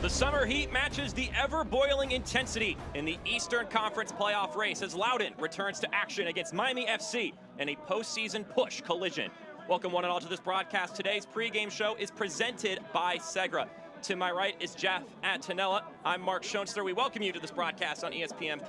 The summer heat matches the ever-boiling intensity in the Eastern Conference playoff race as Loudoun returns to action against Miami FC in a postseason push collision. Welcome one and all to this broadcast. Today's pregame show is presented by Segra. To my right is Jeff Antonella. I'm Mark Schoenster. We welcome you to this broadcast on ESPN+.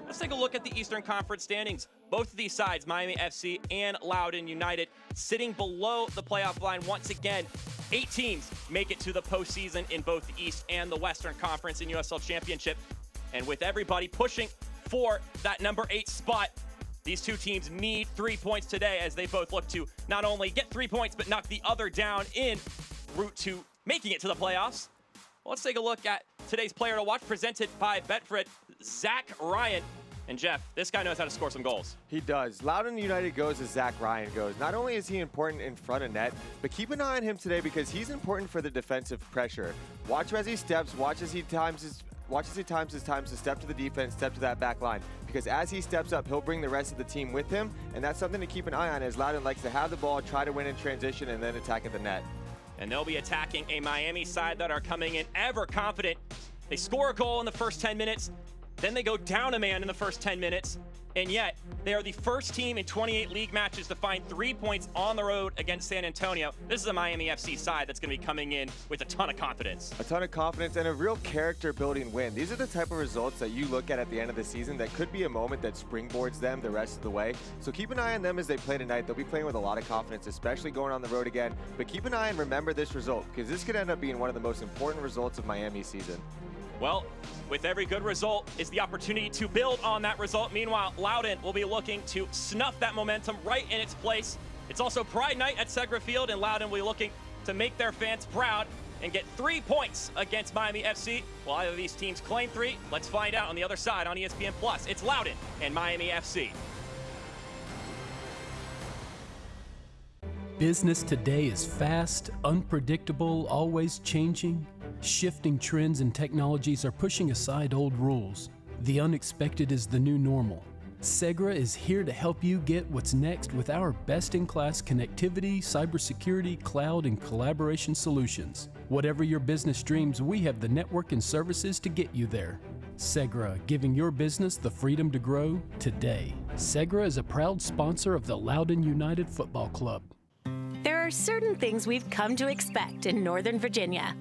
Let's take a look at the Eastern Conference standings. Both of these sides, Miami FC and Loudoun United, sitting below the playoff line once again. 8 teams make it to the postseason in both the East and the Western Conference in USL Championship. And with everybody pushing for that number 8 spot, these two teams need 3 points today as they both look to not only get 3 points, but knock the other down in route to making it to the playoffs. Well, let's take a look at today's player to watch, presented by Betfred, Zach Ryan. And Jeff, this guy knows how to score some goals. He does. Loudoun United goes as Zach Ryan goes. Not only is he important in front of net, but keep an eye on him today because he's important for the defensive pressure. Watch as he steps, watch as he times his time to step to the defense, step to that back line. Because as he steps up, he'll bring the rest of the team with him, and that's something to keep an eye on as Loudoun likes to have the ball, try to win in transition, and then attack at the net. And they'll be attacking a Miami side that are coming in ever confident. They score a goal in the first 10 minutes, then they go down a man in the first 10 minutes, and yet they are the first team in 28 league matches to find 3 points on the road against San Antonio. This is a Miami FC side that's going to be coming in with a ton of confidence. A ton of confidence and a real character-building win. These are the type of results that you look at the end of the season that could be a moment that springboards them the rest of the way. So keep an eye on them as they play tonight. They'll be playing with a lot of confidence, especially going on the road again. But keep an eye and remember this result, because this could end up being one of the most important results of Miami's season. Well, with every good result is the opportunity to build on that result. Meanwhile, Loudoun will be looking to snuff that momentum right in its place. It's also Pride Night at Segra Field, and Loudoun will be looking to make their fans proud and get 3 points against Miami FC. Will either of these teams claim 3? Let's find out on the other side on ESPN+. It's Loudoun and Miami FC. Business today is fast, unpredictable, always changing. Shifting trends and technologies are pushing aside old rules. The unexpected is the new normal. Segra is here to help you get what's next with our best-in-class connectivity, cybersecurity, cloud, and collaboration solutions. Whatever your business dreams, we have the network and services to get you there. Segra, giving your business the freedom to grow today. Segra is a proud sponsor of the Loudoun United Football Club. There are certain things we've come to expect in Northern Virginia.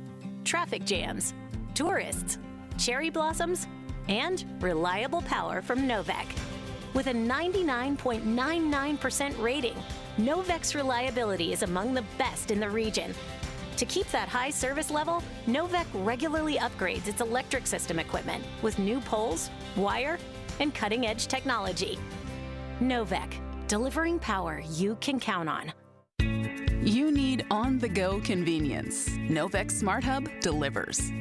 Traffic jams, tourists, cherry blossoms, and reliable power from Novec. With a 99.99% rating, Novec's reliability is among the best in the region. To keep that high service level, Novec regularly upgrades its electric system equipment with new poles, wire, and cutting-edge technology. Novec, delivering power you can count on. You need on-the-go convenience. Novec Smart Hub delivers.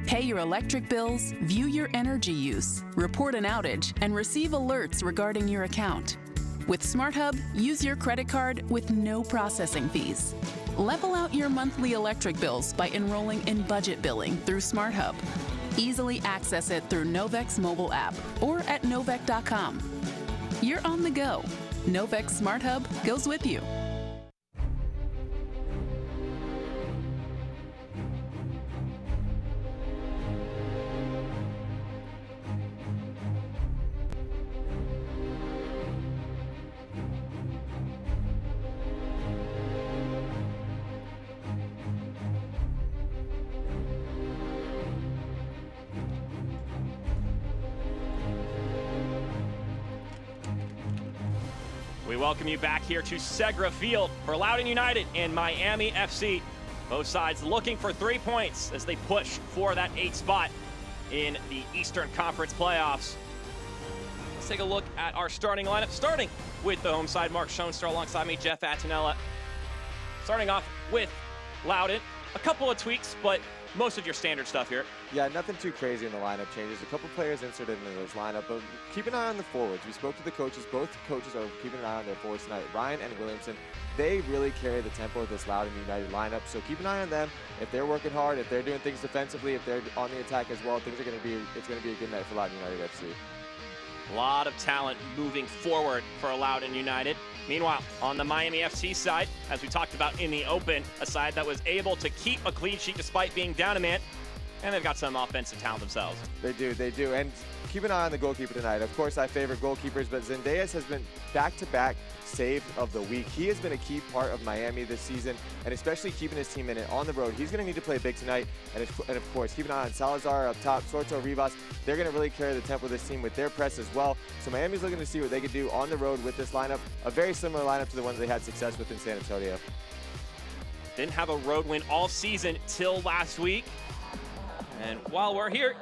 Pay your electric bills, view your energy use, report an outage, and receive alerts regarding your account. With Smart Hub, use your credit card with no processing fees. Level out your monthly electric bills by enrolling in budget billing through Smart Hub. Easily access it through Novec's mobile app or at novec.com. You're on the go. Novec Smart Hub goes with you. We welcome you back here to Segra Field for Loudoun United and Miami FC. Both sides looking for 3 points as they push for that 8th spot in the Eastern Conference playoffs. Let's take a look at our starting lineup, starting with the home side, Mark Schoenster, alongside me, Jeff Antonella. Starting off with Loudoun, a couple of tweaks, but most of your standard stuff here. Yeah, nothing too crazy in the lineup changes. A couple players inserted into this lineup, but keep an eye on the forwards. We spoke to the coaches. Both coaches are keeping an eye on their forwards tonight. Ryan and Williamson, they really carry the tempo of this Loudoun United lineup, so keep an eye on them. If they're working hard, if they're doing things defensively, if they're on the attack as well, it's going to be a good night for Loudoun United FC. A lot of talent moving forward for Loudoun United. Meanwhile, on the Miami FC side, as we talked about in the open, a side that was able to keep a clean sheet despite being down a man. And they've got some offensive talent themselves. They do. And keep an eye on the goalkeeper tonight. Of course, I favor goalkeepers, but Zendejas has been back-to-back save of the week. He has been a key part of Miami this season, and especially keeping his team in it on the road. He's going to need to play big tonight. And of course, keep an eye on Salazar up top, Sorto, Rivas. They're going to really carry the tempo of this team with their press as well. So Miami's looking to see what they can do on the road with this lineup. A very similar lineup to the ones they had success with in San Antonio. Didn't have a road win all season till last week. And while we're here,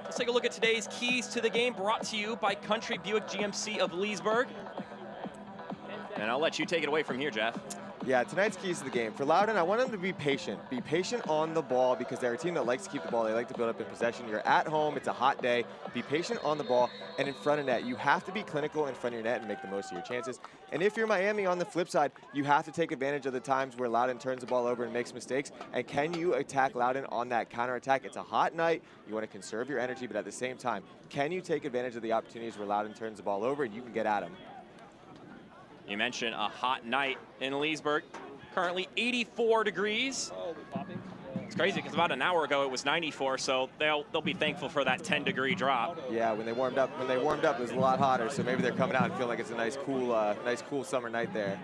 let's take a look at today's keys to the game, brought to you by Country Buick GMC of Leesburg. And I'll let you take it away from here, Jeff. Yeah, tonight's keys to the game. For Loudoun, I want them to be patient. Be patient on the ball because they're a team that likes to keep the ball. They like to build up in possession. You're at home. It's a hot day. Be patient on the ball and in front of net. You have to be clinical in front of your net and make the most of your chances. And if you're Miami on the flip side, you have to take advantage of the times where Loudoun turns the ball over and makes mistakes. And can you attack Loudoun on that counterattack? It's a hot night. You want to conserve your energy, but at the same time, can you take advantage of the opportunities where Loudoun turns the ball over and you can get at them? You mentioned a hot night in Leesburg. Currently 84 degrees. It's crazy because about an hour ago it was 94, so they'll be thankful for that 10-degree drop. Yeah, when they warmed up, it was a lot hotter, so maybe they're coming out and feeling like it's a nice cool summer night there.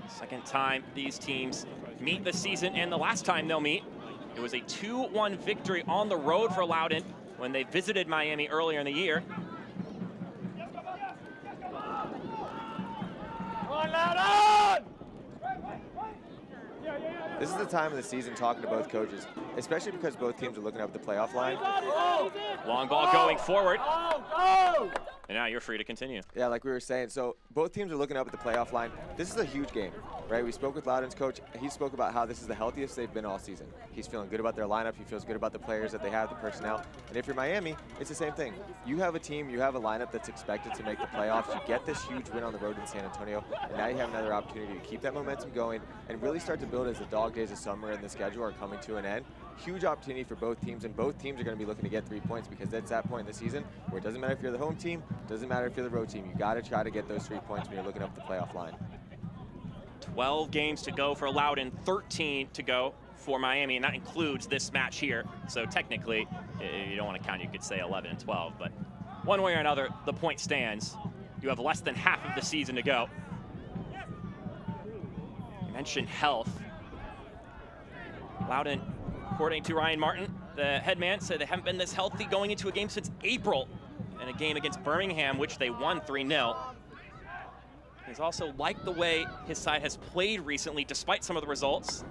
Second time these teams meet this season, and the last time they'll meet, it was a 2-1 victory on the road for Loudoun when they visited Miami earlier in the year. This is the time of the season talking to both coaches, especially because both teams are looking up the playoff line. Long ball going forward. And now you're free to continue. Yeah, like we were saying, so both teams are looking up at the playoff line. This is a huge game, right? We spoke with Loudoun's coach. He spoke about how this is the healthiest they've been all season. He's feeling good about their lineup. He feels good about the players that they have, the personnel. And if you're Miami, it's the same thing. You have a team, you have a lineup that's expected to make the playoffs. You get this huge win on the road in San Antonio, and now you have another opportunity to keep that momentum going and really start to build as the dog days of summer in the schedule are coming to an end. Huge opportunity for both teams, and both teams are going to be looking to get 3 points because that's that point in the season where it doesn't matter if you're the home team, doesn't matter if you're the road team. You got to try to get those 3 points when you're looking up the playoff line. 12 games to go for Loudoun, 13 to go for Miami, and that includes this match here. So technically, if you don't want to count, you could say 11 and 12, but one way or another, the point stands. You have less than half of the season to go. You mentioned health. Loudoun, according to Ryan Martin, the head man, said they haven't been this healthy going into a game since April, in a game against Birmingham, which they won 3-0. He's also liked the way his side has played recently, despite some of the results.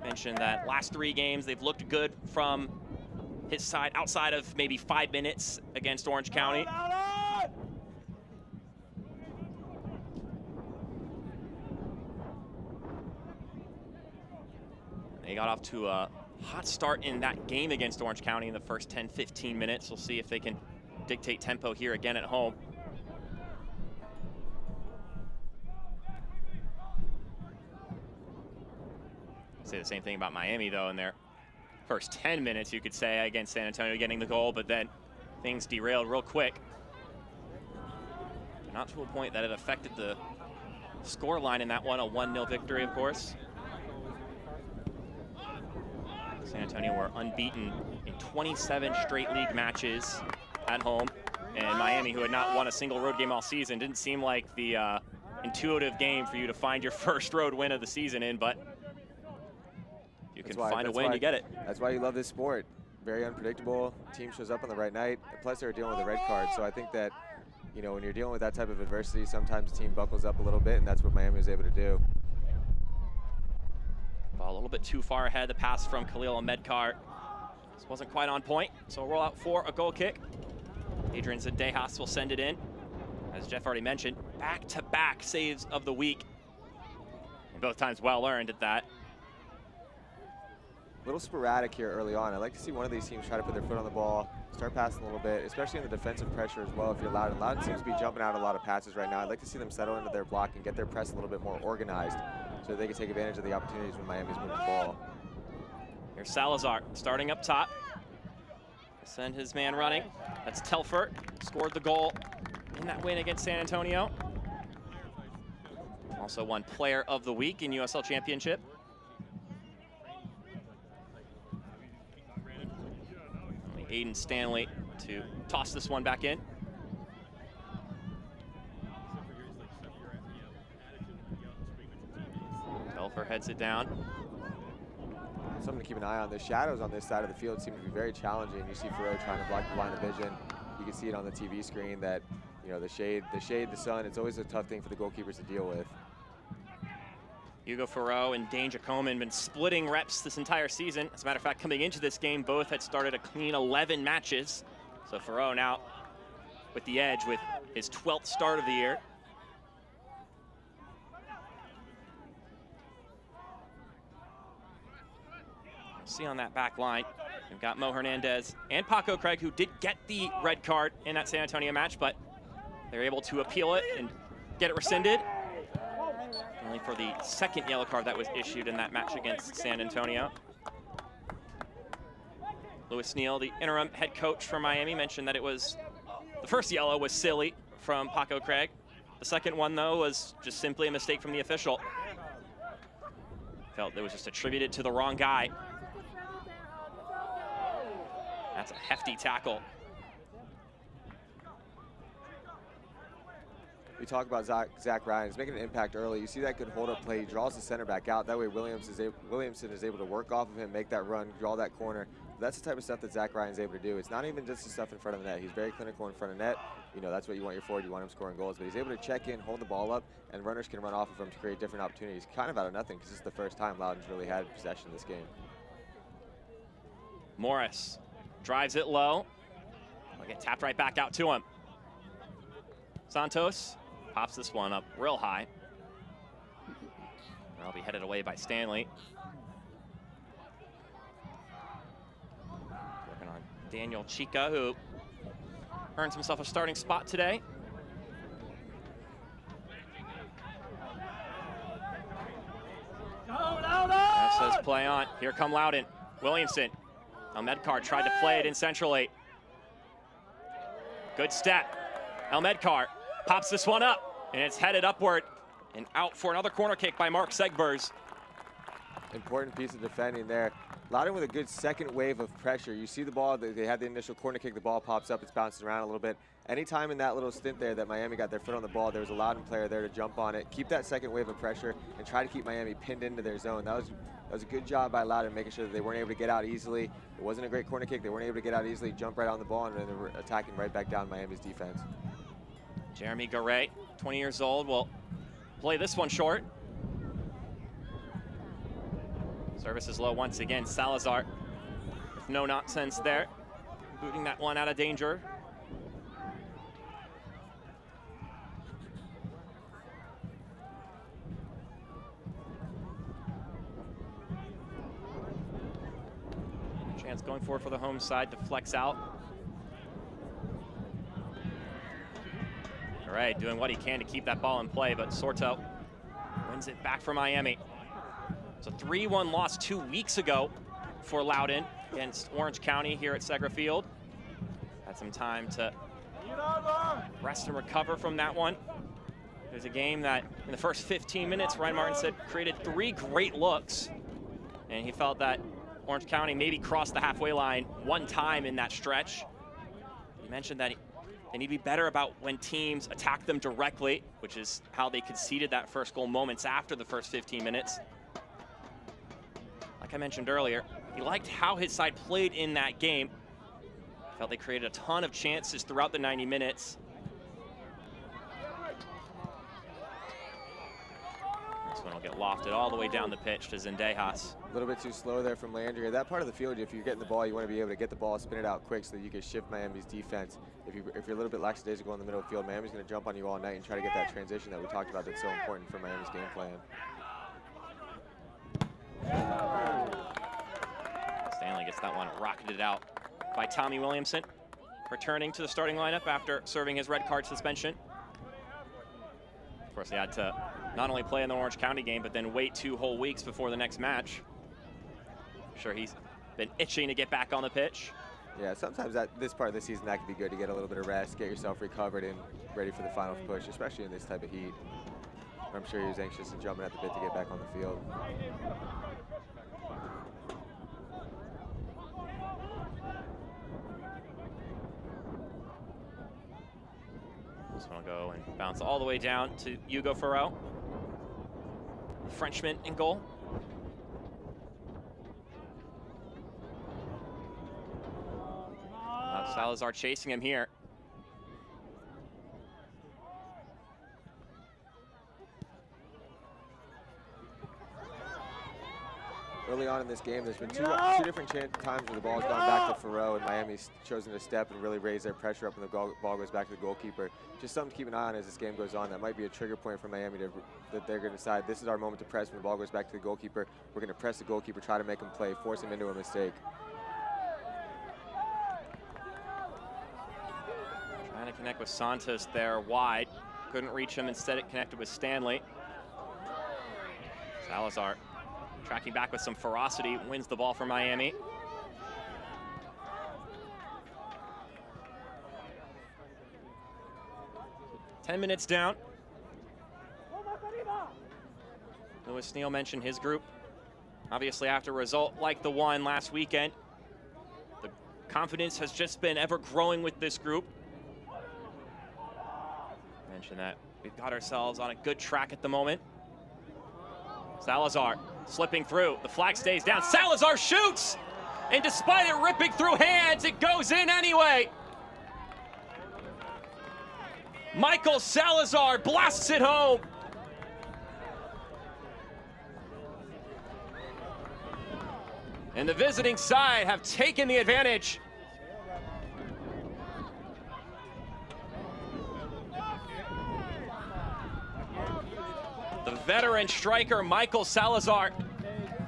Mentioned that last 3 games, they've looked good from his side, outside of maybe 5 minutes against Orange County. They got off to a hot start in that game against Orange County in the first 10-15 minutes. We'll see if they can dictate tempo here again at home. Say the same thing about Miami, though, in their first 10 minutes, you could say, against San Antonio getting the goal, but then things derailed real quick. Not to a point that it affected the score line in that one, a 1-0 victory, of course. San Antonio were unbeaten in 27 straight league matches at home, and Miami, who had not won a single road game all season, didn't seem like the intuitive game for you to find your first road win of the season in, but you can find a win, you get it. That's why you love this sport. Very unpredictable. Team shows up on the right night. Plus, they're dealing with a red card. So I think that, you know, when you're dealing with that type of adversity, sometimes the team buckles up a little bit, and that's what Miami was able to do. Ball a little bit too far ahead. The pass from Khalil Ahmedkar this wasn't quite on point. So a roll out for a goal kick. Adrian Zendejas will send it in. As Jeff already mentioned, back-to-back saves of the week. And both times well earned at that. A little sporadic here early on. I'd like to see one of these teams try to put their foot on the ball, start passing a little bit, especially in the defensive pressure as well if you're Loudoun. Loudoun seems to be jumping out a lot of passes right now. I'd like to see them settle into their block and get their press a little bit more organized so that they can take advantage of the opportunities when Miami's moving the ball. Here's Salazar starting up top. Send his man running. That's Telfer. Scored the goal in that win against San Antonio. Also won Player of the Week in USL Championship. Aiden Stanley to toss this one back in. Belfer heads it down. Something to keep an eye on. The shadows on this side of the field seem to be very challenging. You see Farrow trying to block the line of vision. You can see it on the TV screen that, you know, the shade, the sun, it's always a tough thing for the goalkeepers to deal with. Hugo Farrow and Dane Jacoman been splitting reps this entire season. As a matter of fact, coming into this game, both had started a clean 11 matches. So Farrow now with the edge with his 12th start of the year. See on that back line, we've got Mo Hernandez and Paco Craig, who did get the red card in that San Antonio match, but they're able to appeal it and get it rescinded. Only for the second yellow card that was issued in that match against San Antonio. Louis Neal, the interim head coach for Miami, mentioned that it was, the first yellow was silly from Paco Craig. The second one, though, was just simply a mistake from the official. Felt it was just attributed to the wrong guy. That's a hefty tackle. We talk about Zach Ryan. He's making an impact early. You see that good hold-up play. He draws the center back out. That way Williamson is able to work off of him, make that run, draw that corner. That's the type of stuff that Zach Ryan's able to do. It's not even just the stuff in front of the net. He's very clinical in front of net. You know, that's what you want your forward. You want him scoring goals. But he's able to check in, hold the ball up, and runners can run off of him to create different opportunities. Kind of out of nothing, because this is the first time Loudoun's really had possession in this game. Morris drives it low. Will get tapped right back out to him. Santos pops this one up real high. That'll be headed away by Stanley. Working on Daniel Chica, who earns himself a starting spot today. That says play on. Here come Loudoun. Williamson. Elmedkar tried to play it in centrally. Good step. Elmedkar pops this one up, and it's headed upward and out for another corner kick by Mark Segbers. Important piece of defending there. Loudoun with a good second wave of pressure. You see the ball, they had the initial corner kick, the ball pops up, it's bouncing around a little bit. Anytime in that little stint there that Miami got their foot on the ball, there was a Loudoun player there to jump on it, keep that second wave of pressure, and try to keep Miami pinned into their zone. That was a good job by Loudoun, making sure that they weren't able to get out easily. It wasn't a great corner kick, they weren't able to get out easily, jump right on the ball, and then they were attacking right back down Miami's defense. Jeremy Garay, 20 years old, will play this one short. Service is low once again. Salazar with no nonsense there, booting that one out of danger. Chance going forward for the home side to flex out. All right, doing what he can to keep that ball in play, but Sorto wins it back for Miami. It's a 3-1 loss 2 weeks ago for Loudoun against Orange County here at Segra Field. Had some time to rest and recover from that one. It was a game that in the first 15 minutes, Ryan Martin said, created 3 great looks. And he felt that Orange County maybe crossed the halfway line one time in that stretch. He mentioned that they need to be better about when teams attack them directly, which is how they conceded that first goal moments after the first 15 minutes. Like I mentioned earlier, he liked how his side played in that game. Felt they created a ton of chances throughout the 90 minutes. This one will get lofted all the way down the pitch to Zendejas. A little bit too slow there from Landry. That part of the field, if you're getting the ball, you want to be able to get the ball, spin it out quick so that you can shift Miami's defense. If you're a little bit lackadaisical in the middle of the field, Miami's going to jump on you all night and try to get that transition that we talked about that's so important for Miami's game plan. Stanley gets that one rocketed out by Tommy Williamson, returning to the starting lineup after serving his red card suspension. Of course, he had to not only play in the Orange County game, but then wait 2 whole weeks before the next match. I'm sure he's been itching to get back on the pitch. Yeah, sometimes this part of the season, that could be good to get a little bit of rest, get yourself recovered and ready for the final push, especially in this type of heat. I'm sure he was anxious and jumping at the bit to get back on the field. This one will go and bounce all the way down to Hugo Farreau. Frenchman in goal. Salazar chasing him here. Early on in this game, there's been two different times where the ball's gone back to Farreau, and Miami's chosen to step and really raise their pressure up, and the ball goes back to the goalkeeper. Just something to keep an eye on as this game goes on. That might be a trigger point for Miami that they're going to decide this is our moment to press when the ball goes back to the goalkeeper. We're going to press the goalkeeper, try to make him play, force him into a mistake. Trying to connect with Santos there wide. Couldn't reach him. Instead, it connected with Stanley. Salazar tracking back with some ferocity, wins the ball for Miami. Ten minutes down. Lewis Neal mentioned his group. Obviously, after a result like the one last weekend, the confidence has just been ever growing with this group. Mentioned that we've got ourselves on a good track at the moment. Salazar slipping through. The flag stays down. Salazar shoots! And despite it ripping through hands, it goes in anyway. Michael Salazar blasts it home. And the visiting side have taken the advantage. The veteran striker, Michael Salazar.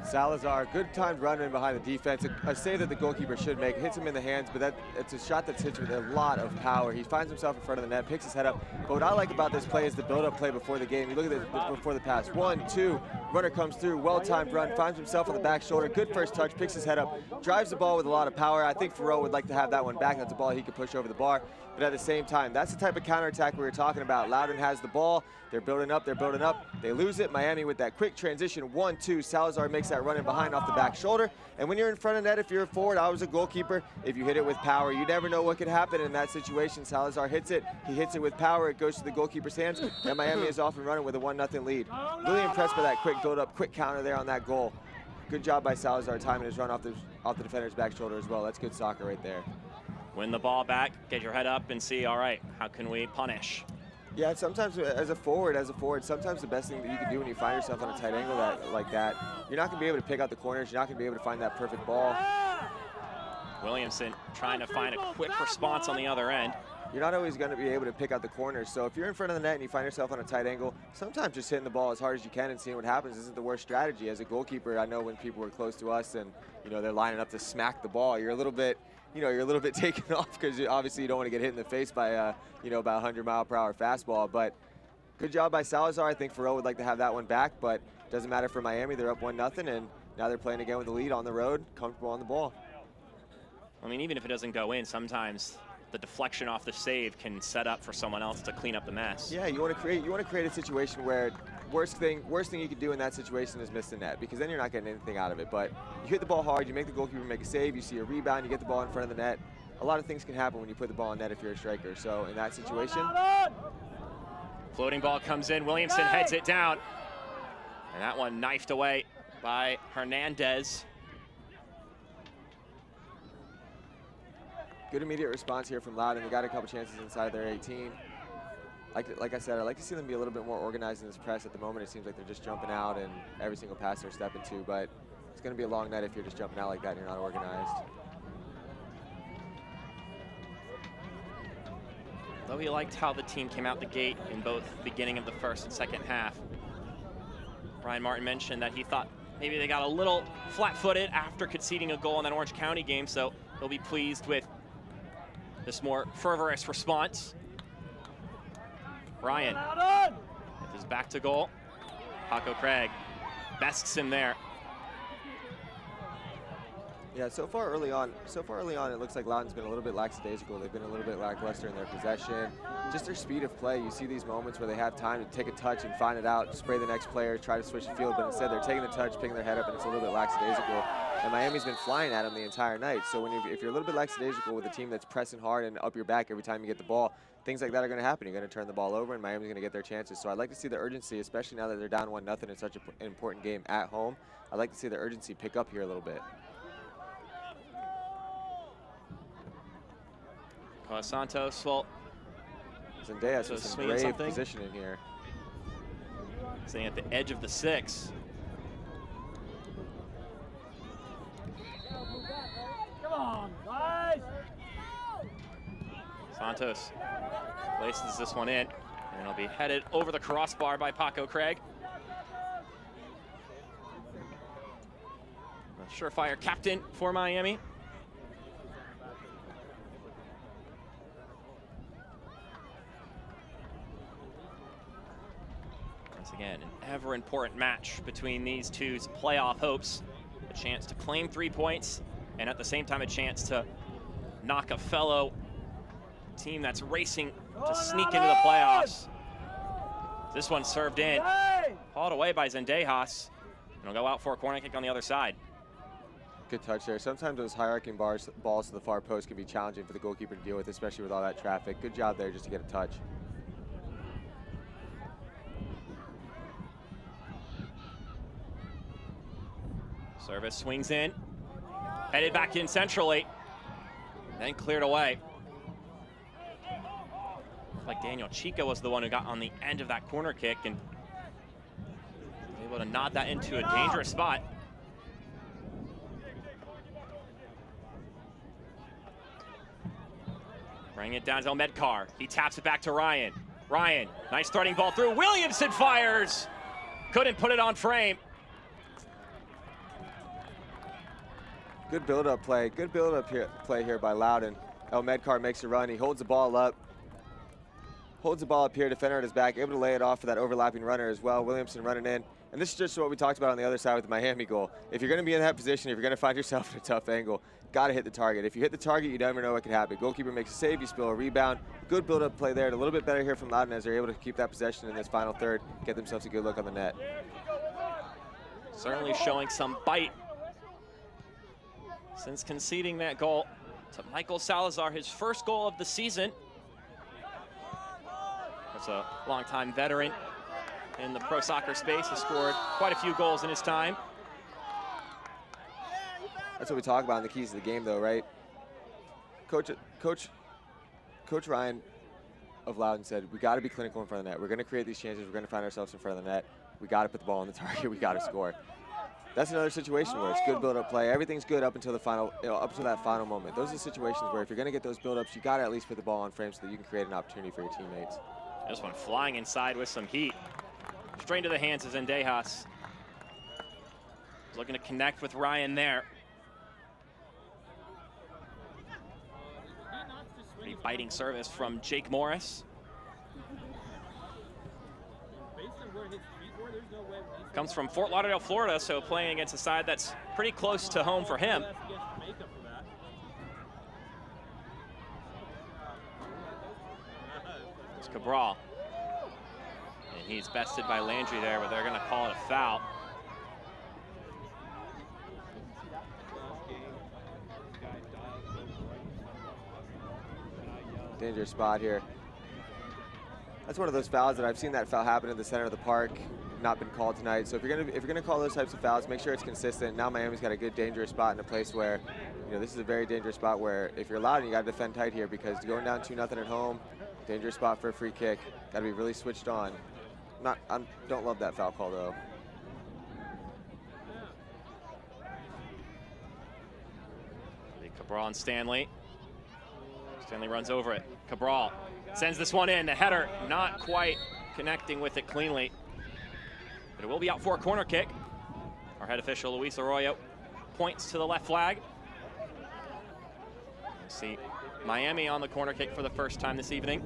Salazar, good timed run in behind the defense. A save that the goalkeeper should make. Hits him in the hands, but it's a shot that's hit with a lot of power. He finds himself in front of the net, picks his head up. But what I like about this play is the build-up play before the game. You look at this before the pass. 1, 2, runner comes through, well-timed run, finds himself on the back shoulder. Good first touch, picks his head up, drives the ball with a lot of power. I think Farreau would like to have that one back. That's a ball he could push over the bar. But at the same time, that's the type of counterattack we were talking about. Loudoun has the ball. They're building up. They lose it. Miami with that quick transition. 1, 2. Salazar makes that run in behind off the back shoulder. And when you're in front of net, if you're a forward, I was a goalkeeper, if you hit it with power, you never know what could happen in that situation. Salazar hits it. He hits it with power. It goes to the goalkeeper's hands. And Miami is off and running with a 1-0 lead. Really impressed by that quick build-up, quick counter there on that goal. Good job by Salazar timing his run off the defender's back shoulder as well. That's good soccer right there. Win the ball back, get your head up and see, all right, how can we punish? Yeah, sometimes as a forward, sometimes the best thing that you can do when you find yourself on a tight angle like that, you're not going to be able to pick out the corners. You're not going to be able to find that perfect ball. Williamson trying to find a quick response on the other end. You're not always going to be able to pick out the corners. So if you're in front of the net and you find yourself on a tight angle, sometimes just hitting the ball as hard as you can and seeing what happens isn't the worst strategy. As a goalkeeper, I know when people are close to us and they're lining up to smack the ball, you're a little bit taken off because obviously you don't want to get hit in the face by about 100-mile-per-hour fastball. But good job by Salazar. I think Farreau would like to have that one back, but doesn't matter for Miami. They're up 1-0, and now they're playing again with the lead on the road, comfortable on the ball. I mean, even if it doesn't go in, sometimes the deflection off the save can set up for someone else to clean up the mess. Yeah, you want to create a situation where worst thing you could do in that situation is miss the net, because then you're not getting anything out of it. But you hit the ball hard, you make the goalkeeper make a save, you see a rebound, you get the ball in front of the net. A lot of things can happen when you put the ball in net if you're a striker. So in that situation, floating ball comes in, Williamson heads it down, and that one knifed away by Hernandez. Good immediate response here from Loudoun. They got a couple chances inside their 18. Like I said, I'd like to see them be a little bit more organized in this press. At the moment, it seems like they're just jumping out and every single pass they're stepping to, but it's going to be a long night if you're just jumping out like that and you're not organized. Though he liked how the team came out the gate in both the beginning of the first and second half. Brian Martin mentioned that he thought maybe they got a little flat-footed after conceding a goal in that Orange County game, so he'll be pleased with this more fervorous response. Ryan with his back to goal. Paco Craig bests him there. Yeah, so far early on, it looks like Loudoun's been a little bit lackadaisical. They've been a little bit lackluster in their possession. Just their speed of play. You see these moments where they have time to take a touch and find it out, spray the next player, try to switch the field, but instead they're taking the touch, picking their head up, and it's a little bit lackadaisical. And Miami's been flying at them the entire night. So if you're a little bit lackadaisical with a team that's pressing hard and up your back every time you get the ball, things like that are going to happen. You're going to turn the ball over, and Miami's going to get their chances. So I'd like to see the urgency, especially now that they're down 1-0 in such an important game at home. I'd like to see the urgency pick up here a little bit. Santos, well, Zendejas with some brave positioning here. Staying at the edge of the 6. Come on, guys! Santos places this one in, and it'll be headed over the crossbar by Paco Craig. A surefire captain for Miami. Once again, an ever important match between these two's playoff hopes. A chance to claim 3 points, and at the same time a chance to knock a fellow team that's racing to sneak into the playoffs. This one served in, hauled away by Zendejas, and will go out for a corner kick on the other side. Good touch there. Sometimes those high-arcing balls to the far post can be challenging for the goalkeeper to deal with, especially with all that traffic. Good job there just to get a touch. Service swings in, headed back in centrally, then cleared away. Like Daniel Chico was the one who got on the end of that corner kick and was able to nod that into a dangerous spot. Bring it down to Medcar. He taps it back to Ryan. Ryan, nice starting ball through. Williamson fires. Couldn't put it on frame. Good build-up play. Good build-up play here by Loudoun. Medcar makes a run. He holds the ball up. Holds the ball up here. Defender at his back. Able to lay it off for that overlapping runner as well. Williamson running in. And this is just what we talked about on the other side with the Miami goal. If you're going to be in that position, if you're going to find yourself in a tough angle, got to hit the target. If you hit the target, you never know what can happen. Goalkeeper makes a save, you spill a rebound. Good build-up play there. And a little bit better here from Loudoun as they're able to keep that possession in this final third, get themselves a good look on the net. Certainly showing some bite since conceding that goal to Michael Salazar, his first goal of the season. That's a longtime veteran in the pro soccer space. Has scored quite a few goals in his time. That's what we talk about in the keys of the game, though, right? Coach Ryan of Loudoun said, we got to be clinical in front of the net. We're going to create these chances. We're going to find ourselves in front of the net. We got to put the ball on the target. We got to score. That's another situation where it's good build-up play. Everything's good up until the final, up to that final moment. Those are situations where if you're going to get those build-ups, you got to at least put the ball on frame so that you can create an opportunity for your teammates. This one flying inside with some heat. Straight into the hands of Zendejas. Looking to connect with Ryan there. Pretty biting service from Jake Morris. Comes from Fort Lauderdale, Florida, so playing against a side that's pretty close to home for him. It's Cabral. And he's bested by Landry there, but they're going to call it a foul. Dangerous spot here. That's one of those fouls that I've seen that foul happen in the center of the park, not been called tonight. So if you're gonna call those types of fouls, make sure it's consistent. Now Miami's got a good dangerous spot in a place where, this is a very dangerous spot where if you're Loudoun, you got to defend tight here because going down 2-0 at home, dangerous spot for a free kick. Got to be really switched on. I don't love that foul call though. Cabral and Stanley. Stanley runs over it. Cabral sends this one in. The header not quite connecting with it cleanly. But it will be out for a corner kick. Our head official, Luis Arroyo, points to the left flag. See Miami on the corner kick for the first time this evening.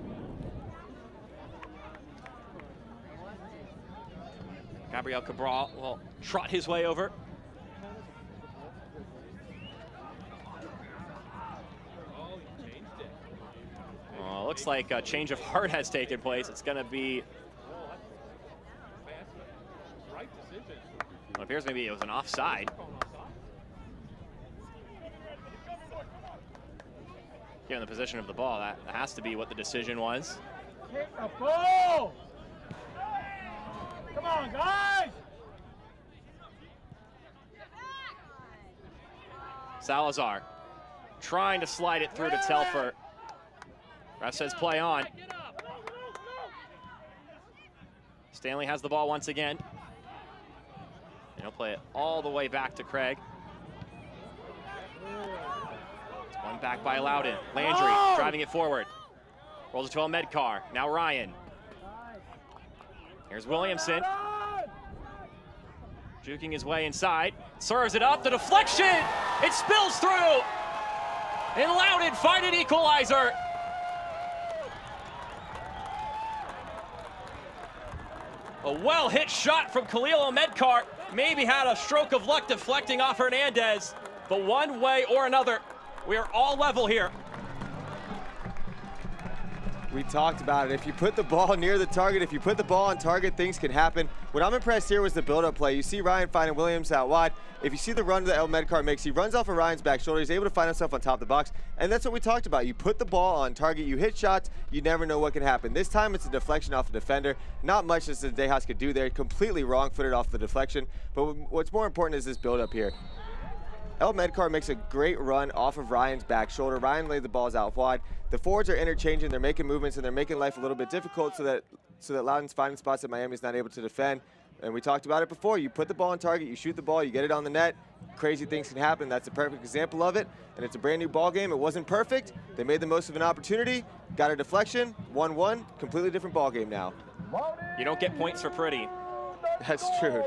Gabriel Cabral will trot his way over. looks like a change of heart has taken place. It's going to be, well, it appears maybe it was an offside. Given the position of the ball, that has to be what the decision was. Hit the ball! Come on, guys! Salazar trying to slide it through to Telfer. Ref says play on. Stanley has the ball once again. And he'll play it all the way back to Craig. It's one back by Loudoun. Landry driving it forward. Rolls it to Medcar. Now Ryan. Here's Williamson. Juking his way inside. Serves it up. The deflection. It spills through. And Loudoun find an equalizer. A well-hit shot from Khalil Medcar. Maybe had a stroke of luck deflecting off Hernandez. But one way or another, we are all level here. We talked about it. If you put the ball near the target, if you put the ball on target, things can happen. What I'm impressed here was the build-up play. You see Ryan finding Williams out wide. If you see the run that Medcar makes, he runs off of Ryan's back shoulder. He's able to find himself on top of the box. And that's what we talked about. You put the ball on target, you hit shots, you never know what can happen. This time it's a deflection off the defender. Not much that Dejas could do there. Completely wrong-footed off the deflection. But what's more important is this build-up here. Medcar makes a great run off of Ryan's back shoulder. Ryan laid the balls out wide. The forwards are interchanging, they're making movements, and they're making life a little bit difficult so that Loudoun's finding spots that Miami's not able to defend. And we talked about it before. You put the ball on target, you shoot the ball, you get it on the net. Crazy things can happen. That's a perfect example of it. And it's a brand new ball game. It wasn't perfect. They made the most of an opportunity, got a deflection, 1-1, completely different ball game now. You don't get points for pretty. That's true.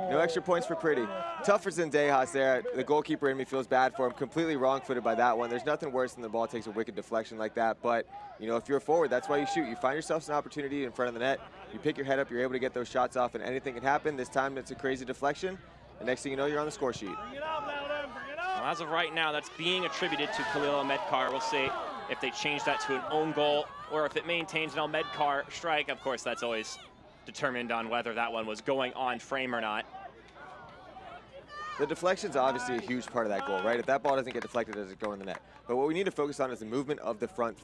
No extra points for pretty. Tough for Zendejas there. The goalkeeper in me feels bad for him. Completely wrong-footed by that one. There's nothing worse than the ball takes a wicked deflection like that. But, you know, if you're a forward, that's why you shoot. You find yourself an opportunity in front of the net. You pick your head up. You're able to get those shots off, and anything can happen. This time it's a crazy deflection. The next thing you know, you're on the score sheet. Well, as of right now, that's being attributed to Khalil Medcar. We'll see if they change that to an own goal or if it maintains an Medcar strike. Of course, that's always determined on whether that one was going on frame or not. The deflection's obviously a huge part of that goal, right? If that ball doesn't get deflected, does it go in the net? But what we need to focus on is the movement of the front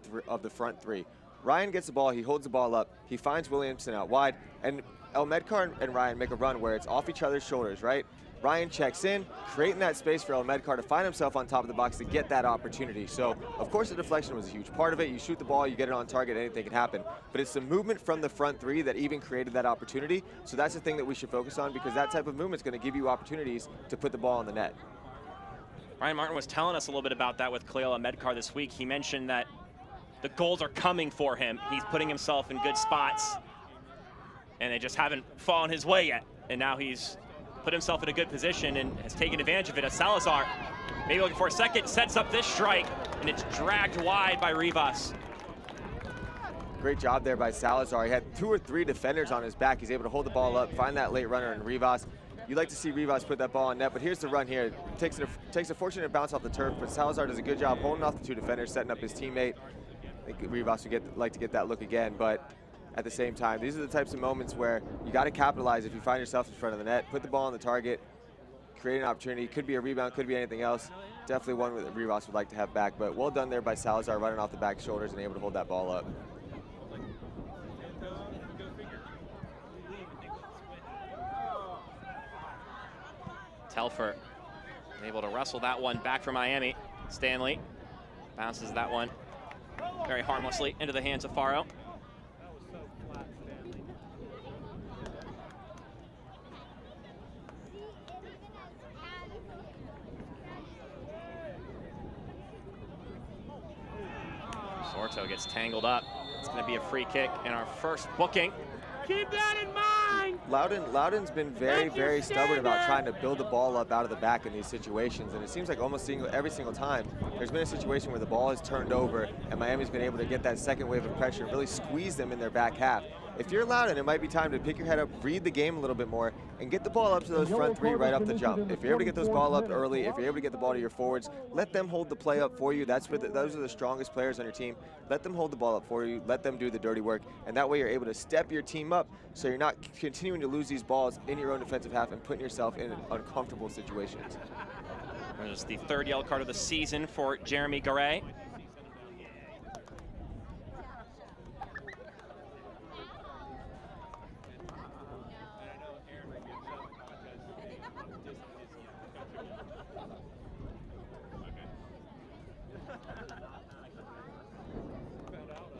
three. Ryan gets the ball, he holds the ball up, he finds Williamson out wide, and Medcar and Ryan make a run where it's off each other's shoulders, right? Ryan checks in, creating that space for Medcar to find himself on top of the box to get that opportunity. So, of course, the deflection was a huge part of it. You shoot the ball, you get it on target, anything can happen. But it's the movement from the front three that even created that opportunity. So that's the thing that we should focus on, because that type of movement is going to give you opportunities to put the ball on the net. Ryan Martin was telling us a little bit about that with Khalil Medcar this week. He mentioned that the goals are coming for him. He's putting himself in good spots, and they just haven't fallen his way yet. And now he's put himself in a good position and has taken advantage of it as Salazar, maybe looking for a second, sets up this strike, and it's dragged wide by Rivas. Great job there by Salazar. He had 2 or 3 defenders on his back. He's able to hold the ball up, find that late runner in Rivas. You'd like to see Rivas put that ball on net, but here's the run here. It takes a fortunate bounce off the turf, but Salazar does a good job holding off the 2 defenders, setting up his teammate. I think Rivas would like to get that look again, but at the same time, these are the types of moments where you got to capitalize if you find yourself in front of the net, put the ball on the target, create an opportunity. Could be a rebound, could be anything else. Definitely one that Rivas would like to have back, but well done there by Salazar, running off the back shoulders and able to hold that ball up. Telfer able to wrestle that one back for Miami. Stanley bounces that one very harmlessly into the hands of Faro. Sorto gets tangled up. It's going to be a free kick in our first booking. Keep that in mind! Loudoun's been very stubborn about trying to build the ball up out of the back in these situations, and it seems like almost every single time there's been a situation where the ball is turned over and Miami's been able to get that second wave of pressure and really squeeze them in their back half. If you're Loudoun, it might be time to pick your head up, read the game a little bit more, and get the ball up to those front three right off the jump. If you're able to get those ball up early, if you're able to get the ball to your forwards, let them hold the play up for you. Those are the strongest players on your team. Let them hold the ball up for you. Let them do the dirty work, and that way you're able to step your team up so you're not continuing to lose these balls in your own defensive half and putting yourself in uncomfortable situations. There's the third yellow card of the season for Jeremy Garay.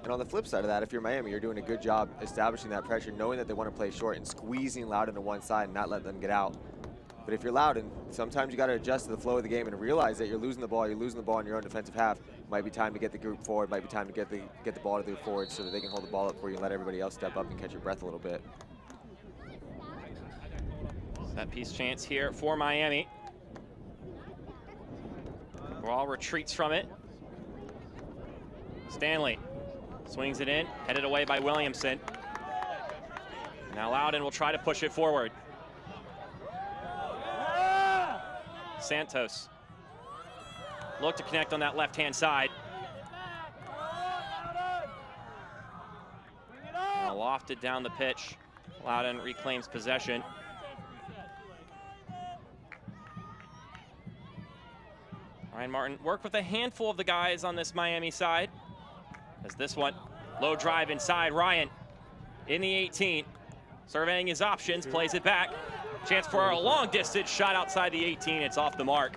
And on the flip side of that, if you're Miami, you're doing a good job establishing that pressure, knowing that they want to play short and squeezing Loudoun to one side and not let them get out. But if you're Loudoun, sometimes you got to adjust to the flow of the game and realize that you're losing the ball in your own defensive half. Might be time to get the group forward, might be time to get the ball to the forwards so that they can hold the ball up for you and let everybody else step up and catch your breath a little bit. Set piece chance here for Miami. Ball retreats from it. Stanley swings it in, headed away by Williamson. Now Loudoun will try to push it forward. Santos look to connect on that left-hand side. Now lofted down the pitch. Loudoun reclaims possession. Ryan Martin worked with a handful of the guys on this Miami side. As this one, low drive inside, Ryan in the 18, surveying his options, plays it back. Chance for a long distance shot outside the 18, it's off the mark.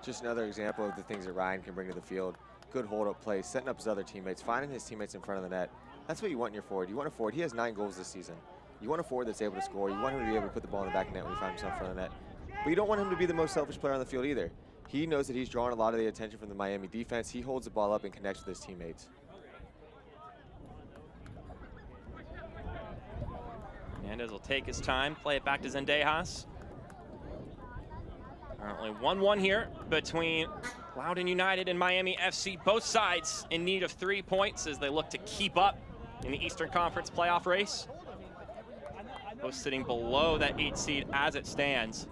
Just another example of the things that Ryan can bring to the field. Good hold-up play, setting up his other teammates, finding his teammates in front of the net. That's what you want in your forward. You want a forward, he has 9 goals this season. You want a forward that's able to score. You want him to be able to put the ball in the back of the net when he finds himself in front of the net. But you don't want him to be the most selfish player on the field either. He knows that he's drawing a lot of the attention from the Miami defense. He holds the ball up and connects with his teammates. Hernandez will take his time, play it back to Zendejas. Currently 1-1 here between Loudoun United and Miami FC. Both sides in need of 3 points as they look to keep up in the Eastern Conference playoff race. Both sitting below that 8 seed as it stands.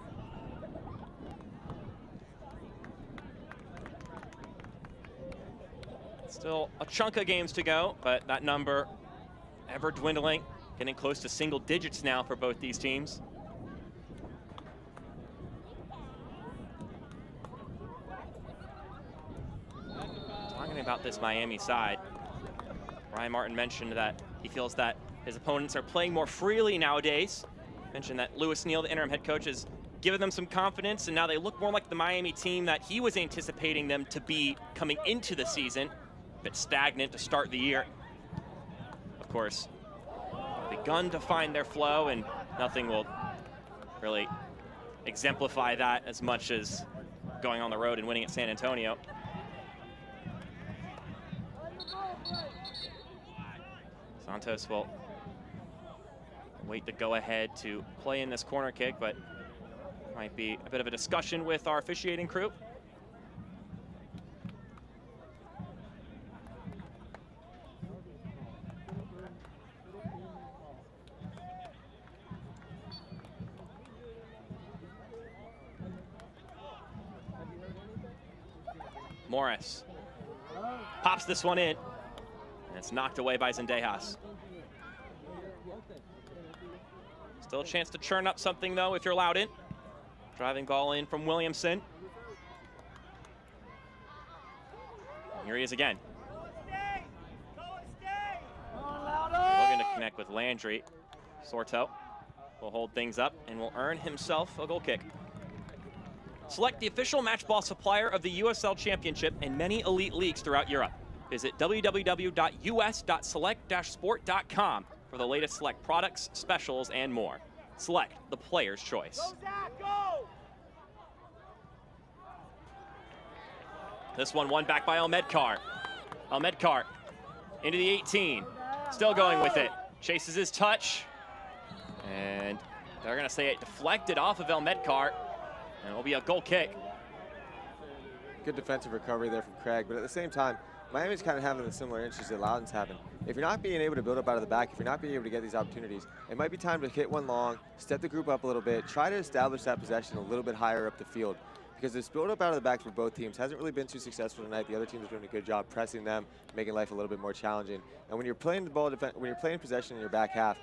Still a chunk of games to go, but that number ever dwindling, getting close to single digits now for both these teams. Talking about this Miami side, Ryan Martin mentioned that he feels that his opponents are playing more freely nowadays. Mentioned that Lewis Neal, the interim head coach, has given them some confidence, and now they look more like the Miami team that he was anticipating them to be coming into the season. A bit stagnant to start the year. Of course, begun to find their flow, and nothing will really exemplify that as much as going on the road and winning at San Antonio. Santos will wait the go-ahead to play in this corner kick, but might be a bit of a discussion with our officiating crew. Morris pops this one in, and it's knocked away by Zendejas. Still a chance to churn up something, though, if you're Loudoun. Driving ball in from Williamson. Here he is again. Looking to connect with Landry. Sorto will hold things up and will earn himself a goal kick. Select the official match ball supplier of the USL Championship and many elite leagues throughout Europe. Visit www.us.select-sport.com for the latest Select products, specials, and more. Select, the player's choice. This one won back by Almedkar. Almedkar into the 18. Still going with it. Chases his touch. And they're going to say it deflected off of Almedkar. And it will be a goal kick. Good defensive recovery there from Craig, but at the same time, Miami's kind of having the similar issues that Loudoun's having. If you're not being able to build up out of the back, if you're not being able to get these opportunities, it might be time to hit one long, step the group up a little bit, try to establish that possession a little bit higher up the field. Because this build up out of the back for both teams hasn't really been too successful tonight. The other team is doing a good job pressing them, making life a little bit more challenging. And when you're playing the ball, when you're playing possession in your back half,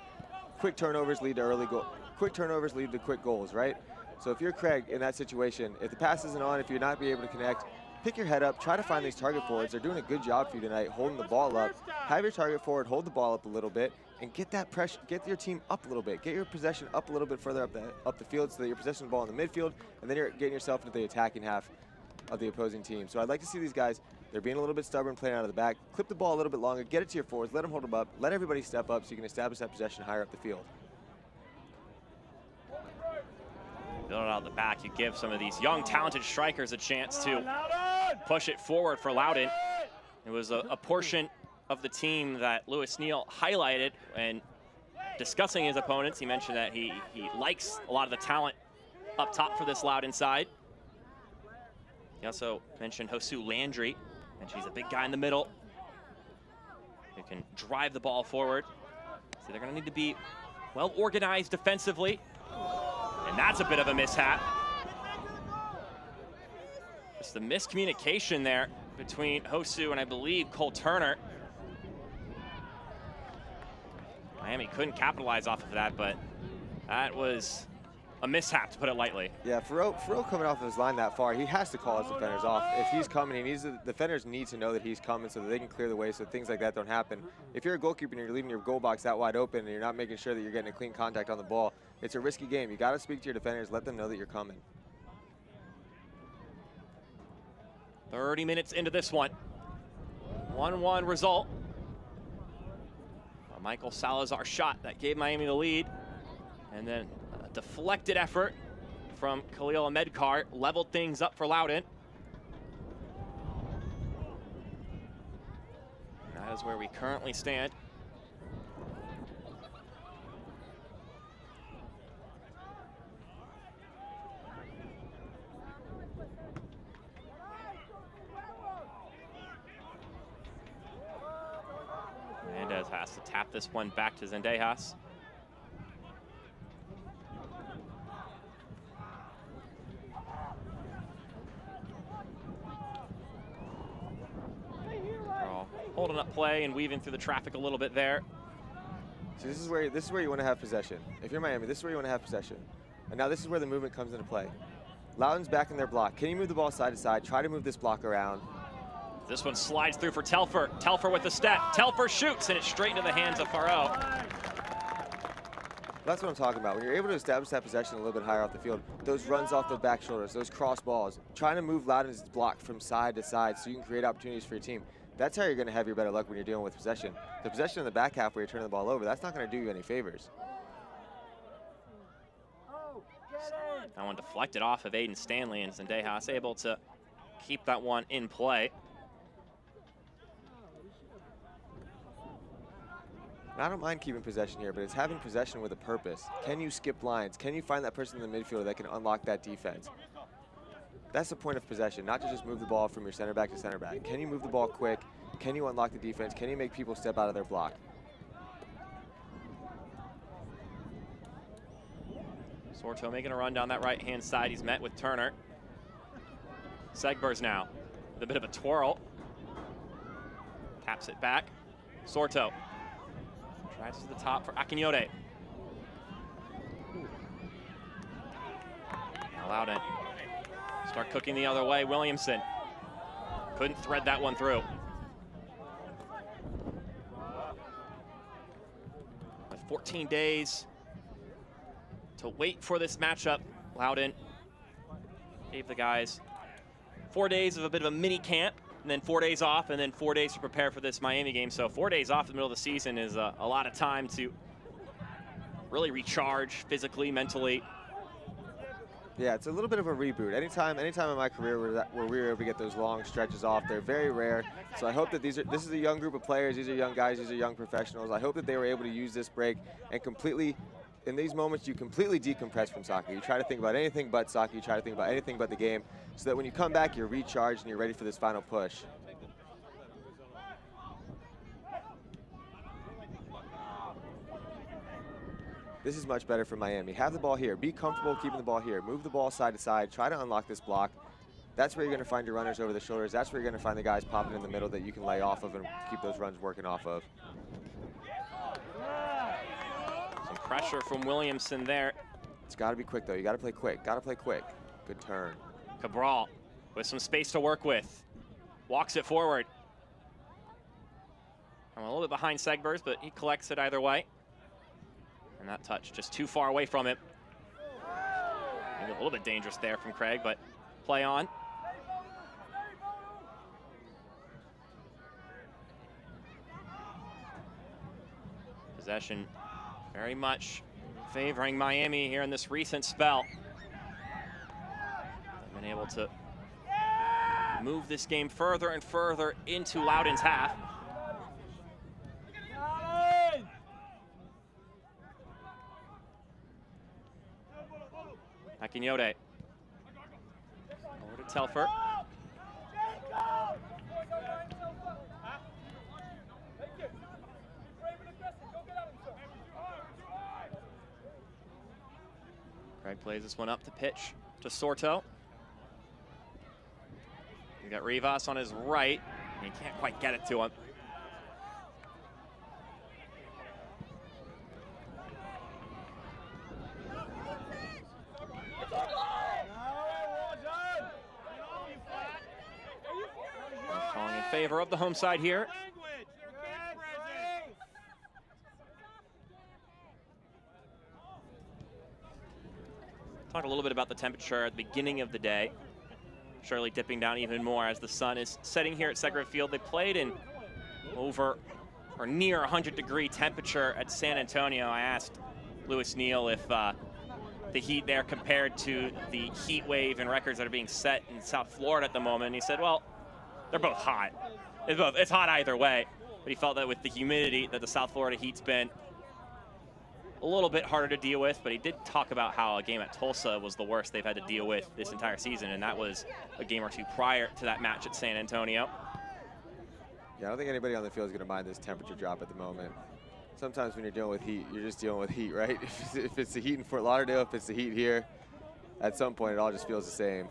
quick turnovers lead to early goal. Quick turnovers lead to quick goals, right? So if you're Craig in that situation, if the pass isn't on, if you're not being able to connect, pick your head up, try to find these target forwards. They're doing a good job for you tonight, holding the ball up. Have your target forward hold the ball up a little bit and get that pressure, get your team up a little bit. Get your possession up a little bit further up the field so that you're possessing the ball in the midfield, and then you're getting yourself into the attacking half of the opposing team. So I'd like to see these guys, they're being a little bit stubborn playing out of the back. Clip the ball a little bit longer, get it to your forwards, let them hold them up, let everybody step up so you can establish that possession higher up the field. Build it out of the back, you give some of these young, talented strikers a chance to push it forward for Loudoun. It was a portion of the team that Lewis Neal highlighted when discussing his opponents. He mentioned that he likes a lot of the talent up top for this Loudoun side. He also mentioned Josu Landry, and she's a big guy in the middle who can drive the ball forward. So they're going to need to be well organized defensively. And that's a bit of a mishap. Just the miscommunication there between Josu and I believe Cole Turner. Miami couldn't capitalize off of that, but that was a mishap, to put it lightly. Yeah, Farrell coming off of his line that far, he has to call his defenders off. If he's coming, the defenders need to know that he's coming so that they can clear the way so things like that don't happen. If you're a goalkeeper and you're leaving your goal box that wide open and you're not making sure that you're getting a clean contact on the ball, it's a risky game. You got to speak to your defenders, let them know that you're coming. 30 minutes into this one. 1-1 result. A Michael Salazar shot that gave Miami the lead. And then a deflected effort from Khalil Ahmedkar leveled things up for Loudoun. And that is where we currently stand. Hernandez has to tap this one back to Zendejas. Holding up play and weaving through the traffic a little bit there. So this is where you want to have possession. If you're Miami, this is where you want to have possession. And now this is where the movement comes into play. Loudoun's back in their block. Can you move the ball side to side? Try to move this block around. This one slides through for Telfer. Telfer with the step. Telfer shoots, and it's straight into the hands of Farrell. That's what I'm talking about. When you're able to establish that possession a little bit higher off the field, those runs off the back shoulders, those cross balls, trying to move Loudoun's block from side to side so you can create opportunities for your team. That's how you're going to have your better luck when you're dealing with possession. The possession in the back half where you're turning the ball over, that's not going to do you any favors. That one deflected off of Aiden Stanley, and Zendejas able to keep that one in play. And I don't mind keeping possession here, but it's having possession with a purpose. Can you skip lines? Can you find that person in the midfield that can unlock that defense? That's the point of possession, not to just move the ball from your center back to center back. Can you move the ball quick? Can you unlock the defense? Can you make people step out of their block? Sorto making a run down that right-hand side. He's met with Turner. Segbers now with a bit of a twirl. Taps it back. Sorto tries to the top for Akinyode. Loudoun start cooking the other way. Williamson couldn't thread that one through. With 14 days to wait for this matchup, Loudoun gave the guys 4 days of a bit of a mini camp, and then 4 days off, and then 4 days to prepare for this Miami game. So 4 days off in the middle of the season is a lot of time to really recharge physically, mentally. Yeah, it's a little bit of a reboot. Anytime in my career where we were able to get those long stretches off, they're very rare. So I hope that this is a young group of players. These are young guys. These are young professionals. I hope that they were able to use this break and completely in these moments, you completely decompress from soccer. You try to think about anything but soccer. You try to think about anything but the game, so that when you come back, you're recharged and you're ready for this final push. This is much better for Miami. Have the ball here. Be comfortable keeping the ball here. Move the ball side to side. Try to unlock this block. That's where you're going to find your runners over the shoulders. That's where you're going to find the guys popping in the middle that you can lay off of and keep those runs working off of. Some pressure from Williamson there. It's got to be quick, though. You got to play quick. Got to play quick. Good turn. Cabral with some space to work with. Walks it forward. I'm a little bit behind Segbers, but he collects it either way. And that touch just too far away from him. Maybe a little bit dangerous there from Craig, but play on. Possession very much favoring Miami here in this recent spell. They've been able to move this game further and further into Loudoun's half. Akinyode. Over to Telfer. Craig plays this one up the pitch to Sorto. You got Rivas on his right, and he can't quite get it to him. Calling in favor of the home side here. Talk a little bit about the temperature at the beginning of the day. Surely dipping down even more as the sun is setting here at Segra Field. They played in over or near 100-degree temperature at San Antonio. I asked Lewis Neal if the heat there compared to the heat wave and records that are being set in South Florida at the moment. And he said, well, they're both hot. It's hot either way. But he felt that with the humidity that the South Florida heat's been, a little bit harder to deal with, but he did talk about how a game at Tulsa was the worst they've had to deal with this entire season, and that was a game or two prior to that match at San Antonio. Yeah, I don't think anybody on the field is going to mind this temperature drop at the moment. Sometimes when you're dealing with heat, you're just dealing with heat, right? If it's the heat in Fort Lauderdale, if it's the heat here, at some point it all just feels the same.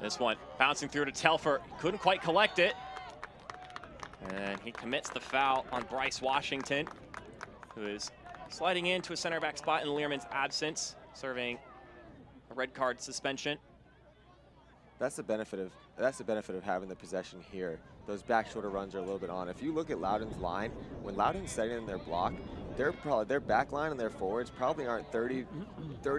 This one bouncing through to Telfer, couldn't quite collect it. And he commits the foul on Bryce Washington, who is sliding into a center back spot in Learman's absence, serving a red card suspension. That's the benefit of having the possession here. Those back shoulder runs are a little bit on. If you look at Loudoun's line, when Loudoun's setting in their block, their back line and their forwards probably aren't 30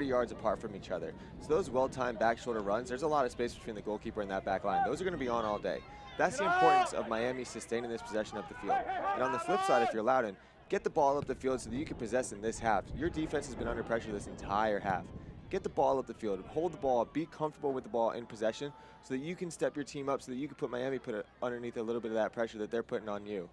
yards apart from each other. So those well-timed back shoulder runs, there's a lot of space between the goalkeeper and that back line. Those are going to be on all day. That's the importance of Miami sustaining this possession up the field. And on the flip side, if you're Loudoun, get the ball up the field so that you can possess in this half. Your defense has been under pressure this entire half. Get the ball up the field, hold the ball, be comfortable with the ball in possession so that you can step your team up, so that you can put Miami underneath a little bit of that pressure that they're putting on you.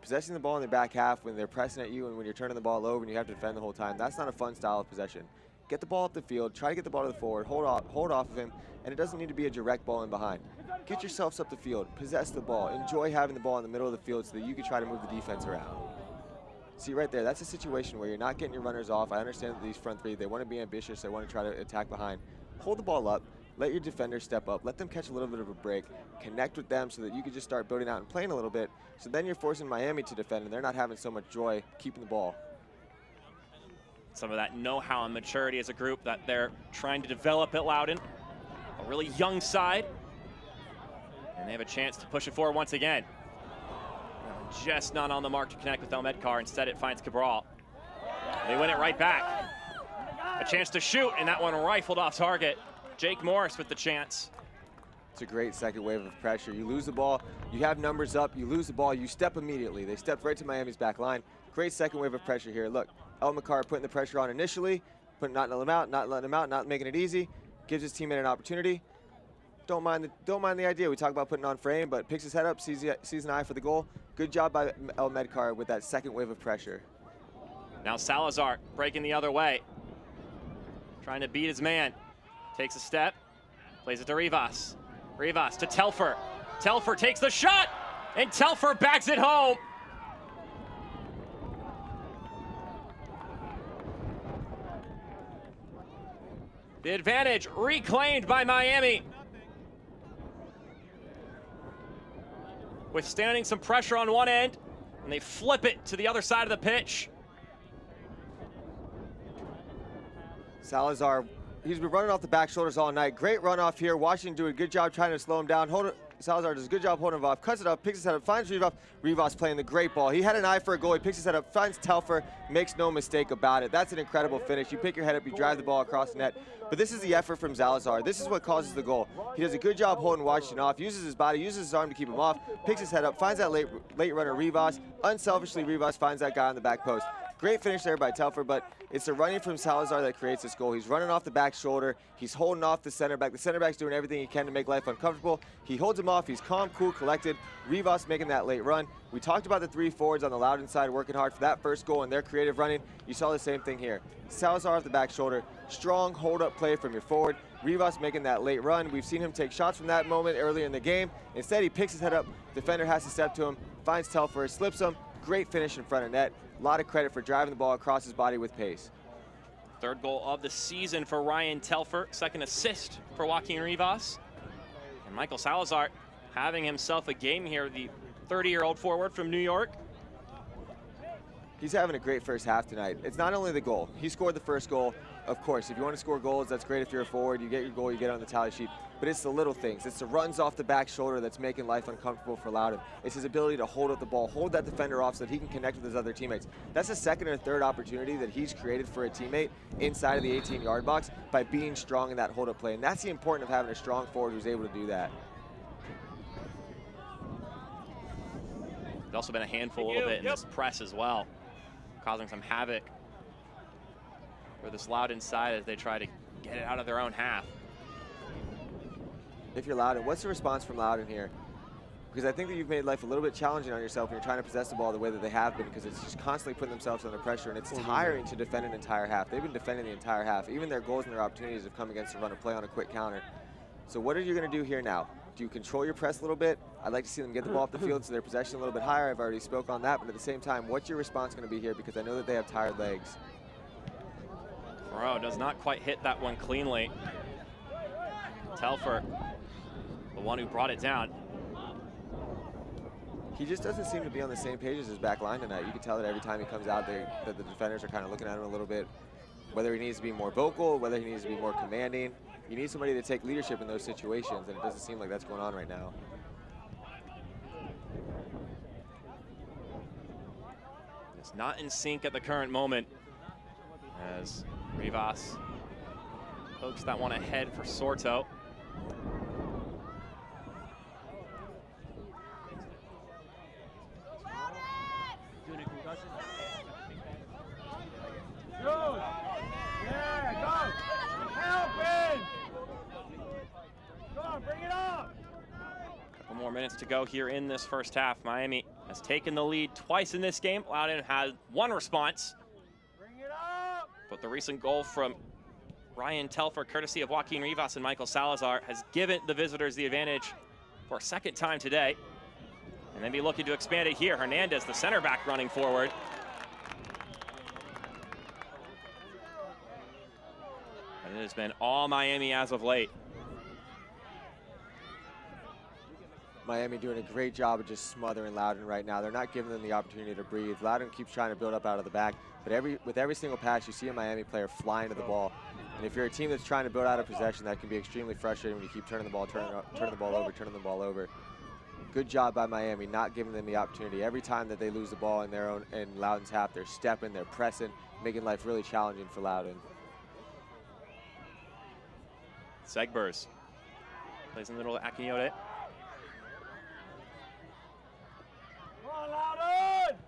Possessing the ball in the back half when they're pressing at you and when you're turning the ball over and you have to defend the whole time, that's not a fun style of possession. Get the ball up the field, try to get the ball to the forward, hold off of him, and it doesn't need to be a direct ball in behind. Get yourselves up the field, possess the ball, enjoy having the ball in the middle of the field so that you can try to move the defense around. See right there, that's a situation where you're not getting your runners off. I understand that these front three, they want to be ambitious, they want to try to attack behind. Hold the ball up, let your defenders step up, let them catch a little bit of a break, connect with them so that you can just start building out and playing a little bit, so then you're forcing Miami to defend and they're not having so much joy keeping the ball. Some of that know-how and maturity as a group that they're trying to develop at Loudoun. A really young side. And they have a chance to push it forward once again. Just not on the mark to connect with El Medcar. Instead, it finds Cabral. They win it right back. A chance to shoot, and that one rifled off target. Jake Morris with the chance. It's a great second wave of pressure. You lose the ball, you have numbers up, you lose the ball, you step immediately. They stepped right to Miami's back line. Great second wave of pressure here. Look, El Medcar putting the pressure on initially, not letting him out, not making it easy. Gives his teammate an opportunity. Don't mind the idea. We talk about putting on frame, but picks his head up, sees an eye for the goal. Good job by El Medkar with that second wave of pressure. Now Salazar breaking the other way. Trying to beat his man. Takes a step, plays it to Rivas. Rivas to Telfer. Telfer takes the shot, and Telfer backs it home. The advantage reclaimed by Miami. Withstanding some pressure on one end, and they flip it to the other side of the pitch. Salazar, he's been running off the back shoulders all night. Great run off here. Washington doing a good job trying to slow him down. Salazar does a good job holding him off, cuts it up, picks his head up, finds Rivas. Rivas playing the great ball. He had an eye for a goal. He picks his head up, finds Telfer, makes no mistake about it. That's an incredible finish. You pick your head up, you drive the ball across the net. But this is the effort from Salazar. This is what causes the goal. He does a good job holding Washington off, uses his body, uses his arm to keep him off, picks his head up, finds that late runner Rivas. Unselfishly, Rivas finds that guy on the back post. Great finish there by Telfer, but it's the running from Salazar that creates this goal. He's running off the back shoulder. He's holding off the center back. The center back's doing everything he can to make life uncomfortable. He holds him off. He's calm, cool, collected. Rivas making that late run. We talked about the three forwards on the Loudoun side working hard for that first goal and their creative running. You saw the same thing here. Salazar off the back shoulder. Strong hold-up play from your forward. Rivas making that late run. We've seen him take shots from that moment earlier in the game. Instead, he picks his head up. Defender has to step to him, finds Telfer, slips him. Great finish in front of net. A lot of credit for driving the ball across his body with pace. Third goal of the season for Ryan Telfer. Second assist for Joaquin Rivas. And Michael Salazar having himself a game here, the 30-year-old forward from New York. He's having a great first half tonight. It's not only the goal. He scored the first goal. Of course, if you want to score goals, that's great if you're a forward. You get your goal, you get it on the tally sheet. But it's the little things. It's the runs off the back shoulder that's making life uncomfortable for Loudoun. It's his ability to hold up the ball, hold that defender off so that he can connect with his other teammates. That's a second or third opportunity that he's created for a teammate inside of the 18-yard box by being strong in that hold-up play. And that's the importance of having a strong forward who's able to do that. There's also been a handful a little bit in this press as well, causing some havoc for this Loudoun side as they try to get it out of their own half. If you're Loudoun, what's the response from Loudoun here? Because I think that you've made life a little bit challenging on yourself when you're trying to possess the ball the way that they have been, because it's just constantly putting themselves under pressure, and it's tiring to defend an entire half. They've been defending the entire half. Even their goals and their opportunities have come against a run or play on a quick counter. So what are you going to do here now? Do you control your press a little bit? I'd like to see them get the ball off the field so their possession a little bit higher. I've already spoke on that, but at the same time, what's your response going to be here? Because I know that they have tired legs. Moreau does not quite hit that one cleanly. Telfer, the one who brought it down. He just doesn't seem to be on the same page as his back line tonight. You can tell that every time he comes out there that the defenders are kind of looking at him a little bit, whether he needs to be more vocal, whether he needs to be more commanding. You need somebody to take leadership in those situations, and it doesn't seem like that's going on right now. It's not in sync at the current moment as Rivas pokes that one ahead for Sorto. Yeah, go! Help him! Come on, bring it up! Couple more minutes to go here in this first half. Miami has taken the lead twice in this game. Loudoun had one response. Bring it up! But the recent goal from Ryan Telfer, courtesy of Joaquin Rivas and Michael Salazar, has given the visitors the advantage for a second time today. And then be looking to expand it here. Hernandez, the center back, running forward. And it has been all Miami as of late. Miami doing a great job of just smothering Loudoun right now. They're not giving them the opportunity to breathe. Loudoun keeps trying to build up out of the back, but with every single pass, you see a Miami player flying to the ball. And if you're a team that's trying to build out of possession, that can be extremely frustrating when you keep turning the ball over. Good job by Miami, not giving them the opportunity. Every time that they lose the ball in Loudoun's half, they're stepping, they're pressing, making life really challenging for Loudoun. Segbers plays in the middle of Akinyote. Come on, Loudoun!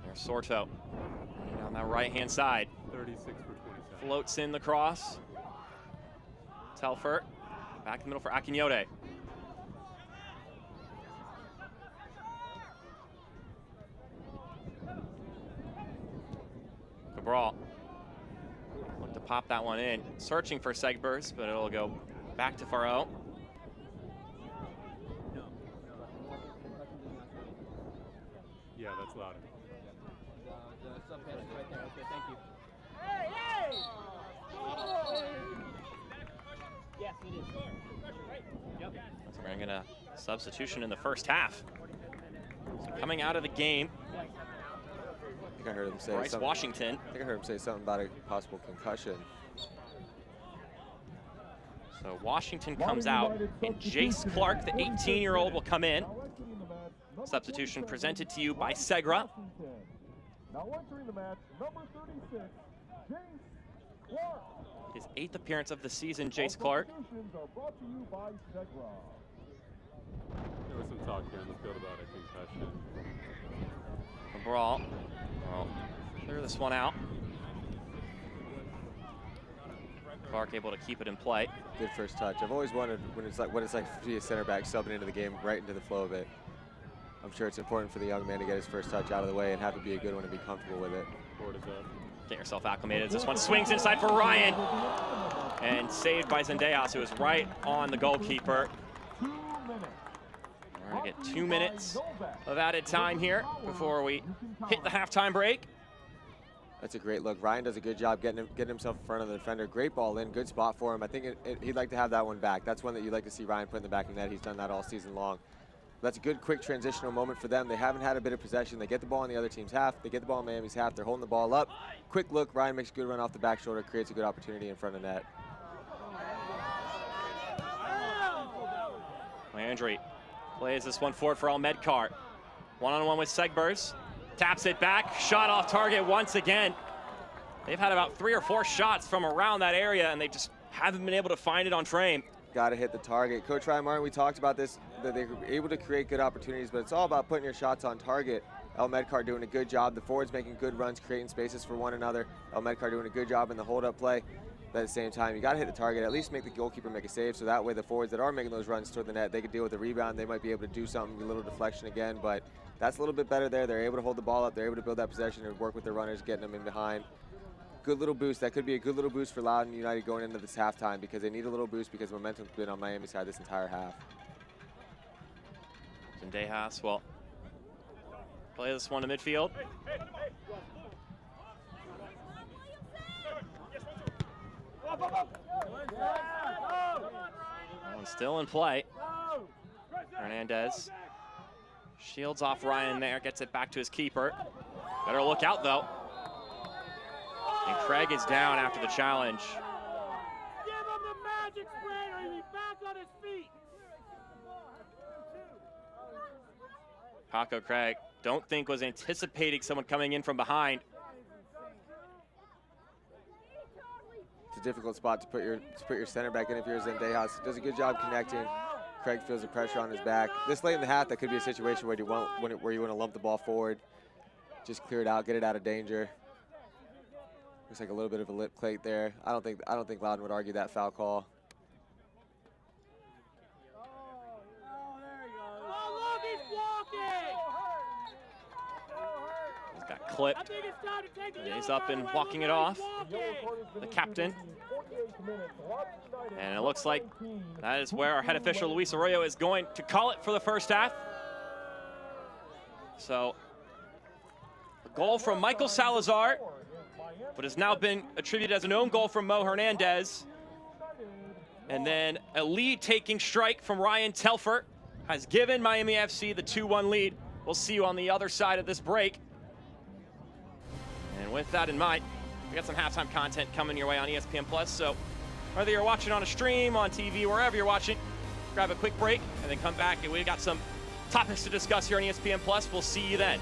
There's Sorto on that right-hand side. 36 for 27. Floats in the cross. Telfer, back in the middle for Akinyote. Cabral, look to pop that one in. Searching for Segbers, but it'll go back to Faro. Yeah, that's Loudoun. The sub panic right there. Okay, thank you. Yes, it is. Yep. So we're gonna substitution in the first half. So coming out of the game, I think I heard him say Bryce something. Washington. I think I heard him say something about a possible concussion. So Washington comes out, and Jace Clark, the 18-year-old, will come in. Substitution presented to you by Segra. Now entering the match, number 36, Jace Clark. His 8th appearance of the season, Jace Clark. Substitutions are brought to you by Segra. There was some talk here in the field about a concussion. Cabral, well, clear this one out. Clark able to keep it in play. Good first touch. I've always wondered what it's like to be a center back subbing into the game right into the flow of it. I'm sure it's important for the young man to get his first touch out of the way and have it be a good one and be comfortable with it. Board is up. Get yourself acclimated as this one swings inside for Ryan. And saved by Zendejas, who is right on the goalkeeper. We're gonna get 2 minutes of added time here before we hit the halftime break. That's a great look. Ryan does a good job getting himself in front of the defender. Great ball in, good spot for him. I think he'd like to have that one back. That's one that you'd like to see Ryan put in the back of the net. He's done that all season long. That's a good, quick transitional moment for them. They haven't had a bit of possession. They get the ball in the other team's half. They get the ball in Miami's half. They're holding the ball up. Quick look. Ryan makes a good run off the back shoulder, creates a good opportunity in front of net. Landry plays this one forward for Almedkar. One-on-one with Segbers. Taps it back. Shot off target once again. They've had about 3 or 4 shots from around that area, and they just haven't been able to find it on frame. Got to hit the target. Coach Ryan Martin, we talked about this, that they were able to create good opportunities, but it's all about putting your shots on target. Almedkar doing a good job. The forwards making good runs, creating spaces for one another. Almedkar doing a good job in the hold-up play. But at the same time, you got to hit the target, at least make the goalkeeper make a save, so that way the forwards that are making those runs toward the net, they can deal with the rebound. They might be able to do something, a little deflection again, but that's a little bit better there. They're able to hold the ball up. They're able to build that possession and work with their runners, getting them in behind. Good little boost. That could be a good little boost for Loudoun United going into this halftime because they need a little boost because momentum's been on Miami's side this entire half. Zendejas will play this one to midfield. That one's still in play. Hernandez shields off Ryan there, gets it back to his keeper. Better look out though. And Craig is down after the challenge. Give him the magic spray or he'll be back on his feet. Paco Craig, don't think was anticipating someone coming in from behind. It's a difficult spot to put your center back in if you're Zendejas. Does a good job connecting. Craig feels the pressure on his back. This late in the half, that could be a situation where you want to lump the ball forward, just clear it out, get it out of danger. Looks like a little bit of a lip plate there. I don't think Loudoun would argue that foul call. He's got clipped. He's up and walking it off. The captain. And it looks like that is where our head official, Luis Arroyo, is going to call it for the first half. So, a goal from Michael Salazar, but has now been attributed as an own goal from Mo Hernandez. And then a lead-taking strike from Ryan Telfer has given Miami FC the 2-1 lead. We'll see you on the other side of this break. And with that in mind, we got some halftime content coming your way on ESPN+. So whether you're watching on a stream, on TV, wherever you're watching, grab a quick break and then come back, and we've got some topics to discuss here on ESPN+. We'll see you then.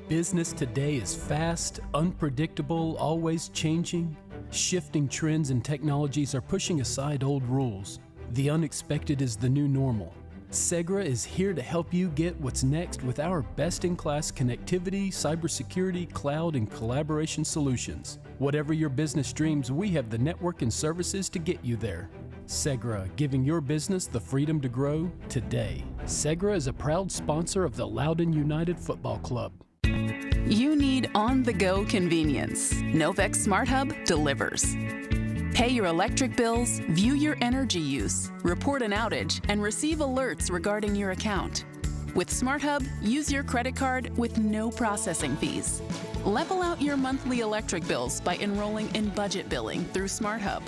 Business today is fast, unpredictable, always changing. Shifting trends and technologies are pushing aside old rules. The unexpected is the new normal. Segra is here to help you get what's next with our best-in-class connectivity, cybersecurity, cloud, and collaboration solutions. Whatever your business dreams, we have the network and services to get you there. Segra, giving your business the freedom to grow today. Segra is a proud sponsor of the Loudoun United Football Club. You need on-the-go convenience. Novec Smart Hub delivers. Pay your electric bills, view your energy use, report an outage, and receive alerts regarding your account. With Smart Hub, use your credit card with no processing fees. Level out your monthly electric bills by enrolling in budget billing through Smart Hub.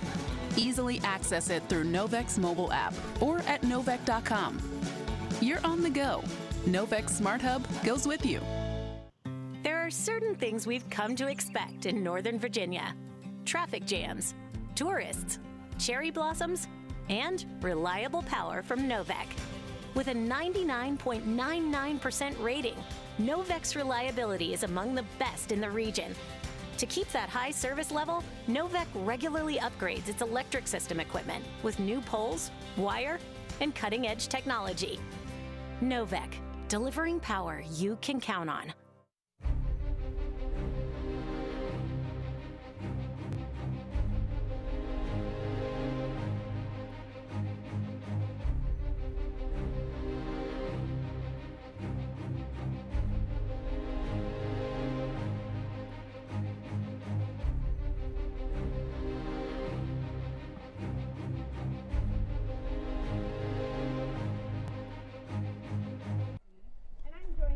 Easily access it through Novec's mobile app or at novec.com. You're on the go. Novec Smart Hub goes with you. There are certain things we've come to expect in Northern Virginia. Traffic jams, tourists, cherry blossoms, and reliable power from Novec. With a 99.99% rating, Novec's reliability is among the best in the region. To keep that high service level, Novec regularly upgrades its electric system equipment with new poles, wire, and cutting-edge technology. Novec, delivering power you can count on.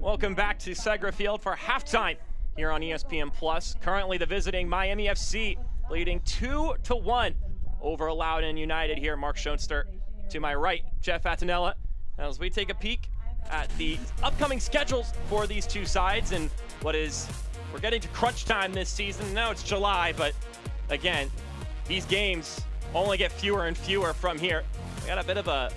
Welcome back to Segra Field for halftime here on ESPN Plus. Currently the visiting Miami FC leading 2-1 over Loudoun United here. Mark Schoenster to my right, Jeff Attinella. As we take a peek at the upcoming schedules for these two sides and we're getting to crunch time this season. Now it's July, but again, these games only get fewer and fewer from here. We got a bit of a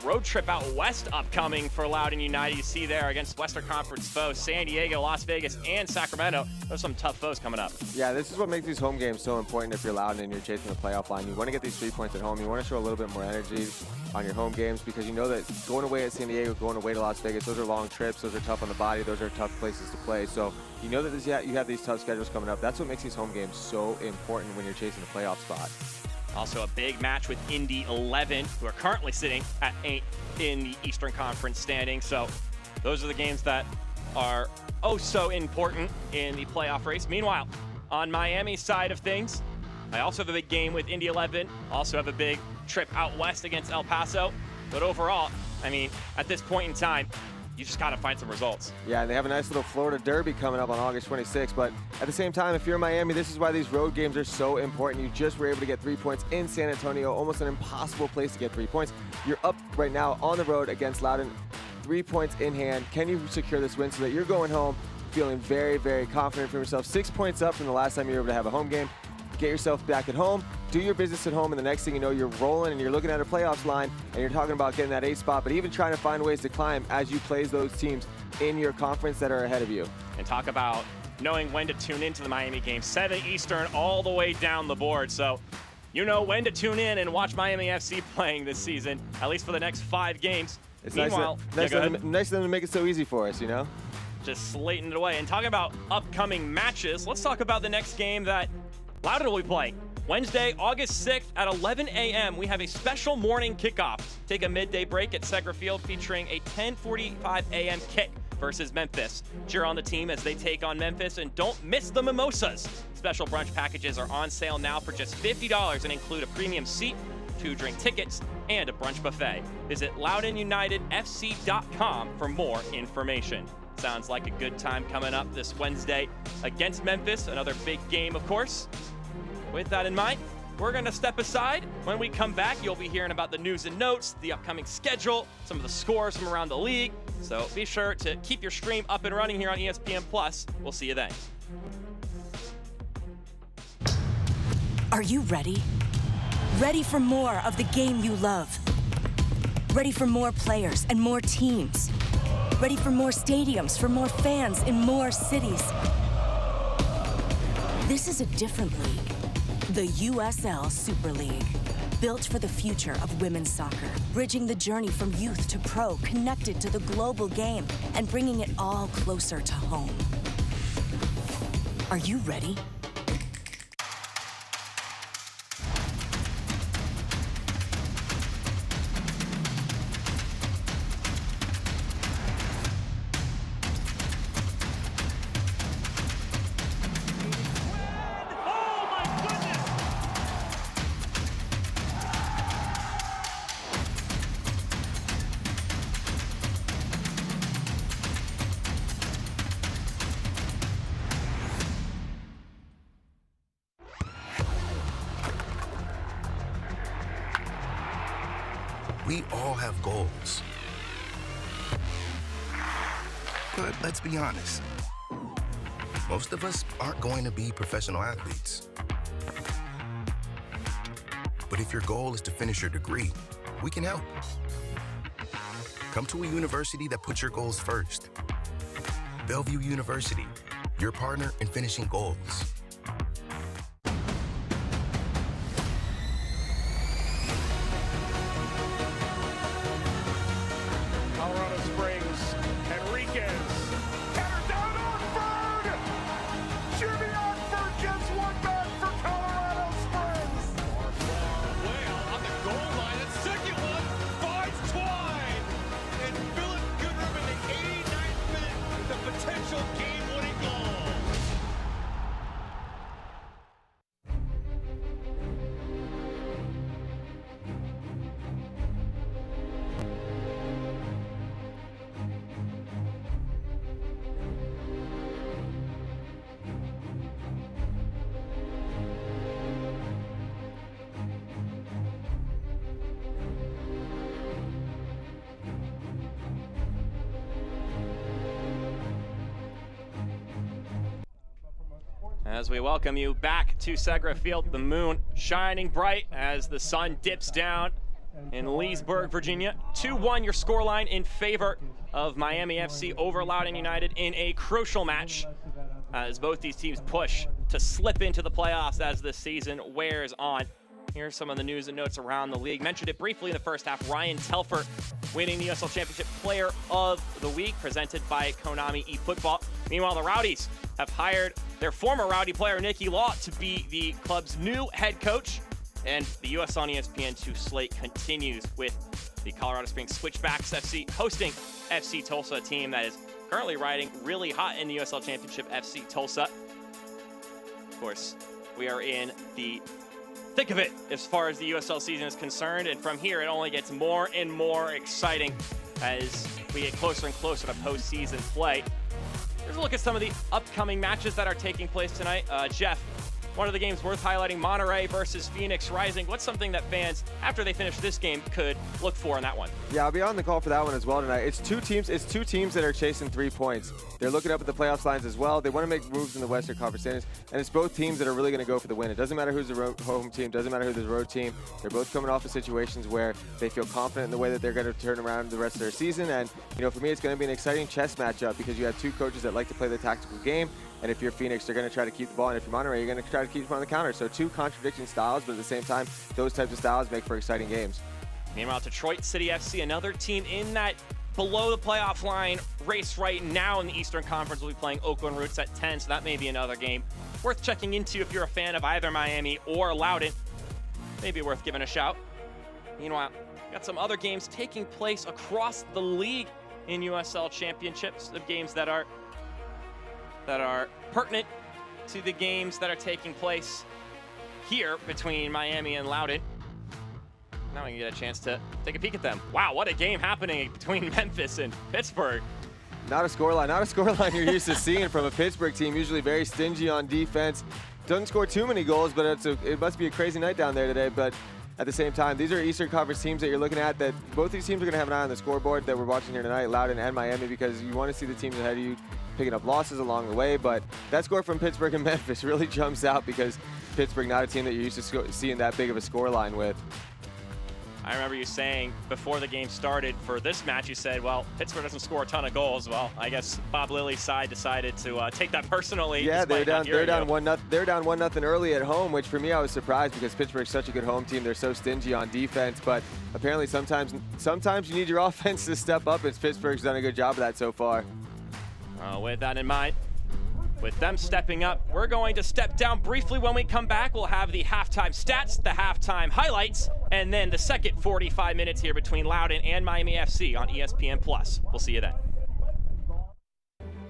road trip out west upcoming for Loudoun United. You see there against Western Conference foes, San Diego, Las Vegas, and Sacramento. There's some tough foes coming up. Yeah, this is what makes these home games so important if you're Loudoun and you're chasing the playoff line. You want to get these 3 points at home. You want to show a little bit more energy on your home games because you know that going away at San Diego, going away to Las Vegas, those are long trips. Those are tough on the body. Those are tough places to play. So you know that you have these tough schedules coming up. That's what makes these home games so important when you're chasing the playoff spot. Also a big match with Indy 11, who are currently sitting at 8th in the Eastern Conference standing. So those are the games that are oh so important in the playoff race. Meanwhile, on Miami's side of things, I also have a big game with Indy 11. Also have a big trip out west against El Paso. But overall, I mean, at this point in time, you just got to find some results. Yeah, and they have a nice little Florida Derby coming up on August 26th. But at the same time, if you're in Miami, this is why these road games are so important. You just were able to get 3 points in San Antonio, almost an impossible place to get 3 points. You're up right now on the road against Loudoun, 3 points in hand. Can you secure this win so that you're going home feeling very, very confident for yourself? 6 points up from the last time you were able to have a home game. Get yourself back at home, do your business at home, and the next thing you know, you're rolling and you're looking at a playoffs line and you're talking about getting that 8th spot, but even trying to find ways to climb as you play those teams in your conference that are ahead of you. And talk about knowing when to tune into the Miami game. 7 Eastern all the way down the board. So you know when to tune in and watch Miami FC playing this season, at least for the next 5 games. It's Meanwhile, nice of them to make it so easy for us, you know? Just slating it away. And talking about upcoming matches, let's talk about the next game that Loudoun will be playing. Wednesday, August 6th at 11 a.m. We have a special morning kickoff. Take a midday break at Segra Field featuring a 10:45 a.m. kick versus Memphis. Cheer on the team as they take on Memphis, and don't miss the mimosas. Special brunch packages are on sale now for just $50 and include a premium seat, 2 drink tickets, and a brunch buffet. Visit LoudounUnitedFC.com for more information. Sounds like a good time coming up this Wednesday against Memphis. Another big game, of course. With that in mind, we're going to step aside. When we come back, you'll be hearing about the news and notes, the upcoming schedule, some of the scores from around the league. So be sure to keep your stream up and running here on ESPN Plus. We'll see you then. Are you ready? Ready for more of the game you love? Ready for more players and more teams? Ready for more stadiums, for more fans in more cities? This is a different league, the USL Super League. Built for the future of women's soccer, bridging the journey from youth to pro, connected to the global game, and bringing it all closer to home. Are you ready? We all have goals. But let's be honest, most of us aren't going to be professional athletes. But if your goal is to finish your degree, we can help. Come to a university that puts your goals first. Bellevue University, your partner in finishing goals. As we welcome you back to Segra Field, the moon shining bright as the sun dips down in Leesburg, Virginia. 2-1 your scoreline in favor of Miami FC over Loudoun United in a crucial match as both these teams push to slip into the playoffs as the season wears on. Here's some of the news and notes around the league. Mentioned it briefly in the first half. Ryan Telfer winning the USL Championship Player of the Week, presented by Konami eFootball. Meanwhile, the Rowdies have hired their former Rowdy player, Nicky Law, to be the club's new head coach. And the US on ESPN2 slate continues with the Colorado Springs Switchbacks FC hosting FC Tulsa, a team that is currently riding really hot in the USL Championship, FC Tulsa. Of course, we are in the thick of it as far as the USL season is concerned, and from here it only gets more and more exciting as we get closer and closer to postseason play. Here's a look at some of the upcoming matches that are taking place tonight. Jeff, one of the games worth highlighting, Monterey versus Phoenix Rising. What's something that fans, after they finish this game, could look for in that one? Yeah, I'll be on the call for that one as well tonight. It's two teams that are chasing 3 points. They're looking up at the playoffs lines as well. They want to make moves in the Western Conference Standings, and it's both teams that are really going to go for the win. It doesn't matter who's the home team, doesn't matter who's the road team. They're both coming off of situations where they feel confident in the way that they're going to turn around the rest of their season. And, you know, for me, it's going to be an exciting chess matchup because you have two coaches that like to play the tactical game. And if you're Phoenix, they're going to try to keep the ball. And if you're Monterey, you're going to try to keep them on the counter. So two contradicting styles, but at the same time, those types of styles make for exciting games. Meanwhile, Detroit City FC, another team in that below the playoff line race right now in the Eastern Conference, will be playing Oakland Roots at 10. So that may be another game worth checking into if you're a fan of either Miami or Loudoun. Maybe worth giving a shout. Meanwhile, got some other games taking place across the league in USL Championships, the games that are pertinent to the games that are taking place here between Miami and Loudoun. Now we can get a chance to take a peek at them. Wow, what a game happening between Memphis and Pittsburgh. Not a scoreline you're used to seeing from a Pittsburgh team, usually very stingy on defense. Doesn't score too many goals, but it must be a crazy night down there today. But at the same time, these are Eastern Conference teams that you're looking at that both these teams are going to have an eye on the scoreboard that we're watching here tonight, Loudoun and Miami, because you want to see the teams ahead of you picking up losses along the way. But that score from Pittsburgh and Memphis really jumps out because Pittsburgh, not a team that you're used to seeing that big of a score line with. I remember you saying before the game started for this match, you said, well, Pittsburgh doesn't score a ton of goals. Well, I guess Bob Lilly's side decided to take that personally. Yeah, they're down 1-0 early at home, which for me I was surprised because Pittsburgh's such a good home team. They're so stingy on defense, but apparently sometimes you need your offense to step up, and Pittsburgh's done a good job of that so far. With that in mind, with them stepping up, we're going to step down briefly. When we come back, we'll have the halftime stats, the halftime highlights, and then the second 45 minutes here between Loudoun and Miami FC on ESPN+. We'll see you then.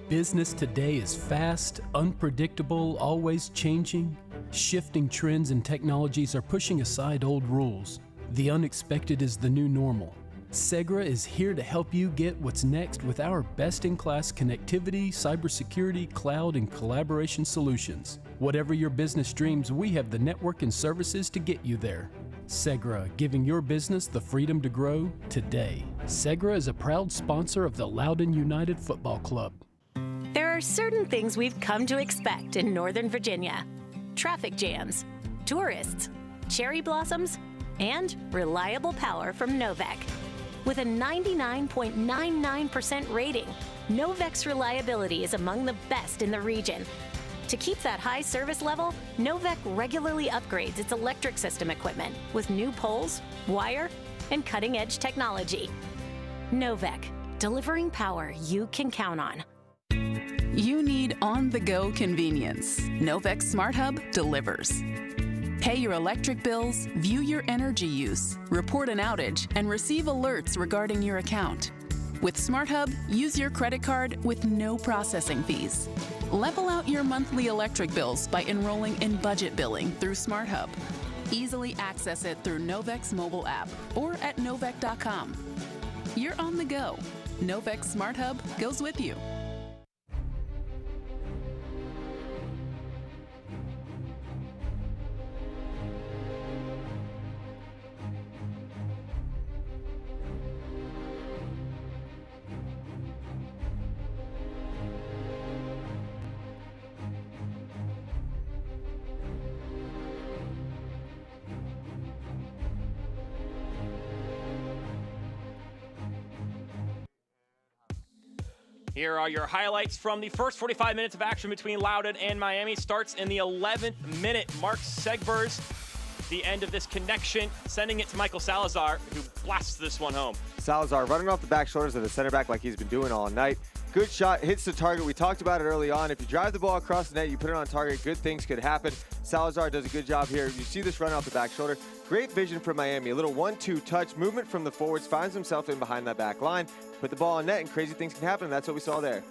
Business today is fast, unpredictable, always changing. Shifting trends and technologies are pushing aside old rules. The unexpected is the new normal. Segra is here to help you get what's next with our best-in-class connectivity, cybersecurity, cloud, and collaboration solutions. Whatever your business dreams, we have the network and services to get you there. Segra, giving your business the freedom to grow today. Segra is a proud sponsor of the Loudoun United Football Club. There are certain things we've come to expect in Northern Virginia. Traffic jams, tourists, cherry blossoms, and reliable power from Novec. With a 99.99% rating, Novec's reliability is among the best in the region. To keep that high service level, Novec regularly upgrades its electric system equipment with new poles, wire, and cutting-edge technology. Novec, delivering power you can count on. You need on-the-go convenience. Novec Smart Hub delivers. Pay your electric bills, view your energy use, report an outage, and receive alerts regarding your account. With Smart Hub, use your credit card with no processing fees. Level out your monthly electric bills by enrolling in budget billing through Smart Hub. Easily access it through Novec's mobile app or at novec.com. You're on the go. Novec Smart Hub goes with you. Here are your highlights from the first 45 minutes of action between Loudoun and Miami. Starts in the 11th minute. Mark Segbers, the end of this connection, sending it to Michael Salazar, who blasts this one home. Salazar running off the back shoulders of the center back like he's been doing all night. Good shot, hits the target. We talked about it early on. If you drive the ball across the net, you put it on target, good things could happen. Salazar does a good job here. You see this run off the back shoulder. Great vision from Miami. A little 1-2 touch, movement from the forwards, finds himself in behind that back line. Put the ball on net, and crazy things can happen, and that's what we saw there.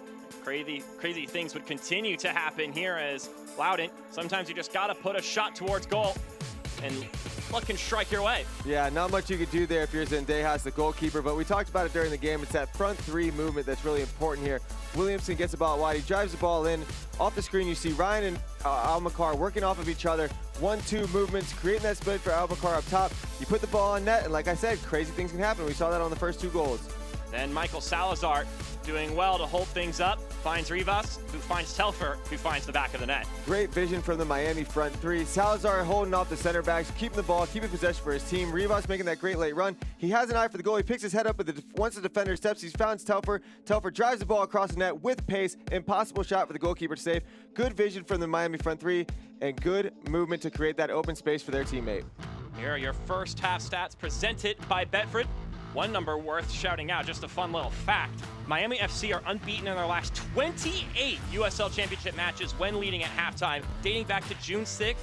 Crazy things would continue to happen here as Loudoun, sometimes you just got to put a shot towards goal, and luck can strike your way. Yeah, not much you could do there if you're Zendejas, the goalkeeper, but we talked about it during the game. It's that front three movement that's really important here. Williamson gets the ball wide. He drives the ball in. Off the screen, you see Ryan and Almacar working off of each other. 1-2 movements, creating that split for Almacar up top. You put the ball on net, and like I said, crazy things can happen. We saw that on the first 2 goals. Then Michael Salazar doing well to hold things up, finds Rivas, who finds Telfer, who finds the back of the net. Great vision from the Miami front three. Salazar holding off the center backs, keeping the ball, keeping possession for his team. Rivas making that great late run. He has an eye for the goal. He picks his head up, but once the defender steps, he's found Telfer. Telfer drives the ball across the net with pace. Impossible shot for the goalkeeper to save. Good vision from the Miami front three, and good movement to create that open space for their teammate. Here are your first half stats presented by Betfred. One number worth shouting out, just a fun little fact. Miami FC are unbeaten in their last 28 USL Championship matches when leading at halftime, dating back to June 6th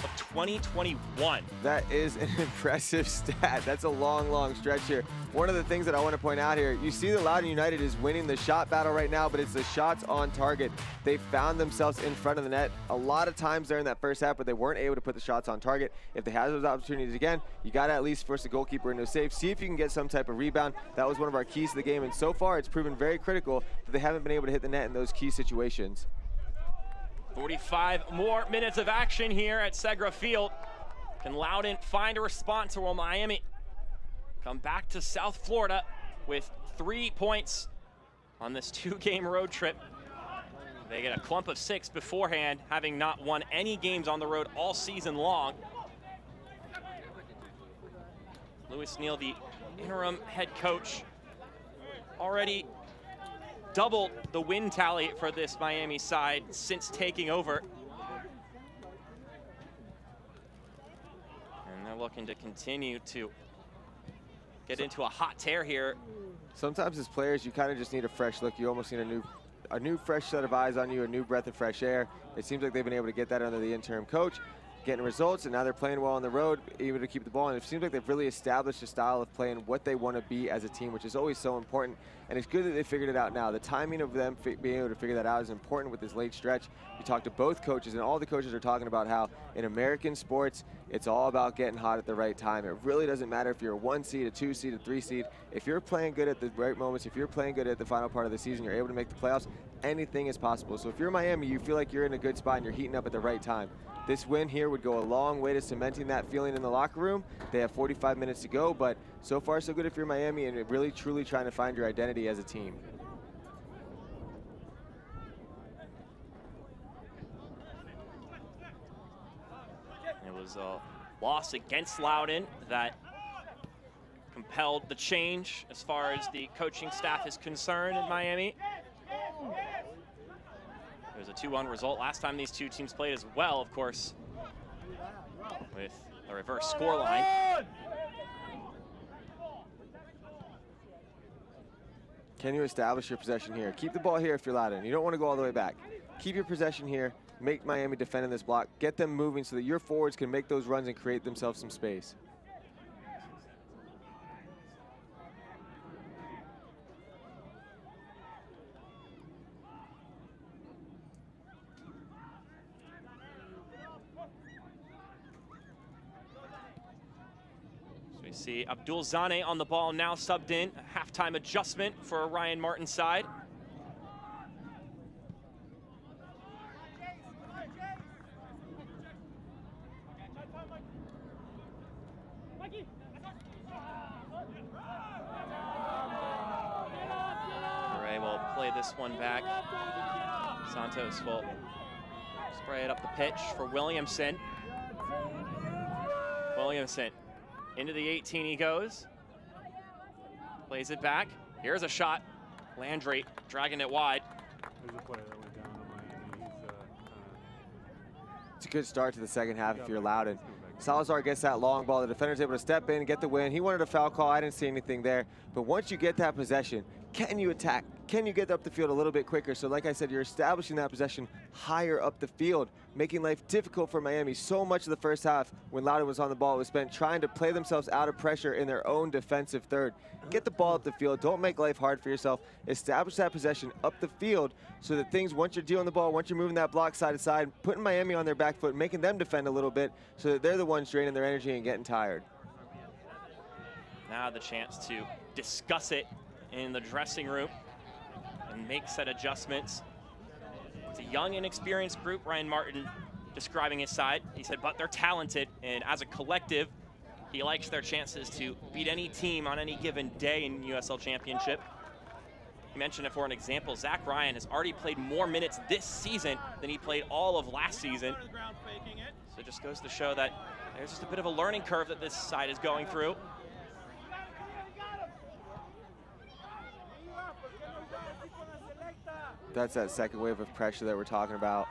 of 2021. That is an impressive stat. That's a long stretch here. One of the things that I want to point out here, you see that Loudoun United is winning the shot battle right now, but it's the shots on target. They found themselves in front of the net a lot of times there in that first half, but they weren't able to put the shots on target. If they have those opportunities again, you got to at least force the goalkeeper into a save. See if you can get some type of rebound. That was one of our keys to the game, and so far it's proven very critical that they haven't been able to hit the net in those key situations. 45 more minutes of action here at Segra Field. Can Loudoun find a response, or will Miami come back to South Florida with 3 points on this 2-game road trip? They get a clump of 6 beforehand, having not won any games on the road all season long. Louis Neal, the interim head coach, already doubled the win tally for this Miami side since taking over. And they're looking to continue to get into a hot tear here. Sometimes as players, you kind of just need a fresh look. You almost need a new fresh set of eyes on you, a new breath of fresh air. It seems like they've been able to get that under the interim coach, getting results, and now they're playing well on the road, able to keep the ball. And it seems like they've really established a style of playing what they want to be as a team, which is always so important. And it's good that they figured it out now. The timing of them being able to figure that out is important with this late stretch. You talk to both coaches, and all the coaches are talking about how in American sports, it's all about getting hot at the right time. It really doesn't matter if you're a 1 seed, a 2 seed, a 3 seed. If you're playing good at the right moments, if you're playing good at the final part of the season, you're able to make the playoffs, anything is possible. So if you're Miami, you feel like you're in a good spot and you're heating up at the right time. This win here would go a long way to cementing that feeling in the locker room. They have 45 minutes to go, but so far so good if you're Miami and really truly trying to find your identity as a team. It was a loss against Loudoun that compelled the change as far as the coaching staff is concerned in Miami. It was a 2-1 result last time these two teams played as well, of course, with a reverse scoreline. Can you establish your possession here? Keep the ball here if you're Loudoun. You don't want to go all the way back. Keep your possession here. Make Miami defend in this block. Get them moving so that your forwards can make those runs and create themselves some space. So we see Abdul Zane on the ball now subbed in. A halftime adjustment for Ryan Martin's side. Ray will play this one back. Santos will spray it up the pitch for Williamson. Williamson into the 18 he goes. Plays it back. Here's a shot. Landry dragging it wide. There's a player that went down on Miami. It's a good start to the second half if you're Loudoun. Salazar gets that long ball. The defender's able to step in and get the win. He wanted a foul call. I didn't see anything there. But once you get that possession, can you attack? Can you get up the field a little bit quicker? So like I said, you're establishing that possession higher up the field, making life difficult for Miami. So much of the first half when Loudoun was on the ball was spent trying to play themselves out of pressure in their own defensive third. Get the ball up the field. Don't make life hard for yourself. Establish that possession up the field so that things, once you're dealing the ball, once you're moving that block side to side, putting Miami on their back foot, making them defend a little bit so that they're the ones draining their energy and getting tired. Now the chance to discuss it in the dressing room and make set adjustments. It's a young, inexperienced group. Ryan Martin describing his side. He said, but they're talented, and as a collective, he likes their chances to beat any team on any given day in USL Championship. He mentioned it for an example. Zach Ryan has already played more minutes this season than he played all of last season. So it just goes to show that there's just a bit of a learning curve that this side is going through. That's that second wave of pressure that we're talking about.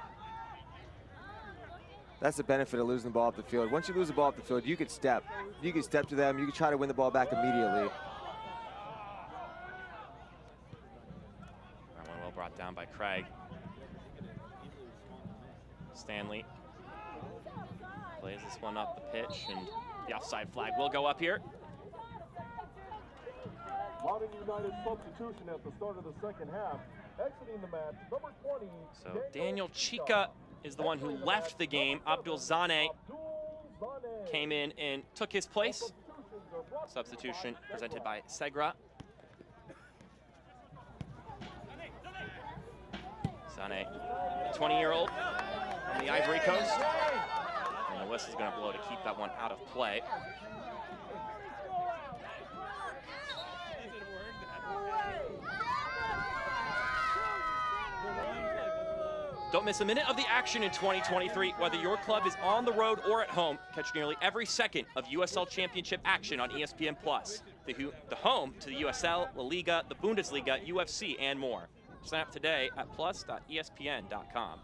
That's the benefit of losing the ball up the field. Once you lose the ball up the field, you could step. You could step to them. You could try to win the ball back immediately. That one well brought down by Craig. Stanley plays this one up the pitch, and the offside flag will go up here. Loudoun United substitution at the start of the second half. Exiting the match, number 20. So Daniel Chica is the one who left the game. Abdul Zane came in and took his place. Substitution presented by Segra. Zane, the 20-year-old from the Ivory Coast. And the whistle's going to blow to keep that one out of play. Don't miss a minute of the action in 2023, whether your club is on the road or at home. Catch nearly every second of USL Championship action on ESPN+, the home to the USL, La Liga, the Bundesliga, UFC, and more. Sign up today at plus.espn.com.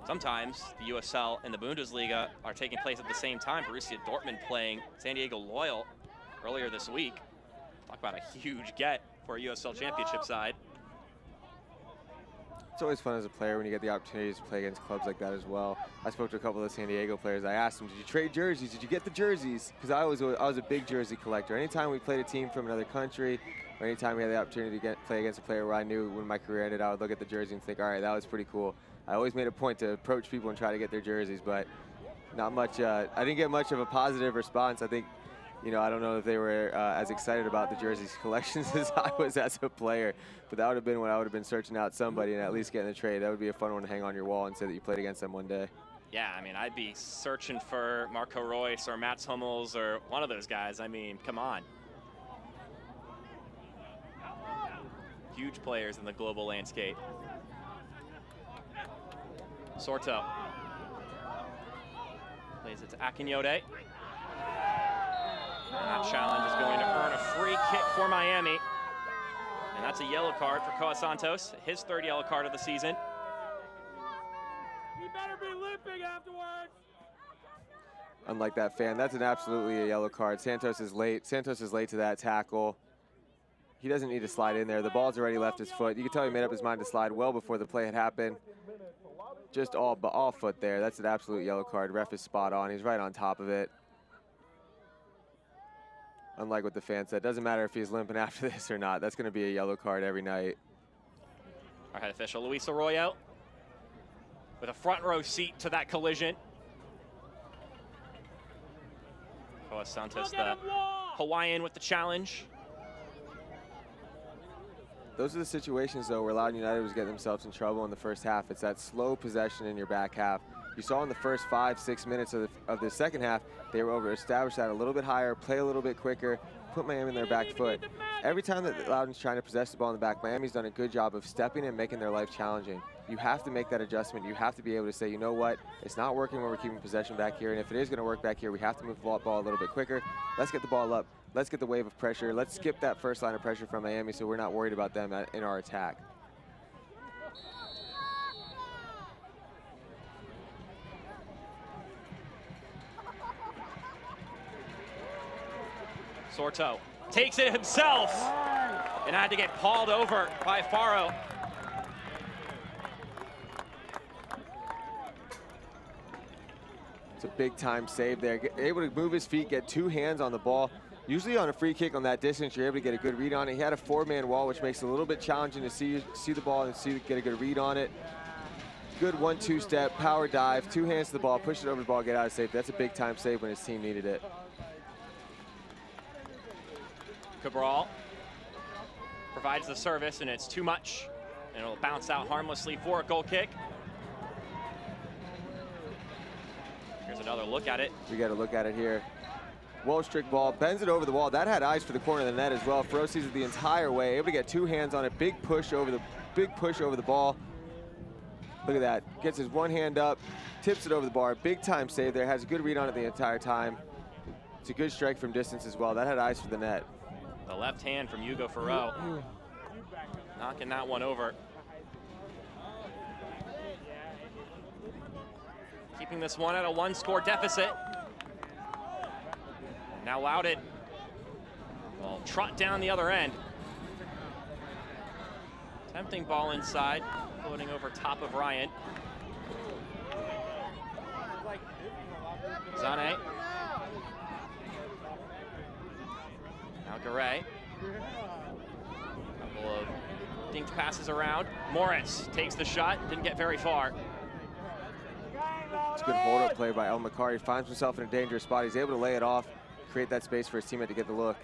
Sometimes the USL and the Bundesliga are taking place at the same time. Borussia Dortmund playing San Diego Loyal earlier this week. Talk about a huge get for a USL Championship side. It's always fun as a player when you get the opportunity to play against clubs like that as well. I spoke to a couple of San Diego players. I asked them, did you trade jerseys? Did you get the jerseys? Because I was a big jersey collector. Anytime we played a team from another country, or anytime we had the opportunity to play against a player where I knew when my career ended, I would look at the jersey and think, all right, that was pretty cool. I always made a point to approach people and try to get their jerseys, but not much. I didn't get much of a positive response. I think, you know, I don't know if they were as excited about the jerseys collections as I was as a player, but that would have been when I would have been searching out somebody and at least getting a trade. That would be a fun one to hang on your wall and say that you played against them one day. Yeah, I mean, I'd be searching for Marco Reus or Mats Hummels or one of those guys. I mean, come on. Huge players in the global landscape. Sorto plays it to Akinyode. And that challenge is going to earn a free kick for Miami. And that's a yellow card for Koa Santos, his third yellow card of the season. He better be limping afterwards. Unlike that fan, that's absolutely a yellow card. Santos is late. Santos is late to that tackle. He doesn't need to slide in there. The ball's already left his foot. You can tell he made up his mind to slide well before the play had happened. Just all foot there. That's an absolute yellow card. Ref is spot on. He's right on top of it. Unlike what the fan said, doesn't matter if he's limping after this or not. That's going to be a yellow card every night. Our head official, Luis Arroyo, with a front row seat to that collision. Koa Santos, the Hawaiian, with the challenge. Those are the situations, though, where Loudoun United was getting themselves in trouble in the first half. It's that slow possession in your back half. You saw in the first 5-6 minutes of the second half, they were able to establish that a little bit higher, play a little bit quicker, put Miami in their back foot. Every time that Loudoun's trying to possess the ball in the back, Miami's done a good job of stepping and making their life challenging. You have to make that adjustment. You have to be able to say, you know what, it's not working when we're keeping possession back here, and if it is going to work back here, we have to move the ball a little bit quicker. Let's get the ball up. Let's get the wave of pressure. Let's skip that first line of pressure from Miami so we're not worried about them in our attack. Sorto takes it himself and had to get pawed over by Faro. It's a big time save there. Able to move his feet, get two hands on the ball. Usually on a free kick on that distance, you're able to get a good read on it. He had a four-man wall, which makes it a little bit challenging to see the ball and get a good read on it. Good 1-2 step, power dive, two hands to the ball, push it over the ball, get out of safety. That's a big time save when his team needed it. Cabral provides the service, and it's too much, and it'll bounce out harmlessly for a goal kick. Here's another look at it. We got to look at it here. Well-strict ball, bends it over the wall. That had eyes for the corner of the net as well. Faro sees it the entire way, able to get two hands on it. Big push over the ball. Look at that. Gets his one hand up, tips it over the bar. Big time save there. Has a good read on it the entire time. It's a good strike from distance as well. That had eyes for the net. The left hand from Hugo Faro, knocking that one over. Keeping this one at a one-score deficit. Now Loudoun will trot down the other end. Tempting ball inside, floating over top of Ryan. Zane. Now Garay. Couple of dinked passes around. Morris takes the shot, didn't get very far. It's a good hold-up play by El Macari. Finds himself in a dangerous spot. He's able to lay it off, create that space for his teammate to get the look.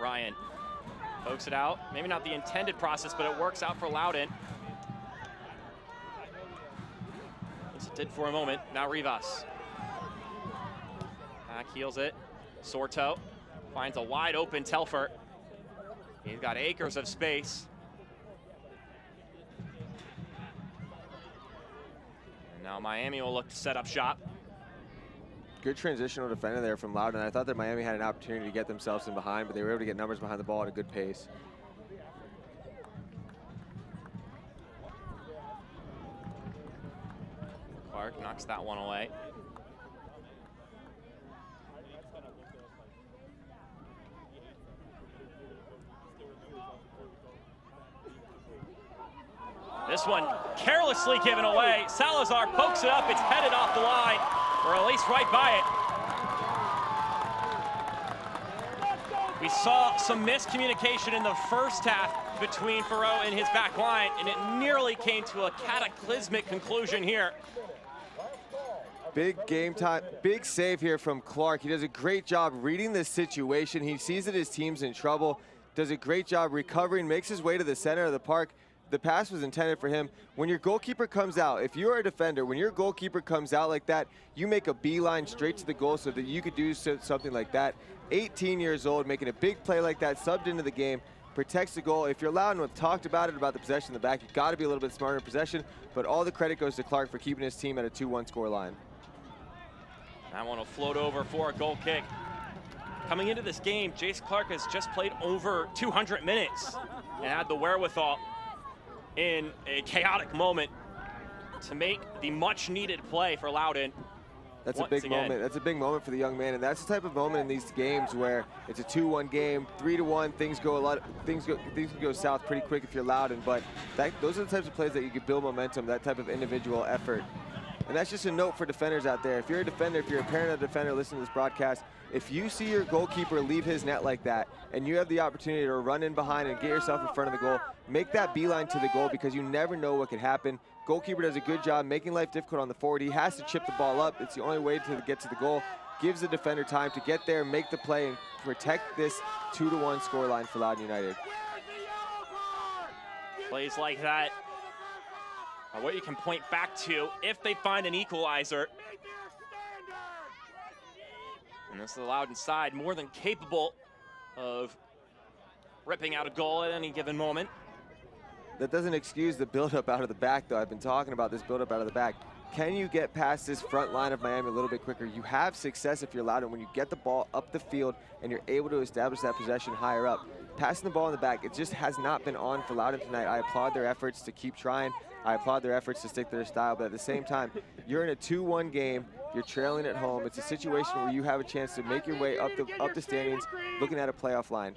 Ryan pokes it out. Maybe not the intended process, but it works out for Loudoun. Yes, it did for a moment. Now Rivas. Back heels it. Sorto finds a wide open Telfer. He's got acres of space. Now Miami will look to set up shop. Good transitional defender there from Loudoun. I thought that Miami had an opportunity to get themselves in behind, but they were able to get numbers behind the ball at a good pace. Clark knocks that one away. This one carelessly given away. Salazar pokes it up. It's headed off the line, or at least right by it. We saw some miscommunication in the first half between Farrow and his back line, and it nearly came to a cataclysmic conclusion here. Big game time, big save here from Clark. He does a great job reading this situation. He sees that his team's in trouble, does a great job recovering, makes his way to the center of the park. The pass was intended for him. When your goalkeeper comes out, if you're a defender, when your goalkeeper comes out like that, you make a beeline straight to the goal so that you could do something like that. 18 years old, making a big play like that, subbed into the game, protects the goal. If you're Loudoun, we've talked about the possession in the back. You've got to be a little bit smarter in possession, but all the credit goes to Clark for keeping his team at a 2-1 score line. That one will float over for a goal kick. Coming into this game, Jace Clark has just played over 200 minutes and had the wherewithal in a chaotic moment to make the much-needed play for Loudoun. That's a big moment. That's a big moment for the young man, and that's the type of moment in these games where it's a 2-1 game, 3-1. Things can go south pretty quick if you're Loudoun, but those are the types of plays that you can build momentum. That type of individual effort. And that's just a note for defenders out there. If you're a defender, if you're a parent of a defender listening to this broadcast, if you see your goalkeeper leave his net like that and you have the opportunity to run in behind and get yourself in front of the goal, make that beeline to the goal because you never know what could happen. Goalkeeper does a good job making life difficult on the forward. He has to chip the ball up. It's the only way to get to the goal. Gives the defender time to get there, make the play, and protect this 2-1 scoreline for Loudoun United. Plays like that are what you can point back to if they find an equalizer. And this is the Loudoun side more than capable of ripping out a goal at any given moment. That doesn't excuse the buildup out of the back, though. I've been talking about this buildup out of the back. Can you get past this front line of Miami a little bit quicker? You have success if you're Loudoun when you get the ball up the field and you're able to establish that possession higher up. Passing the ball in the back, it just has not been on for Loudoun tonight. I applaud their efforts to keep trying. I applaud their efforts to stick to their style, but at the same time, you're in a 2-1 game. You're trailing at home. It's a situation where you have a chance to make your way up the standings, looking at a playoff line.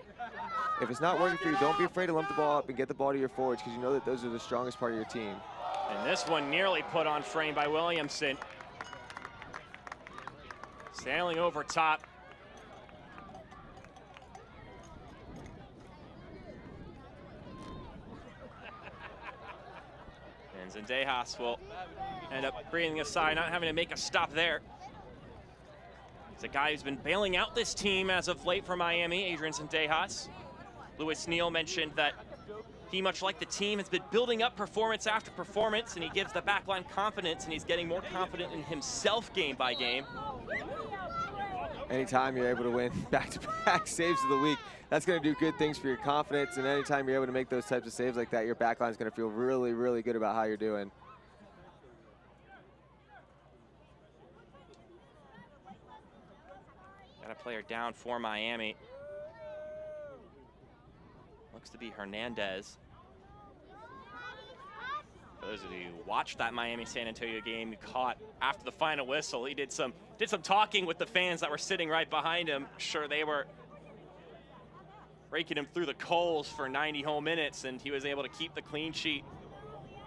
If it's not working for you, don't be afraid to lump the ball up and get the ball to your forwards because you know that those are the strongest part of your team. And this one nearly put on frame by Williamson. Sailing over top. And Zendejas will end up breathing a sigh, not having to make a stop there. He's a guy who's been bailing out this team as of late for Miami, Adrian Zendejas. Lewis Neal mentioned that he, much like the team, has been building up performance after performance, and he gives the backline confidence, and he's getting more confident in himself game by game. Anytime you're able to win back-to-back saves of the week, that's going to do good things for your confidence, and anytime you're able to make those types of saves like that, your backline is going to feel really, really good about how you're doing. Got a player down for Miami. Looks to be Hernandez. For those of you who watched that Miami-San Antonio game, you caught after the final whistle, he did some talking with the fans that were sitting right behind him. Sure, they were raking him through the coals for 90 whole minutes, and he was able to keep the clean sheet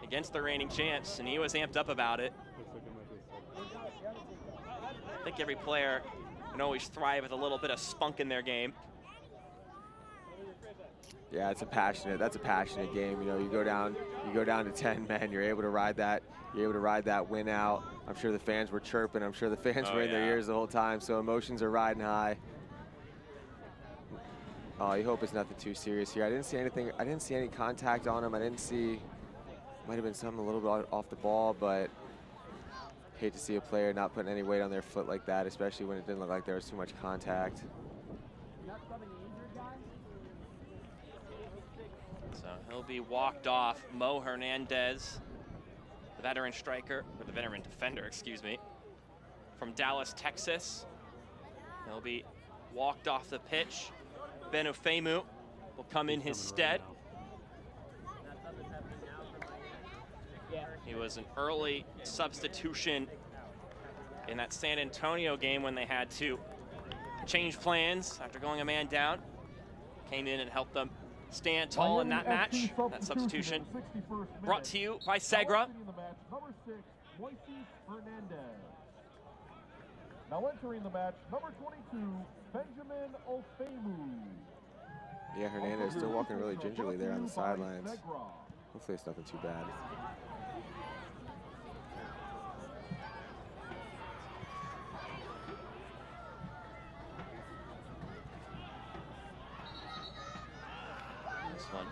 against the reigning champs, and he was amped up about it. I think every player can always thrive with a little bit of spunk in their game. Yeah, that's a passionate game. You know, you go down to 10 men, you're able to ride that win out. I'm sure the fans were chirping. I'm sure the fans were in their ears the whole time, so emotions are riding high. Oh, you hope it's nothing too serious here. I didn't see anything. I didn't see any contact on him. I didn't see, might have been something a little bit off the ball, but hate to see a player not putting any weight on their foot like that, especially when it didn't look like there was too much contact. So he'll be walked off. Mo Hernandez the veteran striker, or the veteran defender, excuse me, from Dallas, Texas. He'll be walked off the pitch. Ben Ofemu will come in his stead. He was an early substitution in that San Antonio game when they had to change plans after going a man down. Came in and helped them stand tall in that match, that substitution. Brought to you by Segra. Number 6, Moises Hernandez. Now entering the match, number 22, Benjamin Ofemu. Yeah, Hernandez still walking really gingerly there on the sidelines. Hopefully it's nothing too bad. This one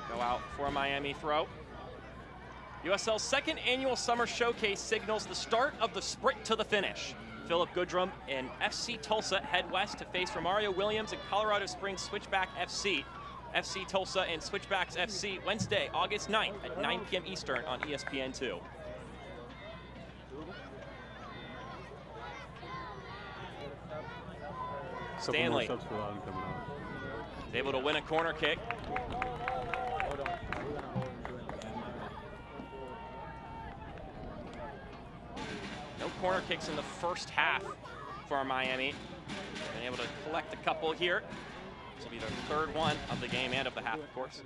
go out for a Miami throw. USL's second annual summer showcase signals the start of the sprint to the finish. Philip Goodrum and FC Tulsa head west to face Romario Williams and Colorado Springs Switchback FC. FC Tulsa and Switchbacks FC Wednesday, August 9th at 9 p.m. Eastern on ESPN2. Stanley is able to win a corner kick. No corner kicks in the first half for Miami. Been able to collect a couple here. This will be their third one of the game and of the half, of course.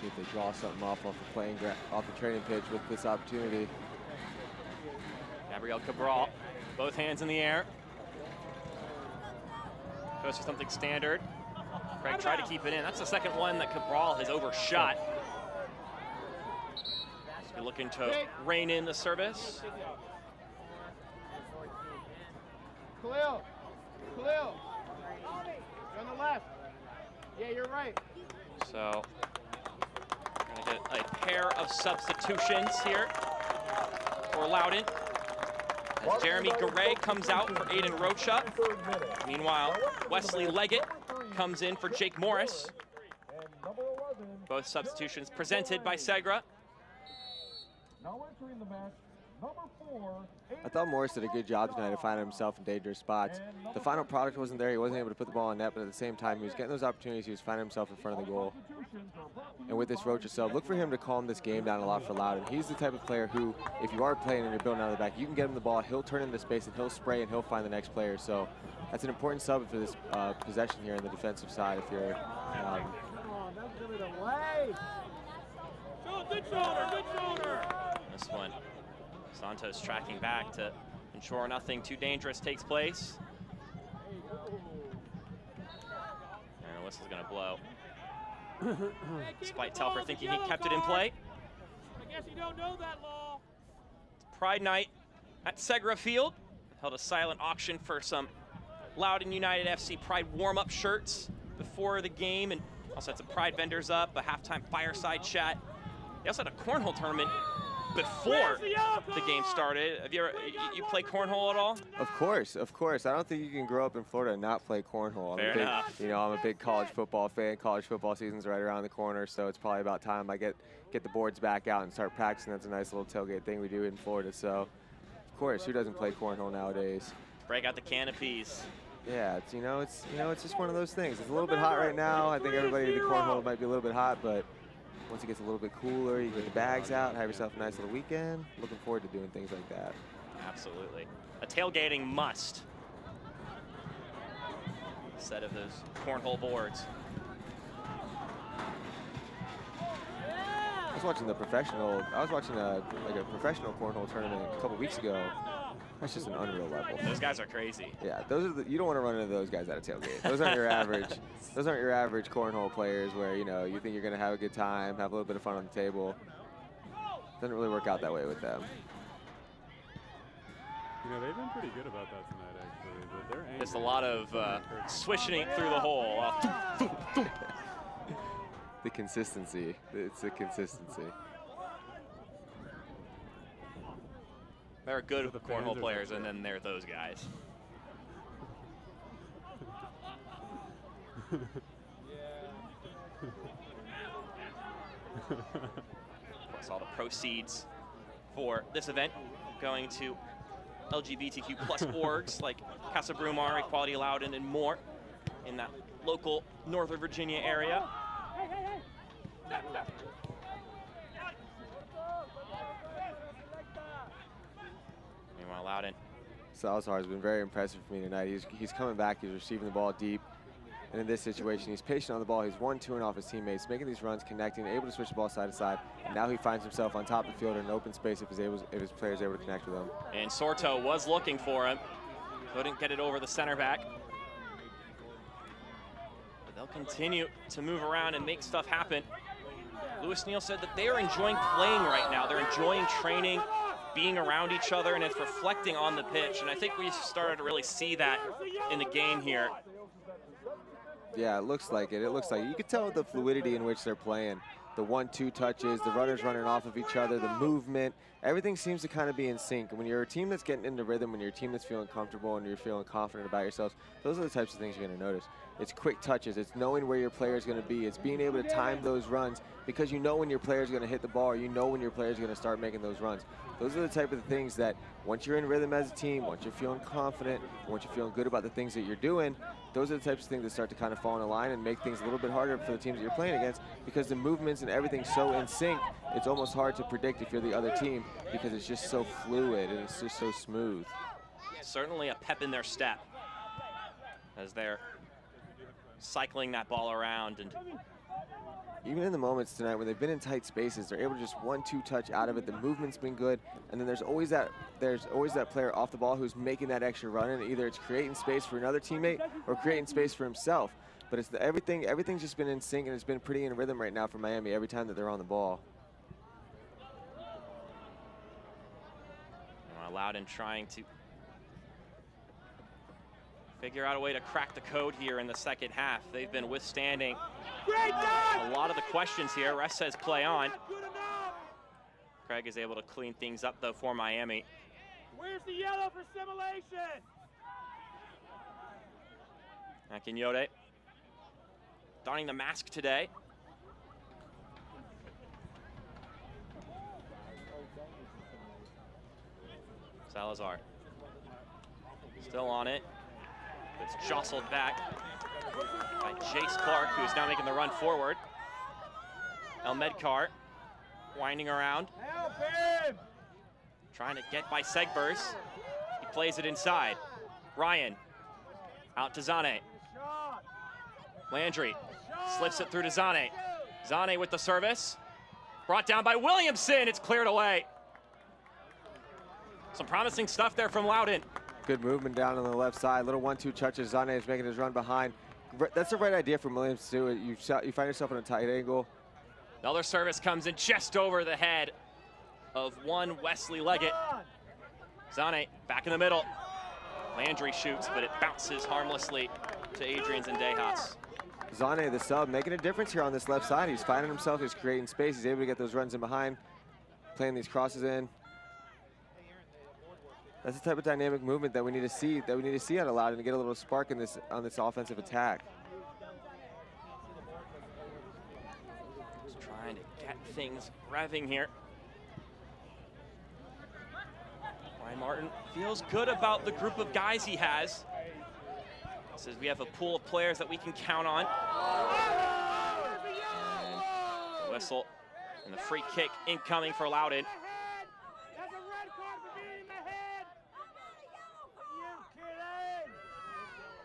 See if they draw something off the training pitch with this opportunity. Gabriel Cabral, both hands in the air. Goes for something standard. Craig tried to keep it in. That's the second one that Cabral has overshot. He's looking to rein in the service. Khalil, you're on the left. Yeah, you're right. So we're gonna get a pair of substitutions here for Loudoun. As Jeremy Garay comes out for Aiden Rocha. Meanwhile, Wesley Leggett comes in for Jake Morris. Both substitutions presented by Segra. Now entering the match, number 4. I thought Morris did a good job tonight of finding himself in dangerous spots. The final product wasn't there. He wasn't able to put the ball in net, but at the same time, he was getting those opportunities. He was finding himself in front of the goal. And with this Rocha sub, look for him to calm this game down a lot for Loudoun. He's the type of player who, if you are playing and you're building out of the back, you can get him the ball, he'll turn into space, and he'll spray, and he'll find the next player. So that's an important sub for this possession here on the defensive side if you're Good shoulder. This one, Santos tracking back to ensure nothing too dangerous takes place. And the whistle's gonna blow. Despite Telfer thinking he kept it in play. I guess you don't know that law. Pride night at Segra Field. Held a silent auction for some Loudoun United FC Pride warm-up shirts before the game, and also had some Pride vendors up, a halftime fireside chat. They also had a cornhole tournament before the game started. Have you play cornhole at all? Of course. I don't think you can grow up in Florida and not play cornhole. Fair enough. I'm a big college football fan. College football season's right around the corner, so it's probably about time I get the boards back out and start practicing. That's a nice little tailgate thing we do in Florida. So, of course, who doesn't play cornhole nowadays? Break out the canopies. Yeah, it's just one of those things. It's a little bit hot right now. I think everybody in the cornhole might be a little bit hot, but once it gets a little bit cooler, you get the bags out, have yourself a nice little weekend. Looking forward to doing things like that. Absolutely. A tailgating must. A set of those cornhole boards. I was watching a professional cornhole tournament a couple weeks ago. That's just an unreal level. Those guys are crazy. Yeah, you don't want to run into those guys at a tailgate. Those aren't your average. Those aren't your average cornhole players where you think you're going to have a good time, have a little bit of fun on the table. Doesn't really work out that way with them. They've been pretty good about that tonight, actually. But they're angry. There's a lot of swishing it through the hole. The consistency. It's the consistency. There are good cornhole players, and then there are those guys. Of course, all the proceeds for this event going to LGBTQ plus orgs like Casa Brumar, Equality Loudoun, and more in that local Northern Virginia area. Meanwhile, Loudoun. Salazar has been very impressive for me tonight. He's coming back, he's receiving the ball deep. And in this situation, he's patient on the ball. He's 1-2 off his teammates, making these runs, connecting, able to switch the ball side to side. And now he finds himself on top of the field in an open space if his player is able to connect with him. And Sorto was looking for him. Couldn't get it over the center back. But they'll continue to move around and make stuff happen. Lewis Neal said that they are enjoying playing right now. They're enjoying training, being around each other, and it's reflecting on the pitch. And I think we started to really see that in the game here. Yeah, it looks like it. It looks like it. You can tell the fluidity in which they're playing. The 1-2 touches, the runners running off of each other, the movement. Everything seems to kind of be in sync. And when you're a team that's getting into rhythm, when you're a team that's feeling comfortable and you're feeling confident about yourselves, those are the types of things you're going to notice. It's quick touches. It's knowing where your player is going to be. It's being able to time those runs because you know when your player is going to hit the ball or you know when your player is going to start making those runs. Those are the type of things that once you're in rhythm as a team, once you're feeling confident, once you're feeling good about the things that you're doing, those are the types of things that start to kind of fall in line and make things a little bit harder for the teams that you're playing against because the movements and everything's so in sync, it's almost hard to predict if you're the other team because it's just so fluid and it's just so smooth. Certainly a pep in their step as they're cycling that ball around. And even in the moments tonight when they've been in tight spaces, they're able to just 1-2 touch out of it. The movement's been good, and then there's always that player off the ball who's making that extra run, and either it's creating space for another teammate or creating space for himself. But it's everything's just been in sync, and it's been pretty in rhythm right now for Miami every time that they're on the ball. Loudoun trying to figure out a way to crack the code here in the second half. They've been withstanding a lot of the questions here. Ref says play on. Craig is able to clean things up, though, for Miami. Where's the yellow for simulation? Akinyode donning the mask today. Salazar still on it. It's jostled back by Jace Clark, who is now making the run forward. El Medkar winding around. Help him! Trying to get by Segbers. He plays it inside. Ryan out to Zane. Landry slips it through to Zane. Zane with the service. Brought down by Williamson. It's cleared away. Some promising stuff there from Loudoun. Good movement down on the left side. Little 1-2 touches. Zane is making his run behind. That's the right idea from Williams to do it. You find yourself in a tight angle. Another service comes in just over the head of one Wesley Leggett. Zane back in the middle. Landry shoots, but it bounces harmlessly to Adrian Zendejas. Zane, the sub, making a difference here on this left side. He's finding himself, he's creating space. He's able to get those runs in behind, playing these crosses in. That's the type of dynamic movement that we need to see out of Loudoun to get a little spark in this on this offensive attack. Just trying to get things revving here. Ryan Martin feels good about the group of guys he has. Says we have a pool of players that we can count on. And the whistle and the free kick incoming for Loudoun.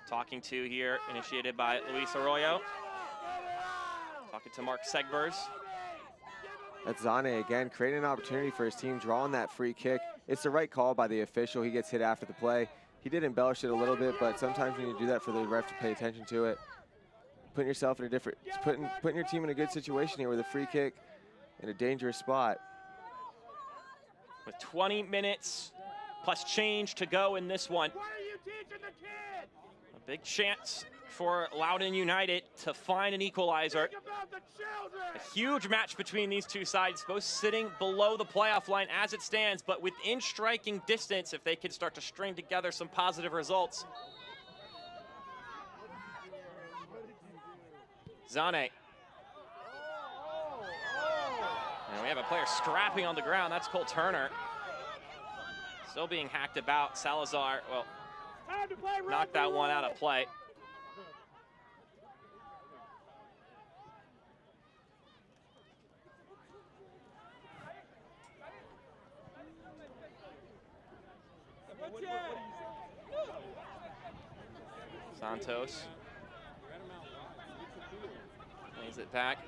Talking to here, initiated by Luis Arroyo. Talking to Mark Segbers. That's Zane again, creating an opportunity for his team, drawing that free kick. It's the right call by the official. He gets hit after the play. He did embellish it a little bit, but sometimes you need to do that for the ref to pay attention to it. Putting yourself in a different, putting your team in a good situation here with a free kick in a dangerous spot. With 20 minutes plus change to go in this one. What are you teaching the kids? A big chance for Loudoun United to find an equalizer. Think about the children. A huge match between these two sides, both sitting below the playoff line as it stands, but within striking distance if they could start to string together some positive results. Zane. And we have a player scrapping on the ground. That's Cole Turner. Still being hacked about. Salazar, well, knocked that one out of play. Santos lays it back.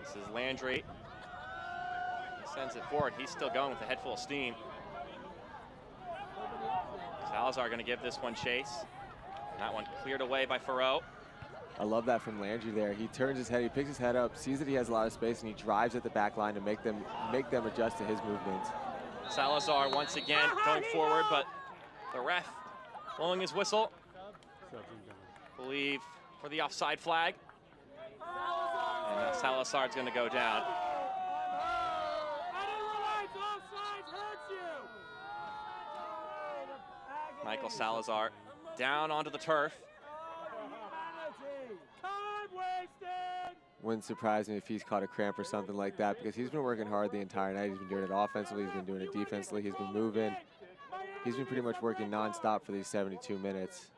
This is Landry. He sends it forward. He's still going with a head full of steam. Salazar going to give this one chase. That one cleared away by Farreau. I love that from Landry there. He turns his head, he picks his head up, sees that he has a lot of space, and he drives at the back line to make them adjust to his movements. Salazar once again going forward, but the ref blowing his whistle. Believe for the offside flag. And now Salazar's going to go down. Michael Salazar down onto the turf. Wouldn't surprise me if he's caught a cramp or something like that, because he's been working hard the entire night. He's been doing it offensively, he's been doing it defensively, he's been moving. He's been pretty much working nonstop for these 72 minutes.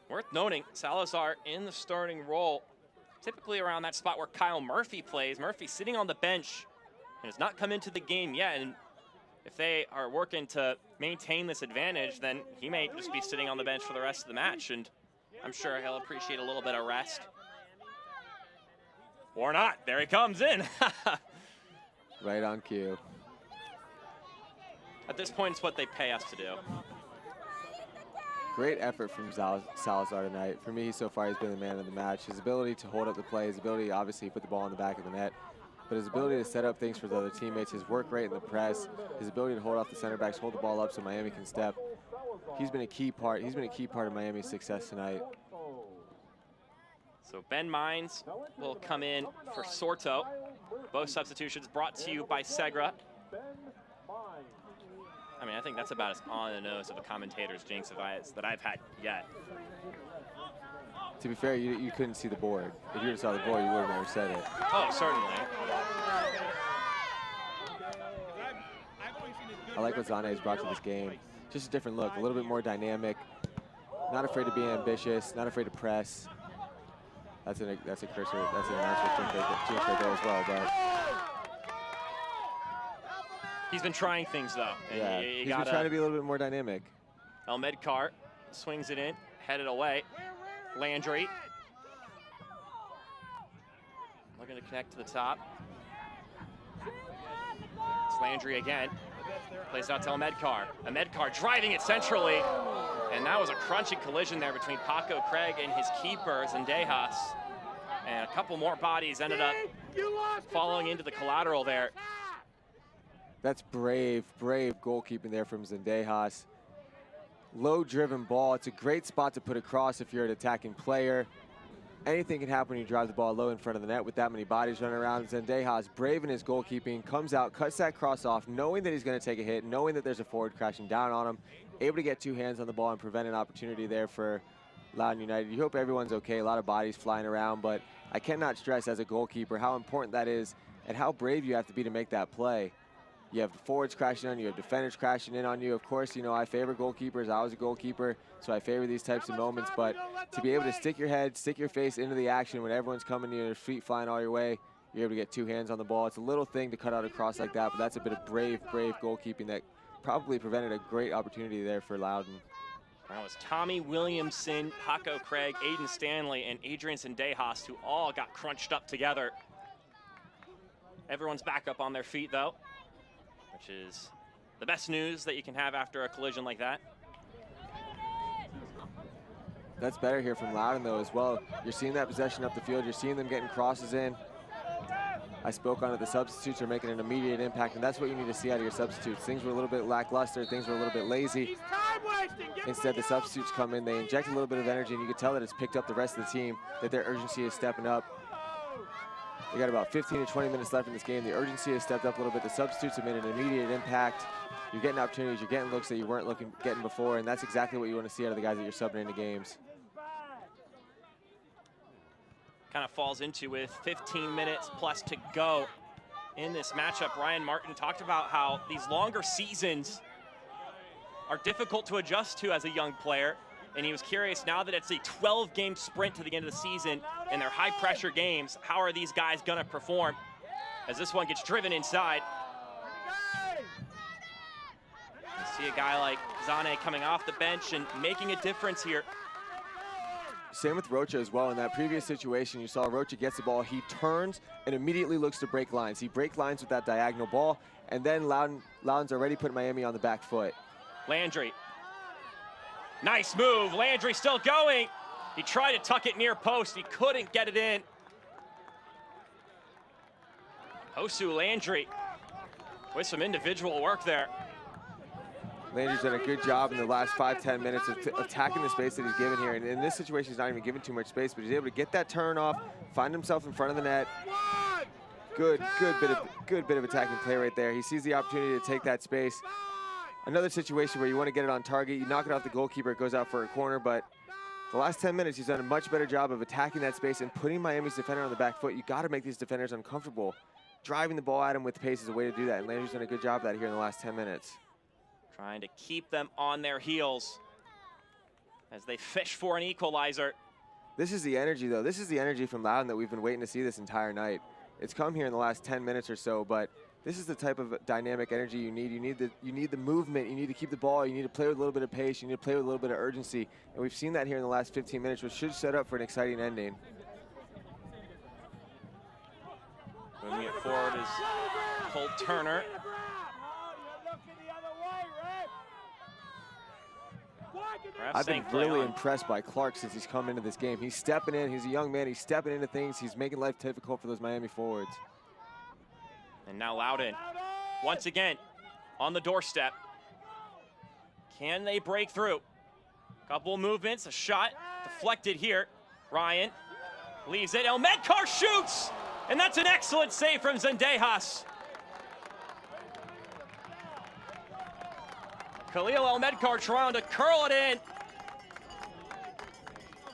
Worth noting, Salazar in the starting role, typically around that spot where Kyle Murphy plays. Murphy sitting on the bench and has not come into the game yet. And if they are working to maintain this advantage, then he may just be sitting on the bench for the rest of the match. And I'm sure he'll appreciate a little bit of rest. Or not. There he comes in. Right on cue. At this point, it's what they pay us to do. Great effort from Salazar tonight. For me, so far, he's been the man of the match. His ability to hold up the play, his ability, obviously, to put the ball in the back of the net, but his ability to set up things for his other teammates, his work rate in the press, his ability to hold off the center backs, hold the ball up so Miami can step. He's been a key part. He's been a key part of Miami's success tonight. So Ben Mines will come in for Sorto. Both substitutions brought to you by Segra. I mean, I think that's about as on the nose of a commentator's jinx that I've had yet. To be fair, you couldn't see the board. If you would have saw the board, you would have never said it. Oh, certainly. I like what Zane has brought to this game. Just a different look, a little bit more dynamic. Not afraid to be ambitious, not afraid to press. That's a cursor. That's an announcement jinx right there as well. But he's been trying things though. And yeah, he's been trying to be a little bit more dynamic. Elmedkar swings it in, headed away. Landry looking to connect to the top. It's Landry again. Plays out to Elmedkar. Elmedkar driving it centrally. And that was a crunching collision there between Paco Craig and his keeper, Zendejas. And a couple more bodies ended up falling into the collateral there. That's brave goalkeeping there from Zendejas. Low-driven ball. It's a great spot to put across if you're an attacking player. Anything can happen when you drive the ball low in front of the net with that many bodies running around. Zendejas, brave in his goalkeeping, comes out, cuts that cross off, knowing that he's going to take a hit, knowing that there's a forward crashing down on him, able to get two hands on the ball and prevent an opportunity there for Loudoun United. You hope everyone's okay. A lot of bodies flying around, but I cannot stress as a goalkeeper how important that is and how brave you have to be to make that play. You have forwards crashing on you, you have defenders crashing in on you. Of course, you know, I favor goalkeepers. I was a goalkeeper, so I favor these types of moments. But to be able to stick your head, stick your face into the action when everyone's coming to your feet flying all your way, you're able to get two hands on the ball. It's a little thing to cut out a cross like that, but that's a bit of brave goalkeeping that probably prevented a great opportunity there for Loudoun. That was Tommy Williamson, Paco Craig, Aiden Stanley, and Adrian Zendejas, who all got crunched up together. Everyone's back up on their feet, though, which is the best news that you can have after a collision like that. That's better here from Loudoun, though, as well. You're seeing that possession up the field. You're seeing them getting crosses in. I spoke on it. The substitutes are making an immediate impact, and that's what you need to see out of your substitutes. Things were a little bit lackluster. Things were a little bit lazy. Instead, the substitutes come in. They inject a little bit of energy, and you can tell that it's picked up the rest of the team, that their urgency is stepping up. We got about 15 to 20 minutes left in this game. The urgency has stepped up a little bit. The substitutes have made an immediate impact. You're getting opportunities. You're getting looks that you weren't getting before, and that's exactly what you want to see out of the guys that you're subbing into games. kind of falls into with 15 minutes plus to go in this matchup. Ryan Martin talked about how these longer seasons are difficult to adjust to as a young player, and he was curious, now that it's a 12-game sprint to the end of the season and they're high-pressure games, how are these guys going to perform as this one gets driven inside? You see a guy like Zane coming off the bench and making a difference here. Same with Rocha as well. In that previous situation, you saw Rocha gets the ball, he turns and immediately looks to break lines. He breaks lines with that diagonal ball, and then Loudoun's already put Miami on the back foot. Landry. Nice move. Landry still going. He tried to tuck it near post. He couldn't get it in. Hosu Landry with some individual work there. Landry's done a good job in the last 5-10 minutes of attacking the space that he's given here. And in this situation, he's not even given too much space, but he's able to get that turn off, find himself in front of the net. Good bit of attacking play right there. He sees the opportunity to take that space. Another situation where you want to get it on target, you knock it off the goalkeeper, it goes out for a corner, but the last 10 minutes, he's done a much better job of attacking that space and putting Miami's defender on the back foot. You got to make these defenders uncomfortable. Driving the ball at him with pace is a way to do that, and Landry's done a good job of that here in the last 10 minutes. Trying to keep them on their heels as they fish for an equalizer. This is the energy, though. This is the energy from Loudoun that we've been waiting to see this entire night. It's come here in the last 10 minutes or so, but this is the type of dynamic energy you need. You need the movement. You need to keep the ball. You need to play with a little bit of pace. You need to play with a little bit of urgency. And we've seen that here in the last 15 minutes, which should set up for an exciting ending. Moving it forward is Cole Turner. I've been really impressed by Clark since he's come into this game. He's stepping in. He's a young man. He's stepping into things. He's making life difficult for those Miami forwards. And now Loudoun, once again, on the doorstep. Can they break through? Couple movements, a shot deflected here. Ryan leaves it. Elmedkar shoots! And that's an excellent save from Zendejas. Khalil Elmedkar trying to curl it in.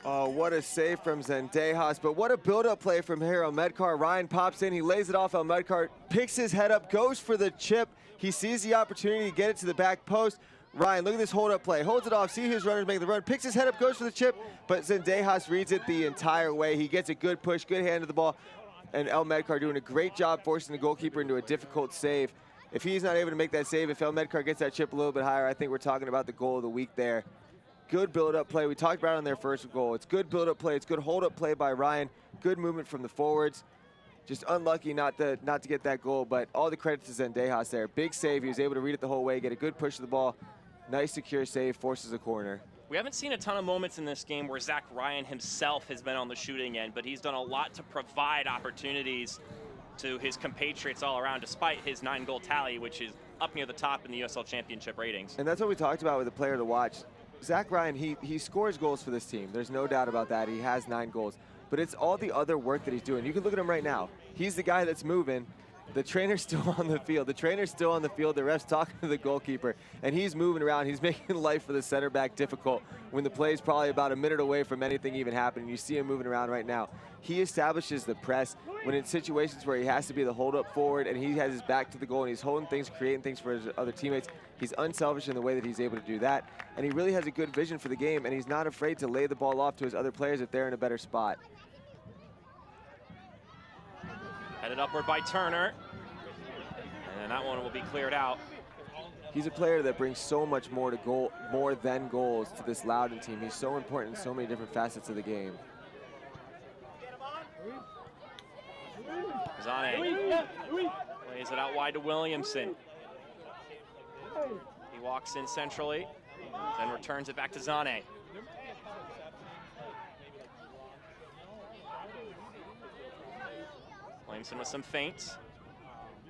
Oh, what a save from Zendejas, but what a build-up play from here. Elmedkar, Ryan pops in, he lays it off. Elmedkar picks his head up, goes for the chip. He sees the opportunity to get it to the back post. Ryan, look at this hold-up play. Holds it off, see his runners make the run, picks his head up, goes for the chip, but Zendejas reads it the entire way. He gets a good push, good hand to the ball, and Elmedkar doing a great job forcing the goalkeeper into a difficult save. If he's not able to make that save, if Elmedkar gets that chip a little bit higher, I think we're talking about the goal of the week there. Good build-up play. We talked about it on their first goal. It's good build-up play. It's good hold-up play by Ryan. Good movement from the forwards. Just unlucky not to get that goal, but all the credit to Zendejas there. Big save. He was able to read it the whole way, get a good push to the ball. Nice, secure save, forces a corner. We haven't seen a ton of moments in this game where Zach Ryan himself has been on the shooting end, but he's done a lot to provide opportunities to his compatriots all around, despite his 9-goal tally, which is up near the top in the USL Championship ratings. And that's what we talked about with the player to watch. Zach Ryan, he scores goals for this team. There's no doubt about that. He has 9 goals. But it's all the other work that he's doing. You can look at him right now. He's the guy that's moving. The trainer's still on the field. The trainer's still on the field. The ref's talking to the goalkeeper. And he's moving around. He's making life for the center back difficult when the play's probably about a minute away from anything even happening. You see him moving around right now. He establishes the press when in situations where he has to be the hold-up forward and he has his back to the goal and he's holding things, creating things for his other teammates. He's unselfish in the way that he's able to do that. And he really has a good vision for the game, and he's not afraid to lay the ball off to his other players if they're in a better spot. Headed upward by Turner. And that one will be cleared out. He's a player that brings so much more than goals to this Loudoun team. He's so important in so many different facets of the game. Zane plays it out wide to Williamson. He walks in centrally, then returns it back to Zane. Williamson with some feints.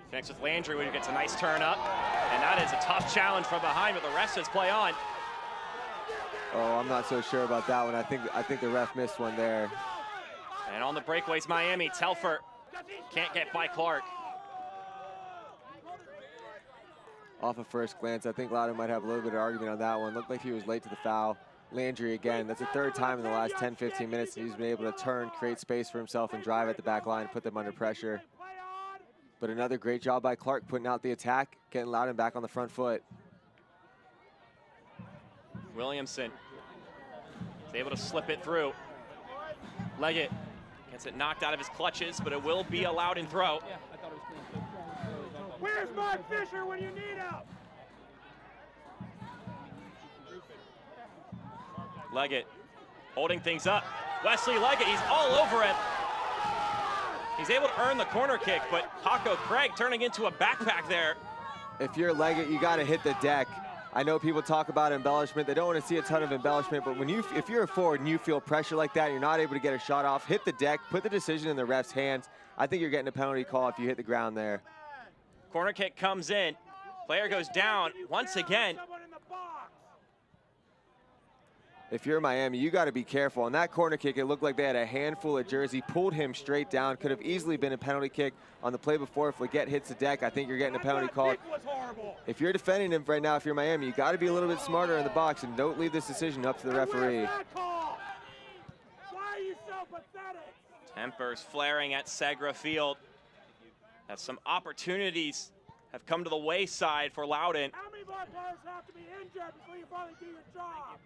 Connects with Landry, who gets a nice turn up. And that is a tough challenge from behind, but the ref says play on. Oh, I'm not so sure about that one. I think the ref missed one there. And on the breakaways, Miami, Telfer can't get by Clark. Off of first glance, I think Loudoun might have a little bit of argument on that one. Looked like he was late to the foul. Landry again. That's the third time in the last 10, 15 minutes that he's been able to turn, create space for himself, and drive at the back line, put them under pressure. But another great job by Clark putting out the attack, getting Loudoun back on the front foot. Williamson is able to slip it through. Leggett gets it knocked out of his clutches, but it will be a Loudoun throw. Where's Mark Fisher when you need him? Leggett holding things up. Wesley Leggett, he's all over it. He's able to earn the corner kick, but Paco Craig turning into a backpack there. If you're Leggett, you got to hit the deck. I know people talk about embellishment. They don't want to see a ton of embellishment, but if you're a forward and you feel pressure like that, you're not able to get a shot off, hit the deck, put the decision in the ref's hands. I think you're getting a penalty call if you hit the ground there. Corner kick comes in. Player goes down once again. If you're Miami, you got to be careful. On that corner kick, it looked like they had a handful of jersey, pulled him straight down. Could have easily been a penalty kick. On the play before, if Leggett hits the deck, I think you're getting a penalty call. If you're defending him right now, if you're Miami, you got to be a little bit smarter in the box and don't leave this decision up to the referee. Why are you so pathetic? Tempers flaring at Segra Field. As some opportunities have come to the wayside for Loudoun. How many more players have to be injured before you finally do your job?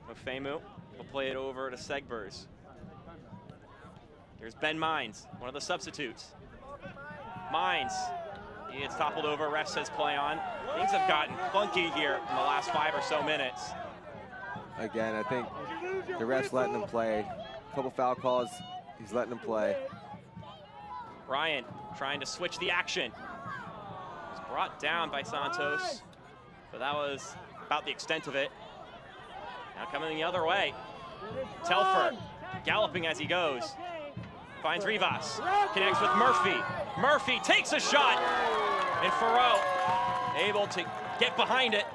Ofemu will play it over to Segbers. There's Ben Mines, one of the substitutes. Mines, he gets toppled over, ref says play on. Things have gotten funky here in the last 5 or so minutes. Again, I think the ref's letting them play. A couple foul calls, he's letting them play. Ryan trying to switch the action. Was brought down by Santos, but that was about the extent of it. Now coming the other way. Telfer galloping as he goes. Finds Rivas, connects with Murphy. Murphy takes a shot, and Farrow able to get behind it.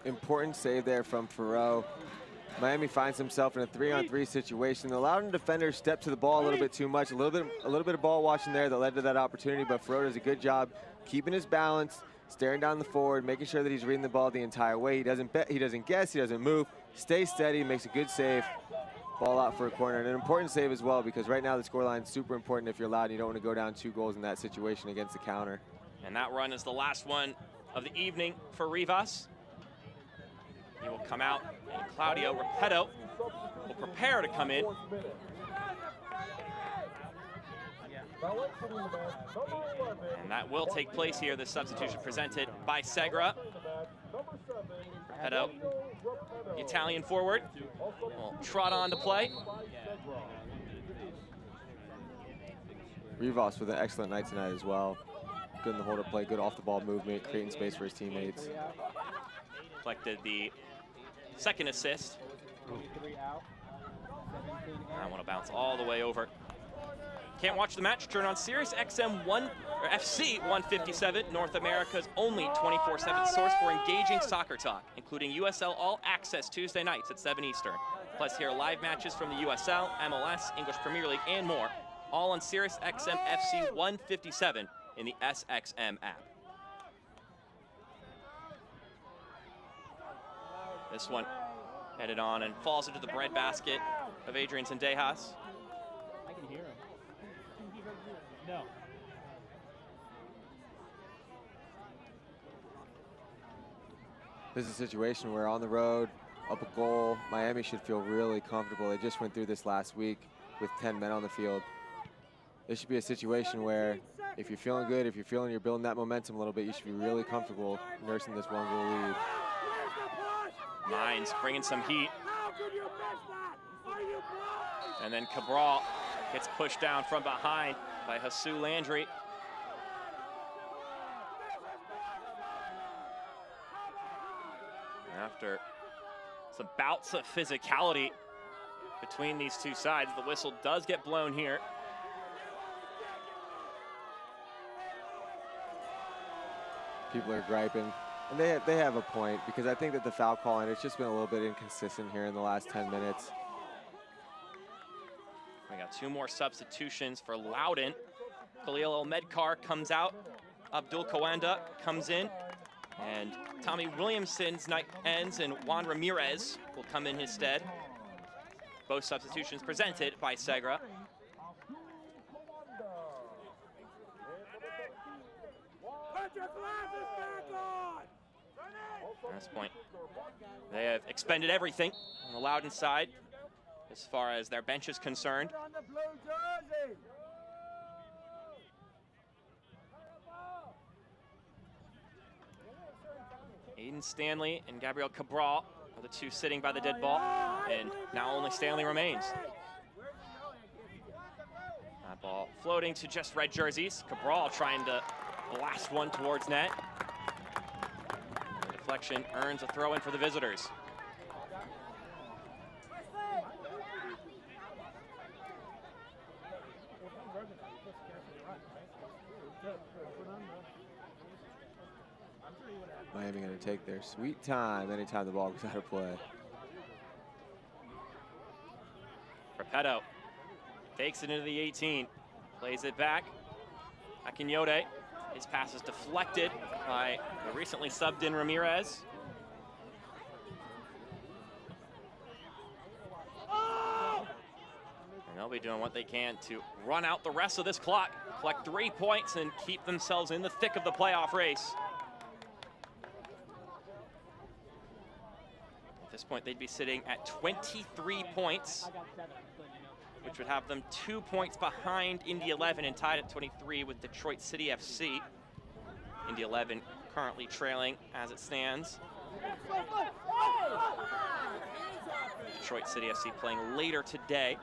Important save there from Farrow. Miami finds himself in a 3-on-3 situation. The Loudoun defenders step to the ball a little bit too much. A little bit of ball watching there that led to that opportunity, but Farrow does a good job keeping his balance, staring down the forward, making sure that he's reading the ball the entire way. He doesn't guess, he doesn't move. Stay steady, makes a good save. Ball out for a corner, and an important save as well, because right now the scoreline is super important if you're Loudoun. You don't want to go down 2 goals in that situation against the counter. And that run is the last one of the evening for Rivas. He will come out, and Claudio Repetto will prepare to come in. And that will take place here. The substitution presented by Segra. Repetto, the Italian forward, will trot on to play. Rivas with an excellent night tonight as well. Good in the hold-up play, good off-the-ball movement, creating space for his teammates. Collected the second assist. I want to bounce all the way over. Can't watch the match? Turn on Sirius XM FC 157, North America's only 24/7 source for engaging soccer talk, including USL All Access Tuesday nights at 7 Eastern. Plus hear live matches from the USL, MLS, English Premier League, and more, all on Sirius XM FC 157 in the SXM app. This one headed on and falls into the breadbasket of Adrian Zendejas. I can hear him. No. This is a situation where on the road, up a goal, Miami should feel really comfortable. They just went through this last week with 10 men on the field. This should be a situation where if you're feeling good, if you're feeling you're building that momentum a little bit, you should be really comfortable nursing this 1-goal lead. Mines bringing some heat. And then Cabral gets pushed down from behind by Jesus Landry. After some bouts of physicality between these two sides, the whistle does get blown here. People are griping, and they have a point, because I think that the foul calling, it's just been a little bit inconsistent here in the last 10 minutes. We got 2 more substitutions for Loudoun. Khalil Medkar comes out. Abdul Kawanda comes in. And Tommy Williamson's night ends, and Juan Ramirez will come in his stead. Both substitutions presented by Segra. At this point, they have expended everything on the Loudoun side as far as their bench is concerned. Aiden Stanley and Gabriel Cabral are the 2 sitting by the dead ball, and now only Stanley remains. That ball floating to just red jerseys. Cabral trying to blast one towards net. The deflection earns a throw-in for the visitors. Miami going to take their sweet time anytime the ball goes out of play. Repetto takes it into the 18, plays it back. Akinyode, his pass is deflected by the recently subbed in Ramirez. And they'll be doing what they can to run out the rest of this clock, collect 3 points, and keep themselves in the thick of the playoff race. At this point, they'd be sitting at 23 points, which would have them 2 points behind Indy 11 and tied at 23 with Detroit City FC. Indy 11 currently trailing as it stands. Detroit City FC playing later today.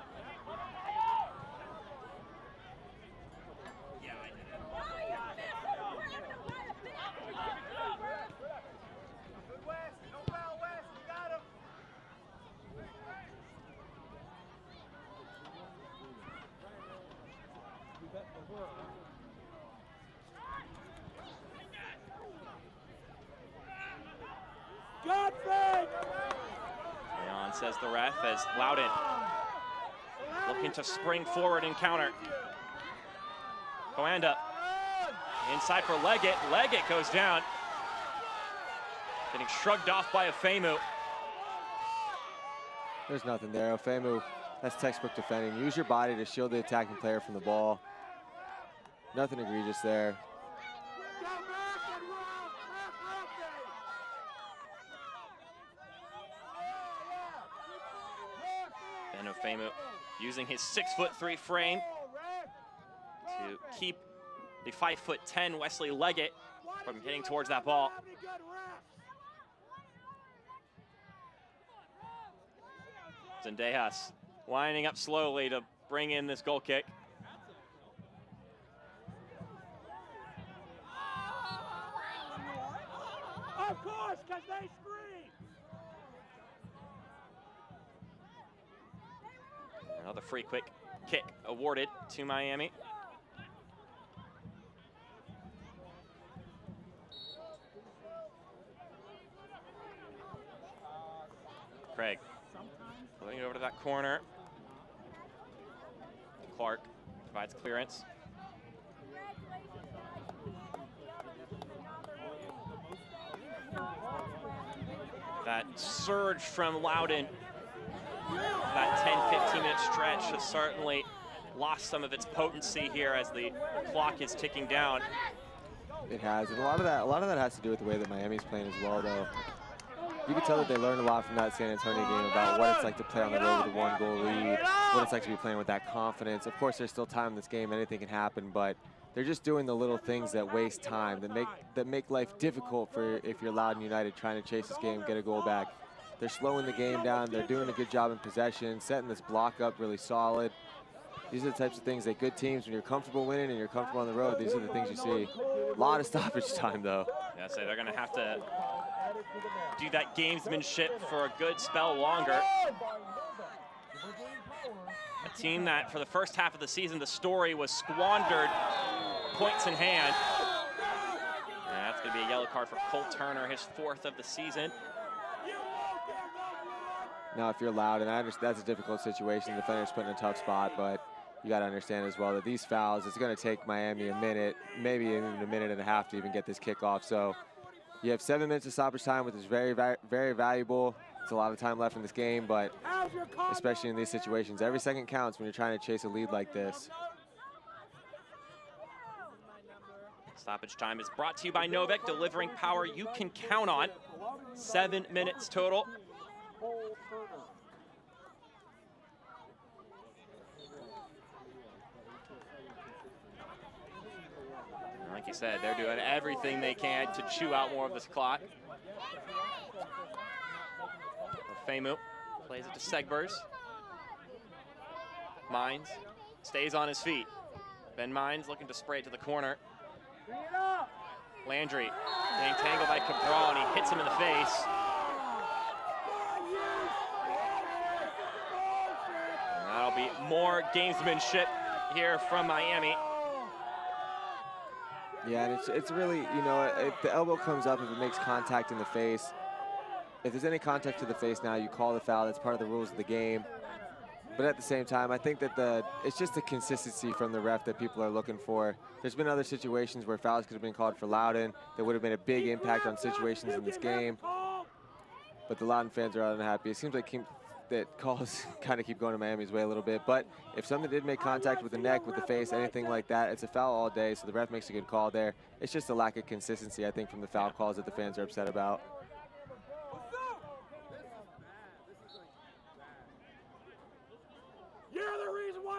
Leon says the ref as Loudoun looking to spring forward and counter. Coanda inside for Leggett. Leggett goes down. Getting shrugged off by Afemu. There's nothing there. Afemu, that's textbook defending. Use your body to shield the attacking player from the ball. Nothing egregious there. Ben Afemu using his 6'3" frame to keep the 5'10" Wesley Leggett from getting towards that ball. Zendejas lining up slowly to bring in this goal kick. Of course, because they scream. Another free quick kick awarded to Miami. Craig going over to that corner. Clark provides clearance. That surge from Loudoun, that 10-15 minute stretch has certainly lost some of its potency here as the clock is ticking down. It has, and a lot of that has to do with the way that Miami's playing as well, though. You can tell that they learned a lot from that San Antonio game about what it's like to play on the road with a 1-goal lead, what it's like to be playing with that confidence. Of course, there's still time in this game, anything can happen, but they're just doing the little things that waste time, that make life difficult for if you're Loudoun United trying to chase this game, get a goal back. They're slowing the game down, they're doing a good job in possession, setting this block up really solid. These are the types of things that good teams, when you're comfortable winning and you're comfortable on the road, these are the things you see. A lot of stoppage time, though. Yeah, so they're gonna have to do that gamesmanship for a good spell longer. A team that for the first half of the season, the story was squandered points in hand. And that's gonna be a yellow card for Colt Turner, his 4th of the season. Now, if you're Loudoun, I understand that's a difficult situation. The defender's put in a tough spot, but you got to understand as well that these fouls, it's going to take Miami a minute, maybe even a minute and a half to even get this kickoff. So you have 7 minutes of stoppage time, which is very, very valuable. It's a lot of time left in this game, but especially in these situations, every second counts when you're trying to chase a lead like this. Stoppage time is brought to you by Novec, delivering power you can count on. 7 minutes total. Like you said, they're doing everything they can to chew out more of this clock. Famu plays it to Segbers. Mines stays on his feet. Ben Mines looking to spray it to the corner. Landry getting tangled by Cabral, and he hits him in the face. And that'll be more gamesmanship here from Miami. Yeah, and it's really, you know, if the elbow comes up, if it makes contact in the face, if there's any contact to the face now, you call the foul. That's part of the rules of the game. But at the same time, I think that it's just the consistency from the ref that people are looking for. There's been other situations where fouls could have been called for Loudoun that would have been a big impact on situations in this game. But the Loudoun fans are unhappy. It seems like that calls kind of keep going to Miami's way a little bit. But if something did make contact with the neck, with the face, anything like that, it's a foul all day. So the ref makes a good call there. It's just a lack of consistency, I think, from the foul calls that the fans are upset about.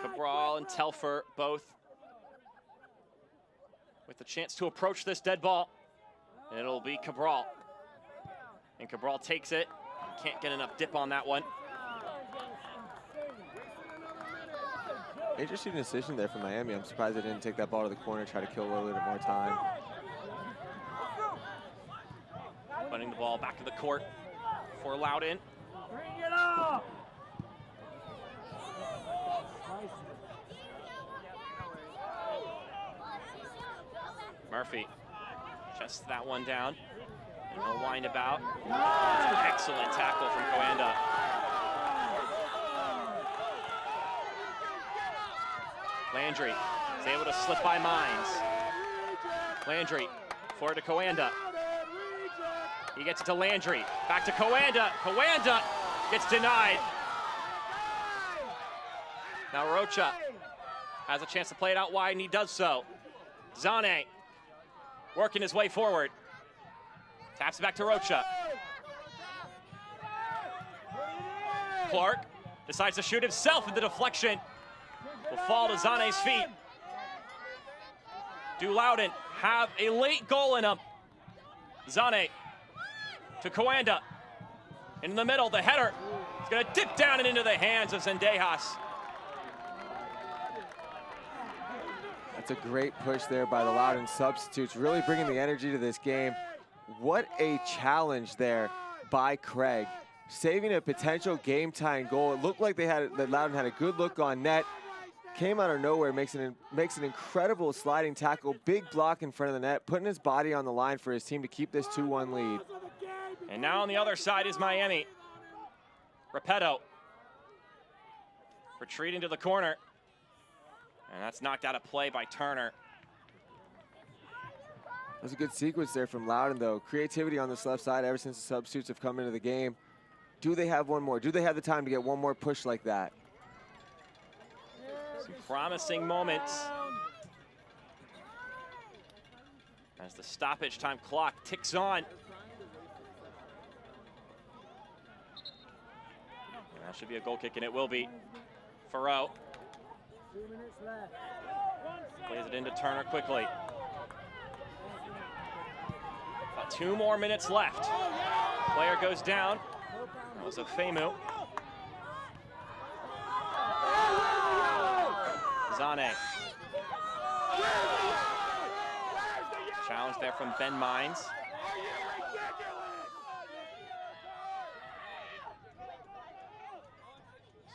Cabral and Telfer both with the chance to approach this dead ball. It'll be Cabral. And Cabral takes it. Can't get enough dip on that one. Interesting decision there from Miami. I'm surprised they didn't take that ball to the corner, try to kill a little bit more time. Putting the ball back to the court for Loudoun. Bring it up! Murphy chests that one down. And he'll wind about. Excellent tackle from Coanda. Landry is able to slip by Mines. Landry forward to Coanda. He gets it to Landry. Back to Coanda. Coanda gets denied. Now Rocha has a chance to play it out wide, and he does so. Zane working his way forward. Taps it back to Rocha. Clark decides to shoot himself, and the deflection will fall to Zane's feet. Do Loudoun have a late goal in him? Zane to Coanda. In the middle, the header is going to dip down and into the hands of Zendejas. That's a great push there by the Loudoun substitutes, really bringing the energy to this game. What a challenge there by Craig, saving a potential game-tying goal. It looked like that Loudoun had a good look on net. Came out of nowhere, makes an incredible sliding tackle, big block in front of the net, putting his body on the line for his team to keep this 2-1 lead. And now on the other side is Miami. Repetto retreating to the corner. And that's knocked out of play by Turner. That was a good sequence there from Loudoun, though. Creativity on this left side ever since the substitutes have come into the game. Do they have one more? Do they have the time to get one more push like that? Some promising moments as the stoppage time clock ticks on. And that should be a goal kick, and it will be. Farrow plays it into Turner quickly. About 2 more minutes left. Player goes down. That was a Famu. Zane. Challenge there from Ben Mines.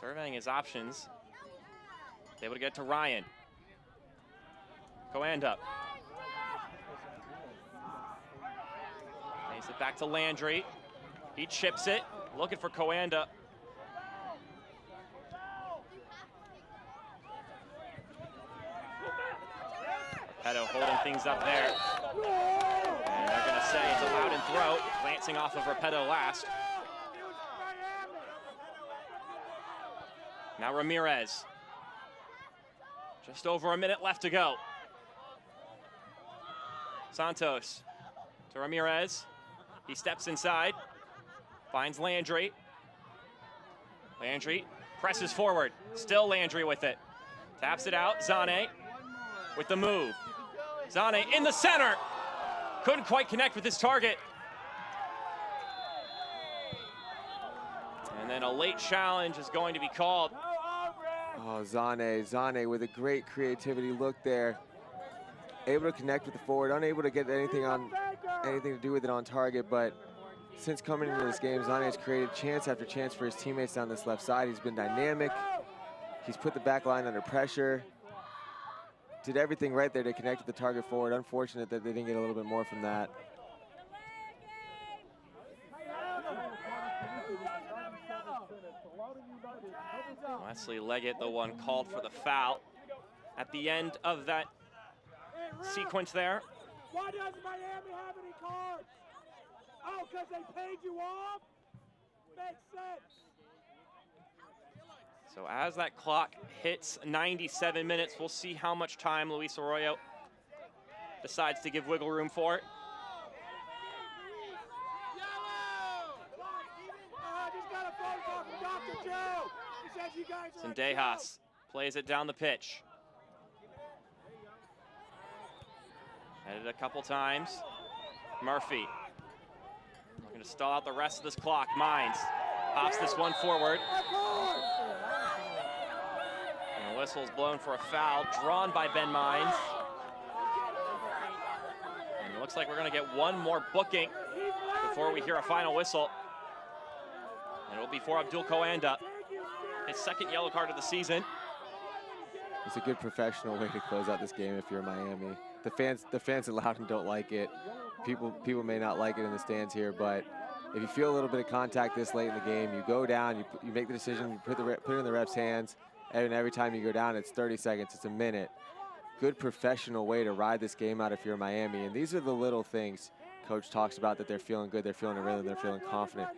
Surveying his options. Able to get to Ryan. Coanda. Plays it back to Landry. He chips it, looking for Coanda. Repetto holding things up there. And they're going to say it's a Loudoun throw, glancing off of Repetto last. Now Ramirez. Just over a minute left to go. Santos to Ramirez. He steps inside, finds Landry. Landry presses forward, still Landry with it. Taps it out, Zane with the move. Zane in the center. Couldn't quite connect with his target. And then a late challenge is going to be called. Oh, Zane with a great creativity look there. Able to connect with the forward, unable to get anything to do with it on target, but since coming into this game, Zane has created chance after chance for his teammates down this left side. He's been dynamic. He's put the back line under pressure. Did everything right there to connect with the target forward. Unfortunate that they didn't get a little bit more from that. Wesley Leggett, the one called for the foul at the end of that sequence there. Why doesn't Miami have any cards? Oh, because they paid you off? Makes sense. So as that clock hits 97 minutes, we'll see how much time Luis Arroyo decides to give wiggle room for it. Zendejas plays it down the pitch. Headed a couple times. Murphy looking to stall out the rest of this clock. Mines pops this one forward. And the whistle's blown for a foul drawn by Ben Mines. And it looks like we're going to get one more booking before we hear a final whistle. And it'll be for Abdul Coanda, his second yellow card of the season. It's a good professional way to close out this game if you're Miami. The fans at Loudoun don't like it. People may not like it in the stands here, but if you feel a little bit of contact this late in the game, you go down, you make the decision, you put it in the ref's hands, and every time you go down, it's 30 seconds, it's a minute. Good professional way to ride this game out if you're Miami, and these are the little things Coach talks about, that they're feeling good, they're feeling a rhythm, they're feeling confident.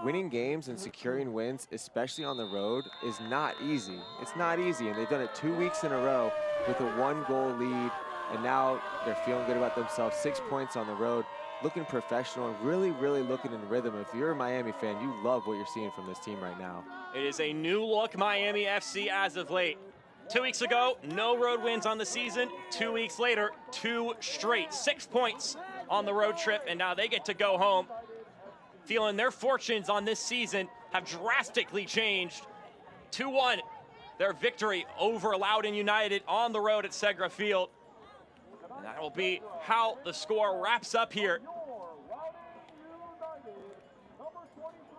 Winning games and securing wins, especially on the road, is not easy. It's not easy, and they've done it 2 weeks in a row with a 1-goal lead, and now they're feeling good about themselves. 6 points on the road, looking professional, and really, really looking in rhythm. If you're a Miami fan, you love what you're seeing from this team right now. It is a new look Miami FC as of late. 2 weeks ago, no road wins on the season. 2 weeks later, 2 straight. 6 points on the road trip, and now they get to go home feeling their fortunes on this season have drastically changed. 2-1, their victory over Loudoun United on the road at Segra Field. And that will be how the score wraps up here.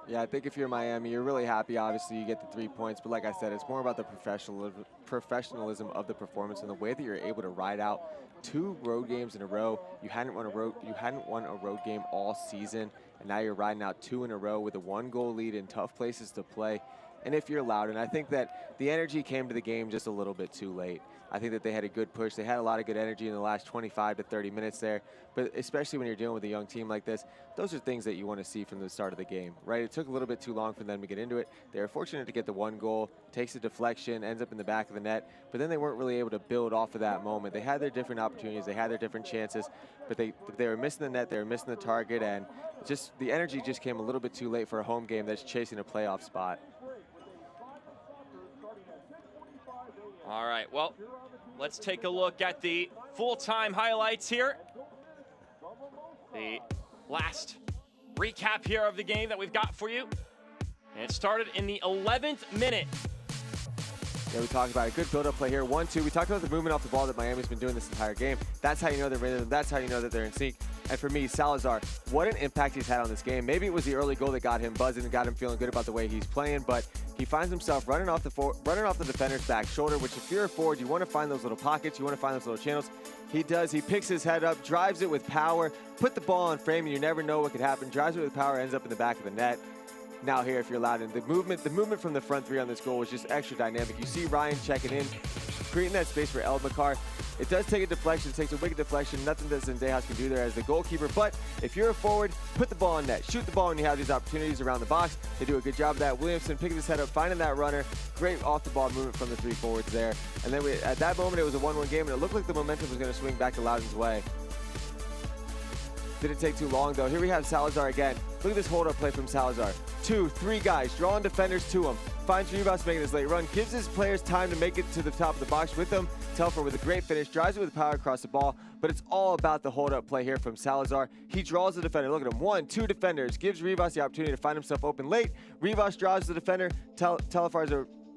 Yeah, I think if you're Miami, you're really happy. Obviously, you get the 3 points, but like I said, it's more about the professionalism of the performance and the way that you're able to ride out 2 road games in a row. You hadn't won a road game all season, and now you're riding out 2 in a row with a 1-goal lead in tough places to play. And if you're Loudoun, I think that the energy came to the game just a little bit too late. I think that they had a good push. They had a lot of good energy in the last 25 to 30 minutes there. But especially when you're dealing with a young team like this, those are things that you want to see from the start of the game, right? It took a little bit too long for them to get into it. They were fortunate to get the 1 goal, takes a deflection, ends up in the back of the net, but then they weren't really able to build off of that moment. They had their different opportunities, they had their different chances, but they were missing the net, they were missing the target, and just the energy just came a little bit too late for a home game that's chasing a playoff spot. All right, well, let's take a look at the full-time highlights here. The last recap here of the game that we've got for you. And it started in the 11th minute. Yeah, we talked about a good build-up play here. 1-2. We talked about the movement off the ball that Miami's been doing this entire game. That's how you know they're rhythm. That's how you know that they're in sync. And for me, Salazar, what an impact he's had on this game. Maybe it was the early goal that got him buzzing and got him feeling good about the way he's playing, but he finds himself running off the defender's back shoulder, which if you're a forward, you want to find those little pockets, you want to find those little channels. He does. He picks his head up, drives it with power, put the ball on frame, and you never know what could happen. Drives it with power, ends up in the back of the net. Now here, if you're Loudoun, the movement from the front 3 on this goal was just extra dynamic. You see Ryan checking in, creating that space for Elbakar. It does take a deflection. It takes a wicked deflection. Nothing that Zendejas can do there as the goalkeeper. But if you're a forward, put the ball in net. Shoot the ball when you have these opportunities around the box. They do a good job of that. Williamson picking his head up, finding that runner. Great off-the-ball movement from the three forwards there. And then at that moment, it was a 1-1 game, and it looked like the momentum was going to swing back to Loudoun's way. Didn't take too long, though. Here we have Salazar again. Look at this hold-up play from Salazar. 2, 3 guys, drawing defenders to him. Finds Rivas making his late run. Gives his players time to make it to the top of the box with them. Telfer with a great finish. Drives it with power across the ball. But it's all about the hold-up play here from Salazar. He draws the defender. Look at him. 1, 2 defenders. Gives Rivas the opportunity to find himself open late. Rivas draws the defender. Telfer is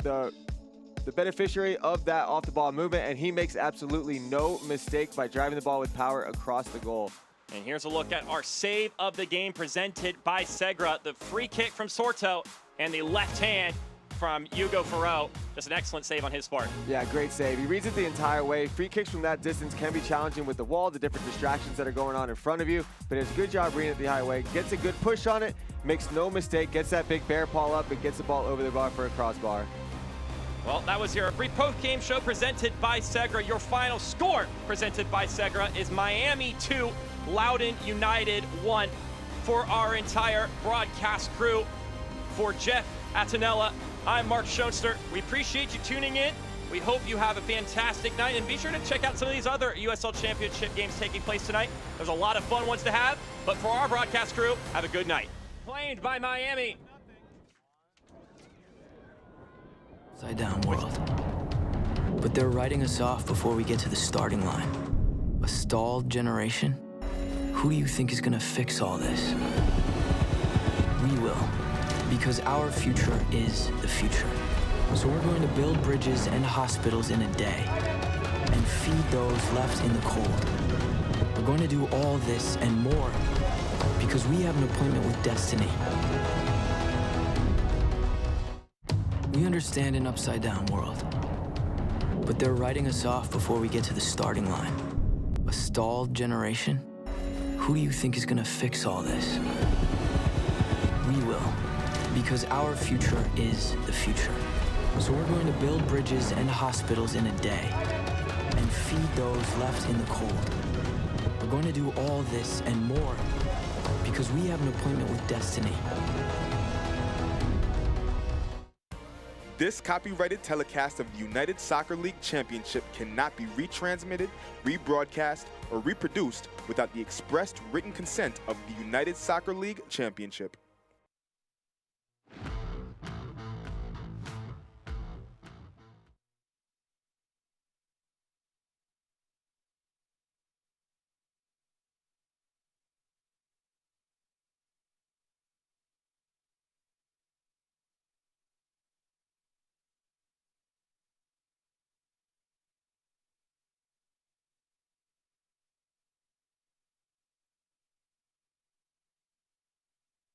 the beneficiary of that off-the-ball movement, and he makes absolutely no mistake by driving the ball with power across the goal. And here's a look at our save of the game presented by Segra. The free kick from Sorto and the left hand from Hugo Ferro. Just an excellent save on his part. Yeah, great save. He reads it the entire way. Free kicks from that distance can be challenging with the wall, the different distractions that are going on in front of you. But it's a good job reading it the highway. Gets a good push on it, makes no mistake, gets that big bear paw up, and gets the ball over the bar for a crossbar. Well, that was your brief post-game show presented by Segra. Your final score presented by Segra is Miami 2, Loudoun United 1. For our entire broadcast crew, for Jeff Attanella, I'm Mark Schoenster. We appreciate you tuning in. We hope you have a fantastic night, and be sure to check out some of these other USL Championship games taking place tonight. There's a lot of fun ones to have, but for our broadcast crew, have a good night. Claimed by Miami. Upside down world. But they're writing us off before we get to the starting line. A stalled generation? Who do you think is gonna fix all this? We will, because our future is the future. So we're going to build bridges and hospitals in a day and feed those left in the cold. We're going to do all this and more because we have an appointment with destiny. We understand an upside-down world, but they're writing us off before we get to the starting line. A stalled generation? Who do you think is gonna fix all this? We will, because our future is the future. So we're going to build bridges and hospitals in a day and feed those left in the cold. We're going to do all this and more because we have an appointment with destiny. This copyrighted telecast of the United Soccer League Championship cannot be retransmitted, rebroadcast, or reproduced without the expressed written consent of the United Soccer League Championship.